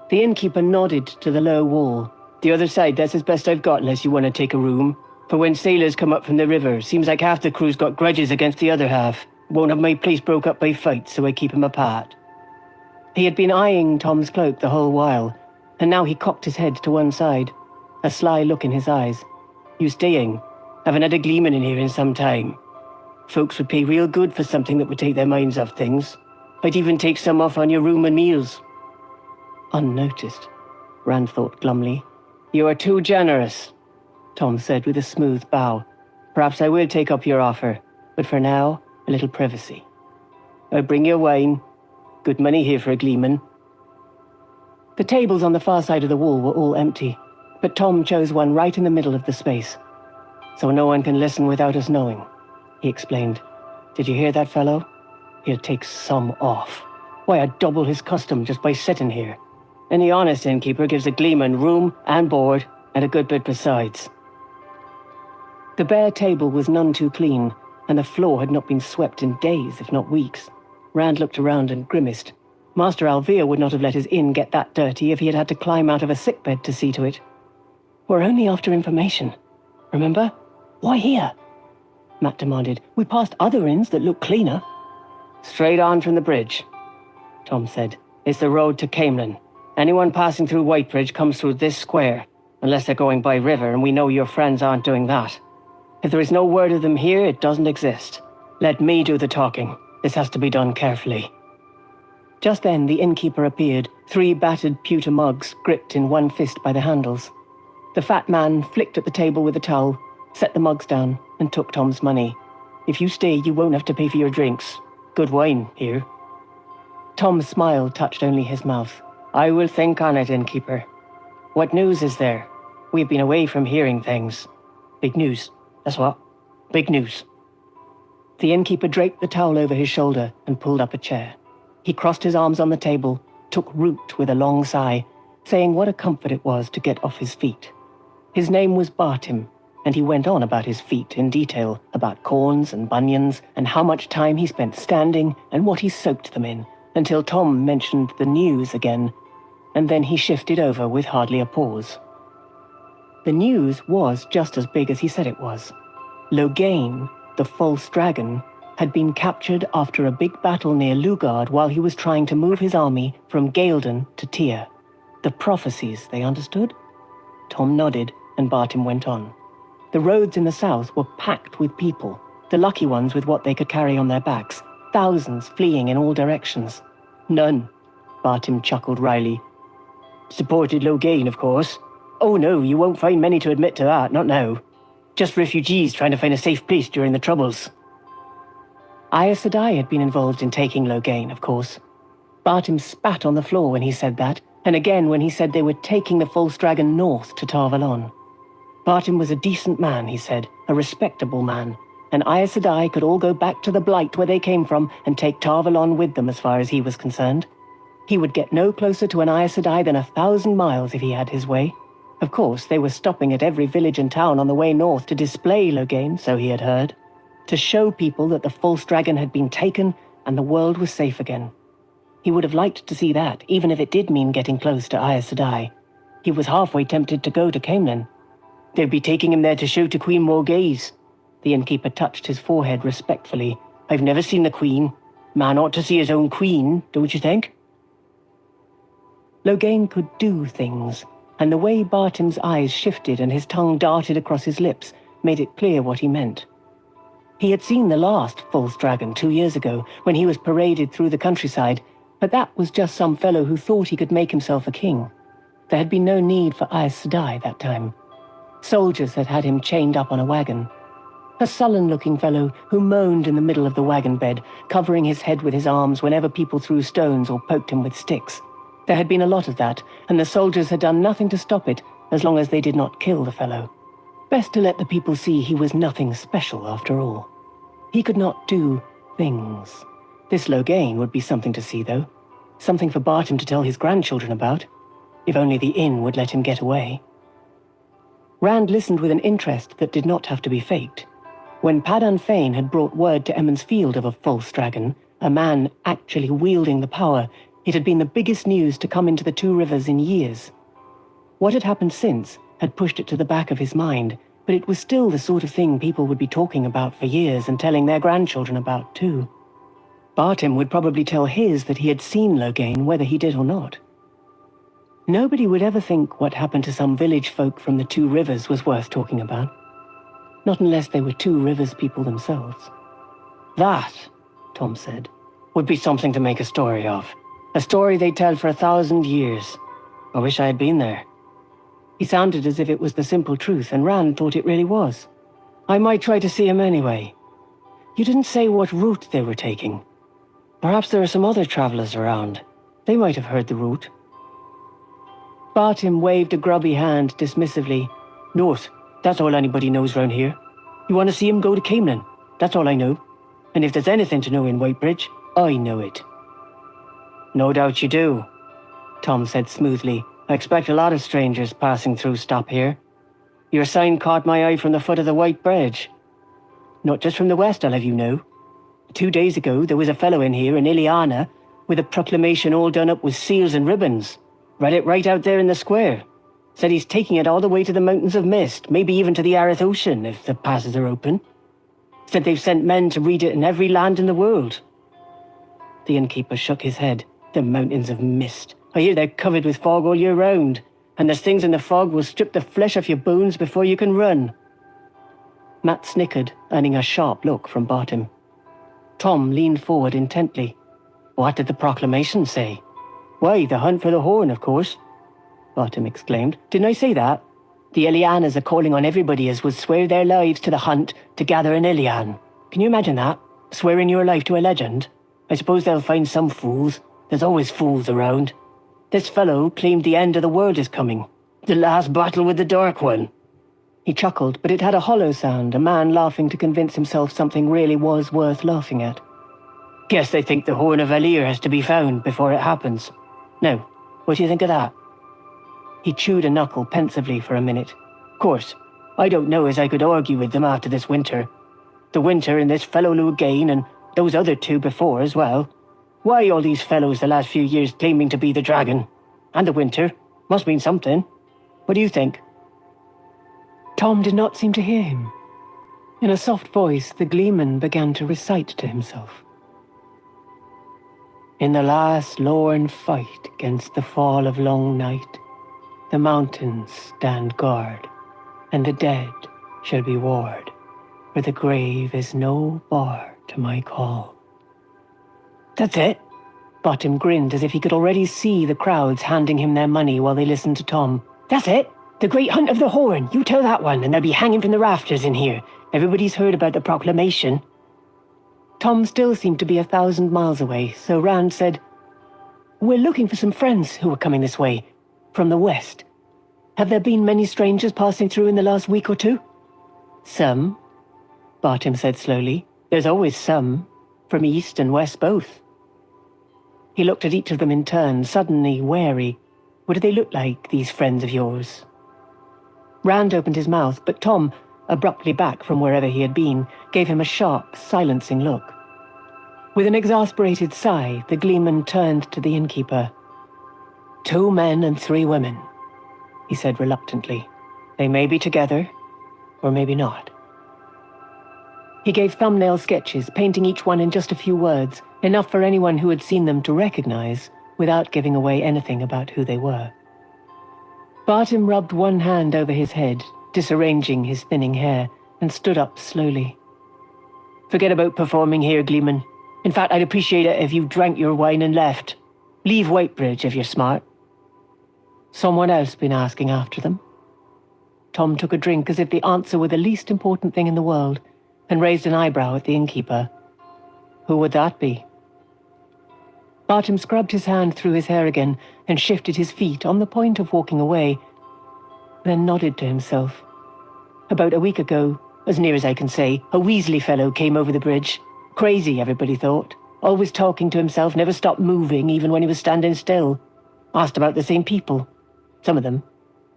The innkeeper nodded to the low wall. "The other side, that's as best I've got unless you want to take a room. For when sailors come up from the river, seems like half the crew's got grudges against the other half. Won't have my place broke up by fights, so I keep 'em apart." He had been eyeing Tom's cloak the whole while, and now he cocked his head to one side, a sly look in his eyes. "You staying? Haven't had a gleeman in here in some time. Folks would pay real good for something that would take their minds off things. I'd even take some off on your room and meals." Unnoticed, Rand thought glumly. "You are too generous," Tom said with a smooth bow. "Perhaps I will take up your offer, but for now, a little privacy. I'll bring you wine. Good money here for a gleeman." The tables on the far side of the wall were all empty, but Tom chose one right in the middle of the space. "So no one can listen without us knowing," he explained. "Did you hear that fellow? He'll take some off. Why, I'd double his custom just by sitting here. Any honest innkeeper gives a gleeman room and board, and a good bit besides." The bare table was none too clean, and the floor had not been swept in days, if not weeks. Rand looked around and grimaced. Master Alvear would not have let his inn get that dirty if he had had to climb out of a sickbed to see to it. "We're only after information. Remember? Why here?" Matt demanded. "We passed other inns that looked cleaner." "Straight on from the bridge," Tom said. "It's the road to Camelin. Anyone passing through Whitebridge comes through this square, unless they're going by river, and we know your friends aren't doing that. If there is no word of them here, it doesn't exist. Let me do the talking. This has to be done carefully." Just then the innkeeper appeared, 3 battered pewter mugs gripped in one fist by the handles. The fat man flicked at the table with a towel, set the mugs down, and took Tom's money. "If you stay, you won't have to pay for your drinks. Good wine here." Tom's smile touched only his mouth. "I will think on it, innkeeper. What news is there?" We've been away from hearing things. Big news. That's what. Big news. The innkeeper draped the towel over his shoulder and pulled up a chair. He crossed his arms on the table, took root with a long sigh, saying what a comfort it was to get off his feet. His name was Bartim, and he went on about his feet in detail, about corns and bunions, and how much time he spent standing and what he soaked them in, until Tom mentioned the news again, and then he shifted over with hardly a pause. The news was just as big as he said it was. Loghain, the false dragon, had been captured after a big battle near Lugard while he was trying to move his army from Gaelden to Tyr. The prophecies, they understood? Tom nodded, and Bartim went on. The roads in the south were packed with people, the lucky ones with what they could carry on their backs, thousands fleeing in all directions. None, Bartim chuckled wryly. Supported Loghain, of course. Oh no, you won't find many to admit to that, not now. Just refugees trying to find a safe place during the Troubles. Aes Sedai had been involved in taking Loghain, of course. Bartim spat on the floor when he said that, and again when he said they were taking the false dragon north to Tar Valon. Bartim was a decent man, he said, a respectable man, and Aes Sedai could all go back to the Blight where they came from and take Tar Valon with them as far as he was concerned. He would get no closer to an Aes Sedai than 1,000 miles if he had his way. Of course, they were stopping at every village and town on the way north to display Loghain, so he had heard, to show people that the false dragon had been taken and the world was safe again. He would have liked to see that, even if it did mean getting close to Aes Sedai. He was halfway tempted to go to Caemlyn. They'd be taking him there to show to Queen Morghese. The innkeeper touched his forehead respectfully. I've never seen the Queen. Man ought to see his own queen, don't you think? Loghain could do things, and the way Bartim's eyes shifted and his tongue darted across his lips made it clear what he meant. He had seen the last false dragon 2 years ago, when he was paraded through the countryside, but that was just some fellow who thought he could make himself a king. There had been no need for Aes Sedai that time. Soldiers had had him chained up on a wagon. A sullen-looking fellow who moaned in the middle of the wagon bed, covering his head with his arms whenever people threw stones or poked him with sticks. There had been a lot of that, and the soldiers had done nothing to stop it, as long as they did not kill the fellow. Best to let the people see he was nothing special after all. He could not do things. This Loghain would be something to see, though. Something for Bartim to tell his grandchildren about. If only the inn would let him get away. Rand listened with an interest that did not have to be faked. When Padan Fain had brought word to Emond's Field of a false dragon, a man actually wielding the power, it had been the biggest news to come into the Two Rivers in years. What had happened since had pushed it to the back of his mind, but it was still the sort of thing people would be talking about for years and telling their grandchildren about, too. Bartim would probably tell his that he had seen Loghain, whether he did or not. Nobody would ever think what happened to some village folk from the Two Rivers was worth talking about. Not unless they were Two Rivers people themselves. That, Tom said, would be something to make a story of. A story they'd tell for 1,000 years. I wish I had been there. He sounded as if it was the simple truth, and Rand thought it really was. I might try to see him anyway. You didn't say what route they were taking. Perhaps there are some other travelers around. They might have heard the route. Bartim waved a grubby hand dismissively. North, that's all anybody knows round here. You want to see him, go to Caemlyn. That's all I know. And if there's anything to know in Whitebridge, I know it. No doubt you do, Tom said smoothly. I expect a lot of strangers passing through stop here. Your sign caught my eye from the foot of the White Bridge. Not just from the west, I'll have you know. 2 days ago, there was a fellow in here in Iliana with a proclamation all done up with seals and ribbons. Read it right out there in the square. Said he's taking it all the way to the Mountains of Mist, maybe even to the Arith Ocean, if the passes are open. Said they've sent men to read it in every land in the world. The innkeeper shook his head. The Mountains of Mist. I hear they're covered with fog all year round, and there's things in the fog will strip the flesh off your bones before you can run. Matt snickered, earning a sharp look from Bartim. Tom leaned forward intently. What did the proclamation say? Why, the hunt for the horn, of course, Bartim exclaimed. Didn't I say that? The Ilianas are calling on everybody as would swear their lives to the hunt to gather in Ilian. Can you imagine that? Swearing your life to a legend? I suppose they'll find some fools. There's always fools around. This fellow claimed the end of the world is coming. The last battle with the Dark One. He chuckled, but it had a hollow sound, a man laughing to convince himself something really was worth laughing at. Guess they think the Horn of Valir has to be found before it happens. Now, what do you think of that? He chewed a knuckle pensively for a minute. Of course, I don't know as I could argue with them after this winter. The winter and this fellow Lugain and those other two before as well. Why all these fellows the last few years claiming to be the dragon? And the winter. Must mean something. What do you think? Tom did not seem to hear him. In a soft voice, the gleeman began to recite to himself. In the last lorn fight against the fall of long night, the mountains stand guard, and the dead shall be ward, for the grave is no bar to my call. That's it. Bottom grinned as if he could already see the crowds handing him their money while they listened to Tom. That's it. The Great Hunt of the Horn. You tell that one, and they'll be hanging from the rafters in here. Everybody's heard about the proclamation. Tom still seemed to be 1,000 miles away, so Rand said, We're looking for some friends who are coming this way, from the west. Have there been many strangers passing through in the last week or two? Some, Bartim said slowly. There's always some, from east and west both. He looked at each of them in turn, suddenly wary. What do they look like, these friends of yours? Rand opened his mouth, but Tom, abruptly back from wherever he had been, gave him a sharp, silencing look. With an exasperated sigh, the gleeman turned to the innkeeper. 2 men and 3 women, he said reluctantly. They may be together, or maybe not. He gave thumbnail sketches, painting each one in just a few words, enough for anyone who had seen them to recognize, without giving away anything about who they were. Bartim rubbed one hand over his head, disarranging his thinning hair, and stood up slowly. Forget about performing here, Gleeman. In fact, I'd appreciate it if you drank your wine and left. Leave Whitebridge if you're smart. Someone else been asking after them? Tom took a drink as if the answer were the least important thing in the world, and raised an eyebrow at the innkeeper. Who would that be? Bartim scrubbed his hand through his hair again and shifted his feet on the point of walking away, then nodded to himself. About a week ago, as near as I can say, a Weasley fellow came over the bridge. Crazy, everybody thought. Always talking to himself, never stopped moving, even when he was standing still. Asked about the same people. Some of them.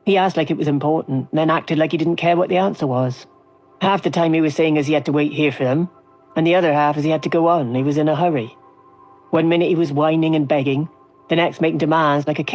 He asked like it was important, then acted like he didn't care what the answer was. Half the time he was saying as he had to wait here for them, and the other half as he had to go on, he was in a hurry. One minute he was whining and begging, the next making demands like a kid.